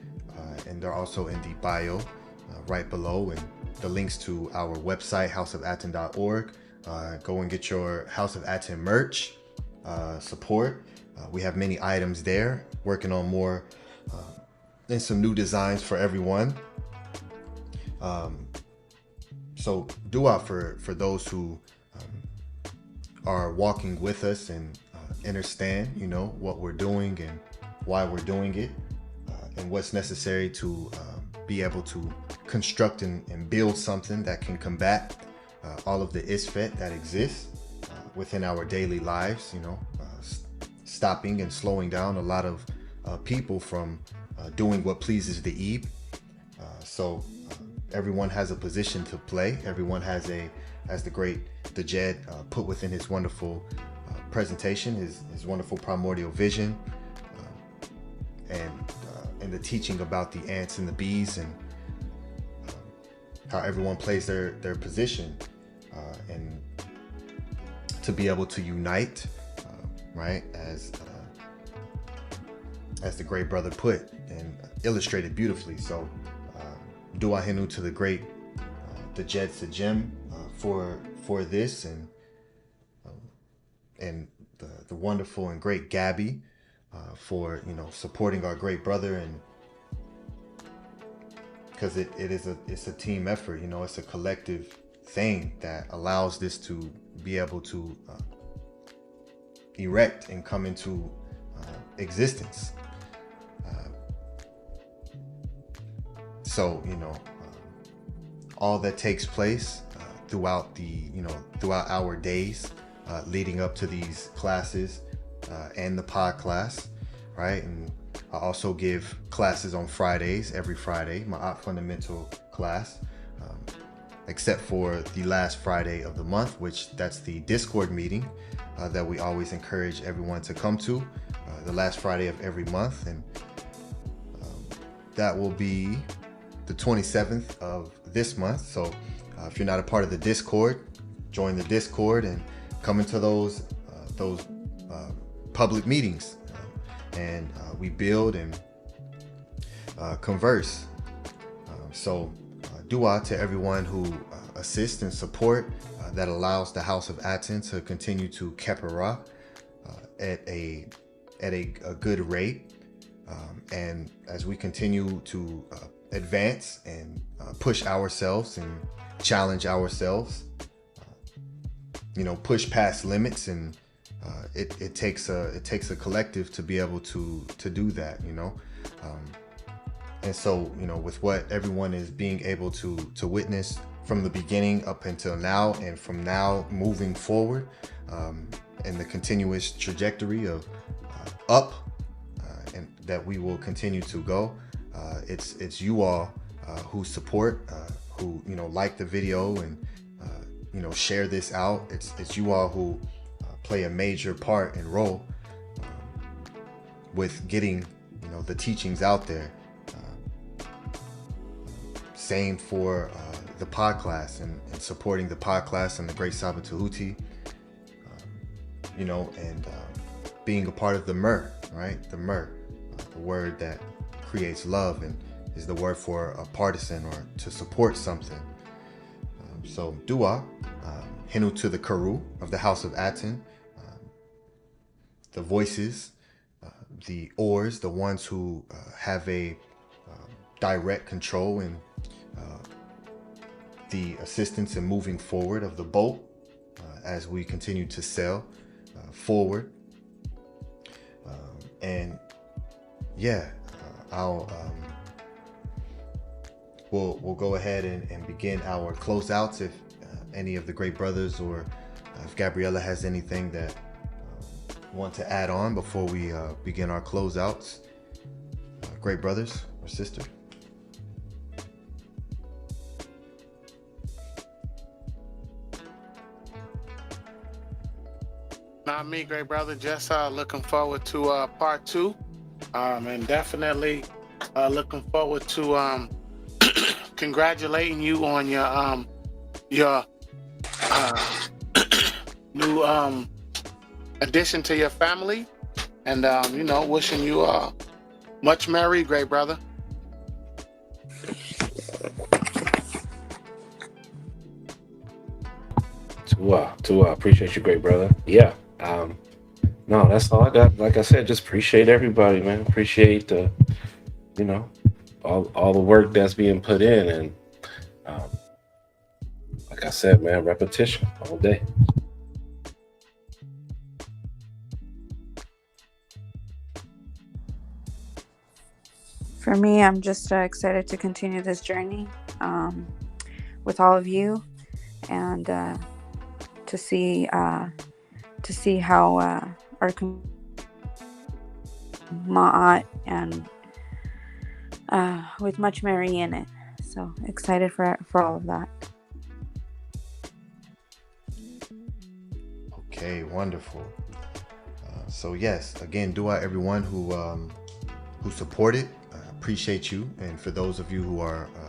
A: and they're also in the bio right below, and the links to our website, houseofaten.org. Go and get your House of ATEN merch support. We have many items there, working on more and some new designs for everyone. So Dua for those who are walking with us and understand, what we're doing and why we're doing it, and what's necessary to be able to construct and build something that can combat all of the isfet that exists within our daily lives, stopping and slowing down a lot of people from doing what pleases the Ebe. So everyone has a position to play. Everyone has as the great Djed put within his wonderful presentation, his wonderful primordial vision, and the teaching about the ants and the bees, and how everyone plays their position, and to be able to unite, right, as the great brother put and illustrated beautifully. So Dua Hinu to the great Djed Sajim for this, and the wonderful and great Gabby for supporting our great brother, and because it's a team effort, it's a collective thing that allows this to be able to erect and come into existence. So all that takes place throughout our days leading up to these classes and the pod class, right? And I also give classes on Fridays, every Friday, my Art Fundamental class, except for the last Friday of the month, which that's the Discord meeting that we always encourage everyone to come to, the last Friday of every month. And that will be the 27th of this month. So if you're not a part of the Discord, join the Discord and come into those public meetings, and we build and converse. So dua to everyone who assists and support that allows the House of ATEN to continue to kepara at a good rate, and as we continue to advance and push ourselves and challenge ourselves, push past limits, and it takes a collective to be able to do that, and so with what everyone is being able to witness from the beginning up until now, and from now moving forward, and the continuous trajectory of up, and that we will continue to go. It's you all who support, who like the video and share this out. It's you all who play a major part and role with getting the teachings out there. Same for the pod class, and supporting the pod class and the Great Sabbath Tehuti, and being a part of the Mer, right? The Mer, the word that creates love and is the word for a partisan or to support something. So dua, hinu to the Karu of the House of ATEN, the voices, the oars, the ones who have a direct control in the assistance in moving forward of the boat as we continue to sail forward. And yeah, we'll go ahead and begin our closeouts. If any of the great brothers, or if Gabriella has anything that want to add on before we begin our closeouts, great brothers or sister.
C: Not me, great brother. Just looking forward to part 2, and definitely looking forward to congratulating you on your new addition to your family, and wishing you much merry, great brother.
D: Tua, appreciate you, great brother. Yeah. No, that's all I got. Like I said, just appreciate everybody, man. Appreciate the, all the work that's being put in, and like I said, man, repetition all day.
F: For me, I'm just excited to continue this journey with all of you, and to see how our ma'at, and with much Mary in it. So excited for all of that.
A: Okay, wonderful. So yes, again, dua everyone who supported. Appreciate you, and for those of you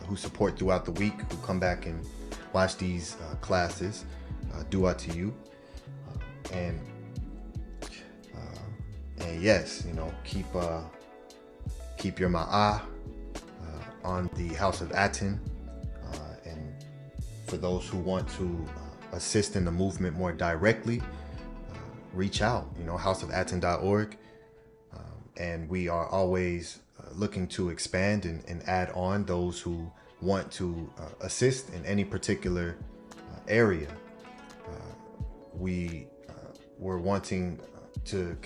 A: who support throughout the week, who come back and watch these classes, dua to you. And yes, keep your ma'ah on the House of ATEN, and for those who want to assist in the movement more directly, reach out, houseofaten.org, and we are always looking to expand and add on those who want to assist in any particular area. We're wanting to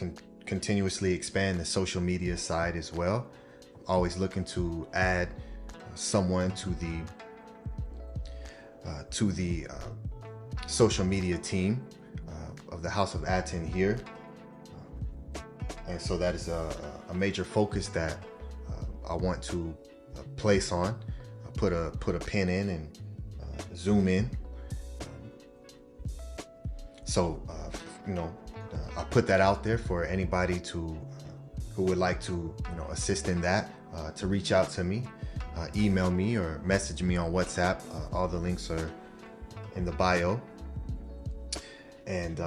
A: continuously expand the social media side as well. Always looking to add someone to the social media team of the House of ATEN here, and so that is a major focus that I want to place on. Put a pin in and zoom in. So I put that out there for anybody who would like to assist in that, to reach out to me, email me or message me on WhatsApp. All the links are in the bio. And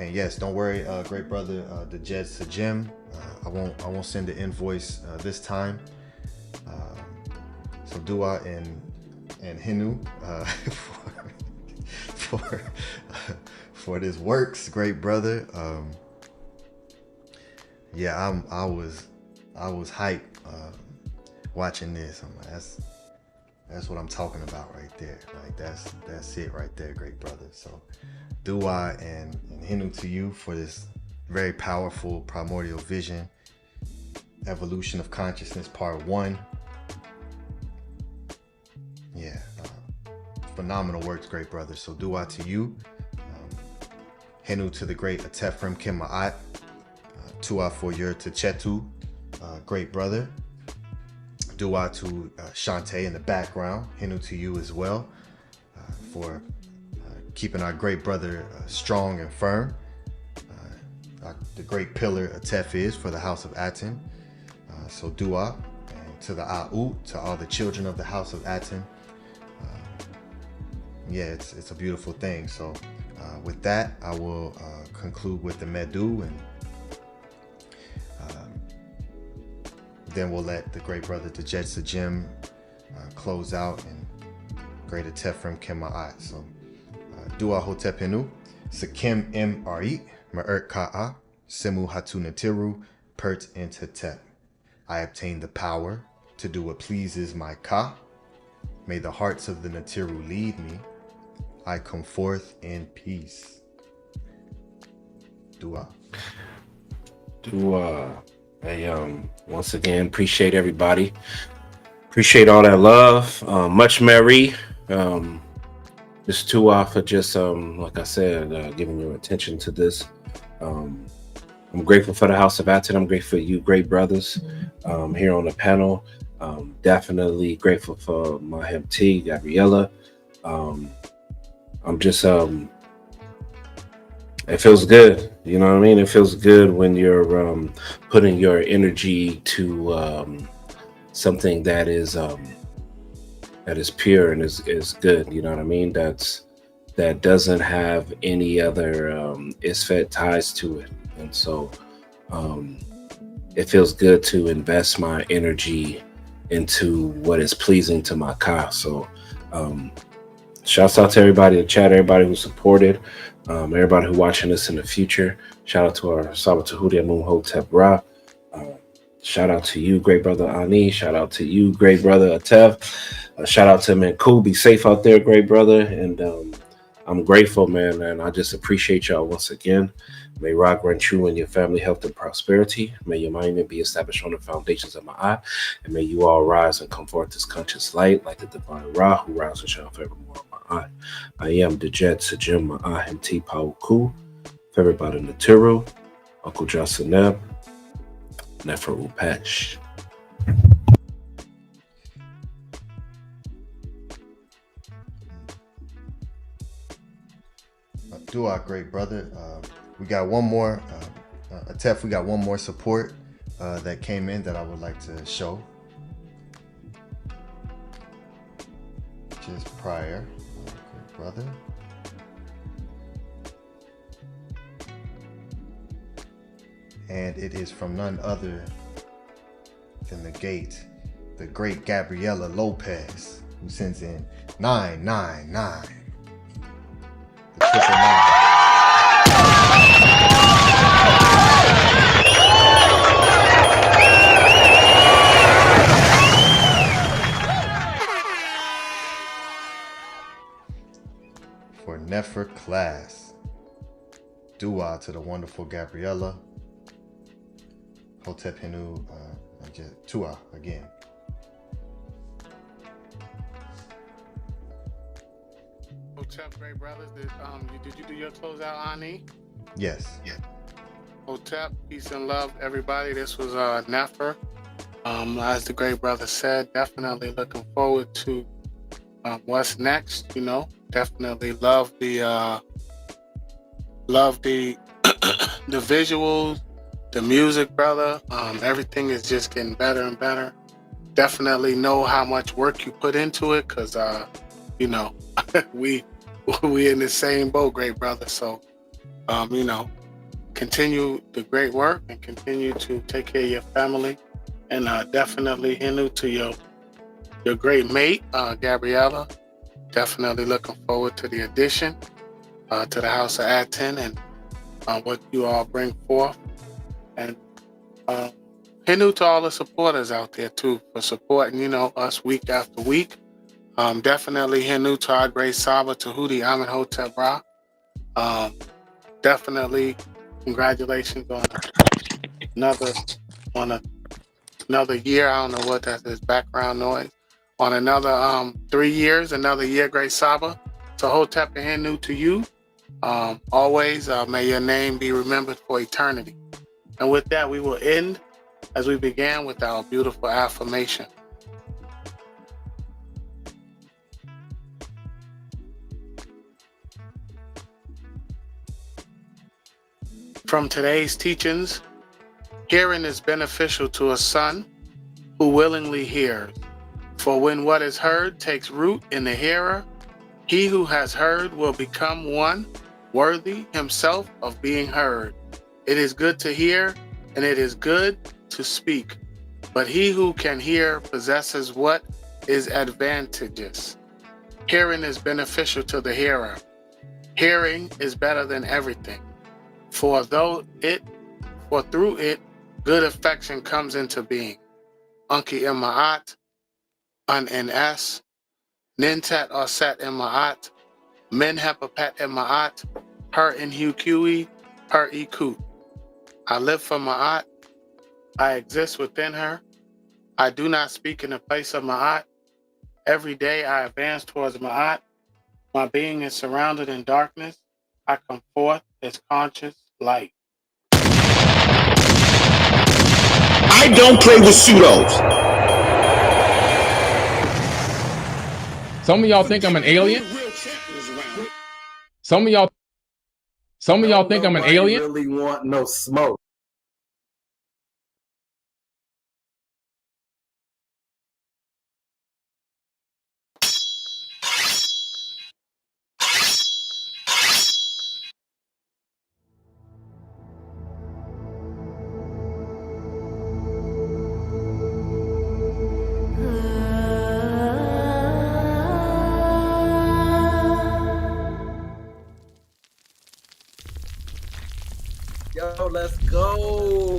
A: And yes, don't worry, great brother, the Djed to Jim. I won't send the invoice this time. So Dua and Hinu for this works, great brother. Yeah, I was hyped watching this. I'm like, that's what I'm talking about right there. Like that's it right there, great brother. So Dua and Hinu to you for this very powerful primordial vision, evolution of consciousness, part 1. Yeah, phenomenal works, great brother. So Dua to you, Hinu to the great Atefrim Kima'at, Tua for your Tchetu, great brother. Dua to Shantae in the background, Hinu to you as well, for keeping our great brother strong and firm. The great pillar Atef is for the house of ATEN. So Dua, and to the A'ut, to all the children of the house of ATEN. Yeah, it's a beautiful thing. So with that, I will conclude with the Medu, and then we'll let the great brother Djed Sajim close out, and great Atefrim Kima'at. So Dua Hotepenu, Sakim Mri, Ma'ert Ka'a, Semu Hatu Natiru, Pert Intetep. I obtain the power to do what pleases my Ka. May the hearts of the Natiru lead me. I come forth in peace. Dua.
D: Hey, once again, appreciate everybody. Appreciate all that love. Much merry. Just Tua for just like I said, giving your attention to this. I'm grateful for the House of ATEN. I'm grateful for you, great brothers, here on the panel. Definitely grateful for my MT, Gabriella. I'm just it feels good, you know what I mean? It feels good when you're putting your energy to something that is pure and is good, you know what I mean? That doesn't have any other isfet ties to it. And so it feels good to invest my energy into what is pleasing to my Ka. So shouts out to everybody in the chat, everybody who supported, everybody who watching this in the future. Shout out to our Saba Tehuti Amun Hotep Ra. Shout out to you, great brother Ani. Shout out to you, great brother Atef. Shout out to Manku. Be safe out there, great brother. And I'm grateful, man, and I just appreciate y'all once again. May Ra grant you and your family health and prosperity. May your mind be established on the foundations of my eye. And may you all rise and come forth this conscious light like the divine Ra who rises and shine forevermore on my eye. I am the Djed Sajim, my eye, and T Pauku. For everybody in the Tiru, Uncle Jasaneb, Nefer Upesh.
A: Dua, great brother. We got one more, Atef, we got one more support that came in that I would like to show. Just prior, great brother. And it is from none other than the great Gabriela Lopez, who sends in 999. The 999. For Nefer class. Dua to the wonderful Gabriella. Hotep Hinu, Tua again.
C: Hotep, great brothers. Did you do your closeout, Ani?
A: Yes.
C: Yeah. Hotep, peace and love, everybody. This was Nefer. As the great brother said, definitely looking forward to what's next. You know, definitely love the the visuals, the music, brother. Everything is just getting better and better. Definitely know how much work you put into it, cause you know we in the same boat, great brother. So Continue the great work and continue to take care of your family. And definitely Hinu to your great mate, Gabriella. Definitely looking forward to the addition to the House of ATEN and what you all bring forth. And Hinu to all the supporters out there too for supporting, us week after week. Definitely Hinu to our great Saba, Tehuti, Amenhotep Ra. Definitely congratulations on another year. I don't know what that is, background noise. On another 3 years, another year, great Saba. So Hotep and Hinu to you. Always may your name be remembered for eternity. And with that, we will end as we began with our beautiful affirmation. From today's teachings, hearing is beneficial to a son who willingly hears. For when what is heard takes root in the hearer, he who has heard will become one worthy himself of being heard. It is good to hear, and it is good to speak. But he who can hear possesses what is advantageous. Hearing is beneficial to the hearer. Hearing is better than everything. For through it, good affection comes into being. Unki Ma'at, Un-Ns, Nintat Osat Ma'at, Men Hepapat Ma'at, Her in Huqi, Her Ikut. I live for Ma'at. I exist within her. I do not speak in the place of Ma'at. Every day I advance towards Ma'at. My being is surrounded in darkness. I come forth as conscious light.
H: I don't play with pseudos.
I: Some of y'all think I'm an alien. Some of y'all think I'm an alien.
G: Really want no smoke. Yo, let's go.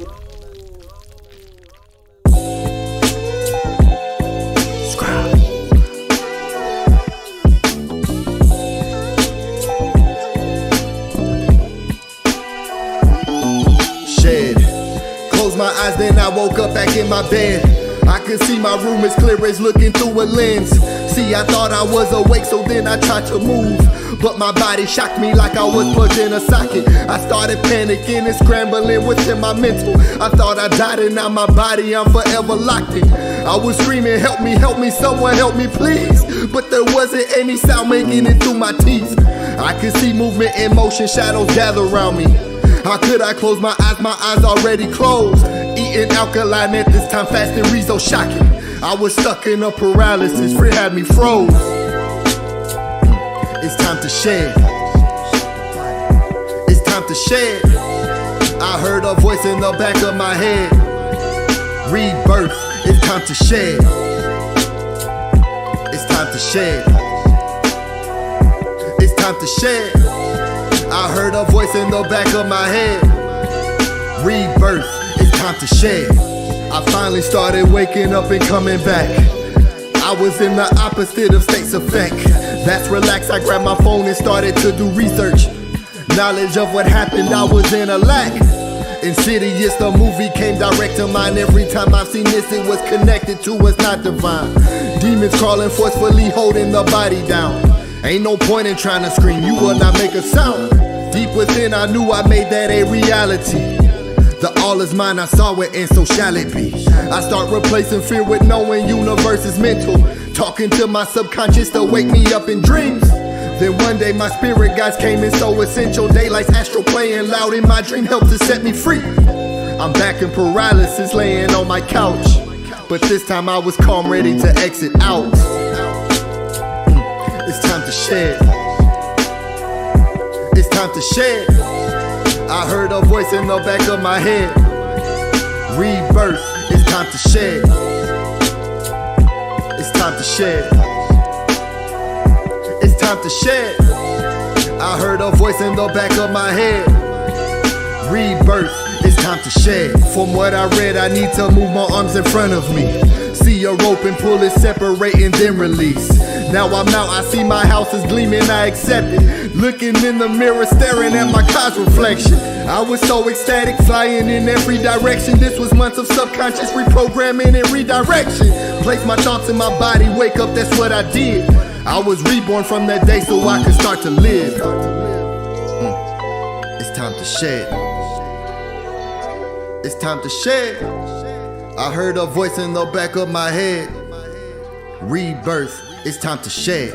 A: Shed. Closed my eyes, then I woke up back in my bed. I could see my room as clear as looking through a lens. See, I thought I was awake, so then I tried to move, but my body shocked me like I was plugged in a socket. I started panicking and scrambling within my mental. I thought I died and now my body, I'm forever locked in. I was screaming, help me, someone help me please. But there wasn't any sound making it through my teeth. I could see movement in motion, shadows gather around me. How could I close my eyes already closed. Eating alkaline at this time, fasting Rizzo shocking. I was stuck in a paralysis, Free had me froze. It's time to shed. It's time to shed. I heard a voice in the back of my head. Rebirth, it's time to shed. It's time to shed. It's time to shed. I heard a voice in the back of my head. Rebirth, it's time to shed. I finally started waking up and coming back. I was in the opposite of states effect. That's relaxed, I grabbed my phone and started to do research. Knowledge of what happened, I was in a lack. Insidious, the movie came direct to mind. Every time I've seen this, it was connected to what's not divine. Demons crawling forcefully, holding the body down. Ain't no point in trying to scream, you will not make a sound. Deep within, I knew I made that a reality. The all is mine, I saw it, and so shall it be. I start replacing fear with knowing universe is mental. Talking to my subconscious to wake me up in dreams. Then one day my spirit guides came in so essential. Daylight's astral playing loud in my dream helped to set me free. I'm back in paralysis, laying on my couch. But this time I was calm, ready to exit out. It's time to shed. It's time to shed. I heard a voice in the back of my head. Rebirth, it's time to shed. It's time to shed. It's time to shed. I heard a voice in the back of my head. Rebirth, it's time to shed. From what I read, I need to move my arms in front of me. See a rope and pull it, separate and then release. Now I'm out, I see my house is gleaming, I accept it. Looking in the mirror, staring at my car's reflection. I was so ecstatic, flying in every direction. This was months of subconscious reprogramming and redirection. Place my thoughts in my body, wake up, that's what I did. I was reborn from that day so I could start to live. It's time to shed. It's time to shed. I heard a voice in the back of my head. Rebirth, it's time to shed.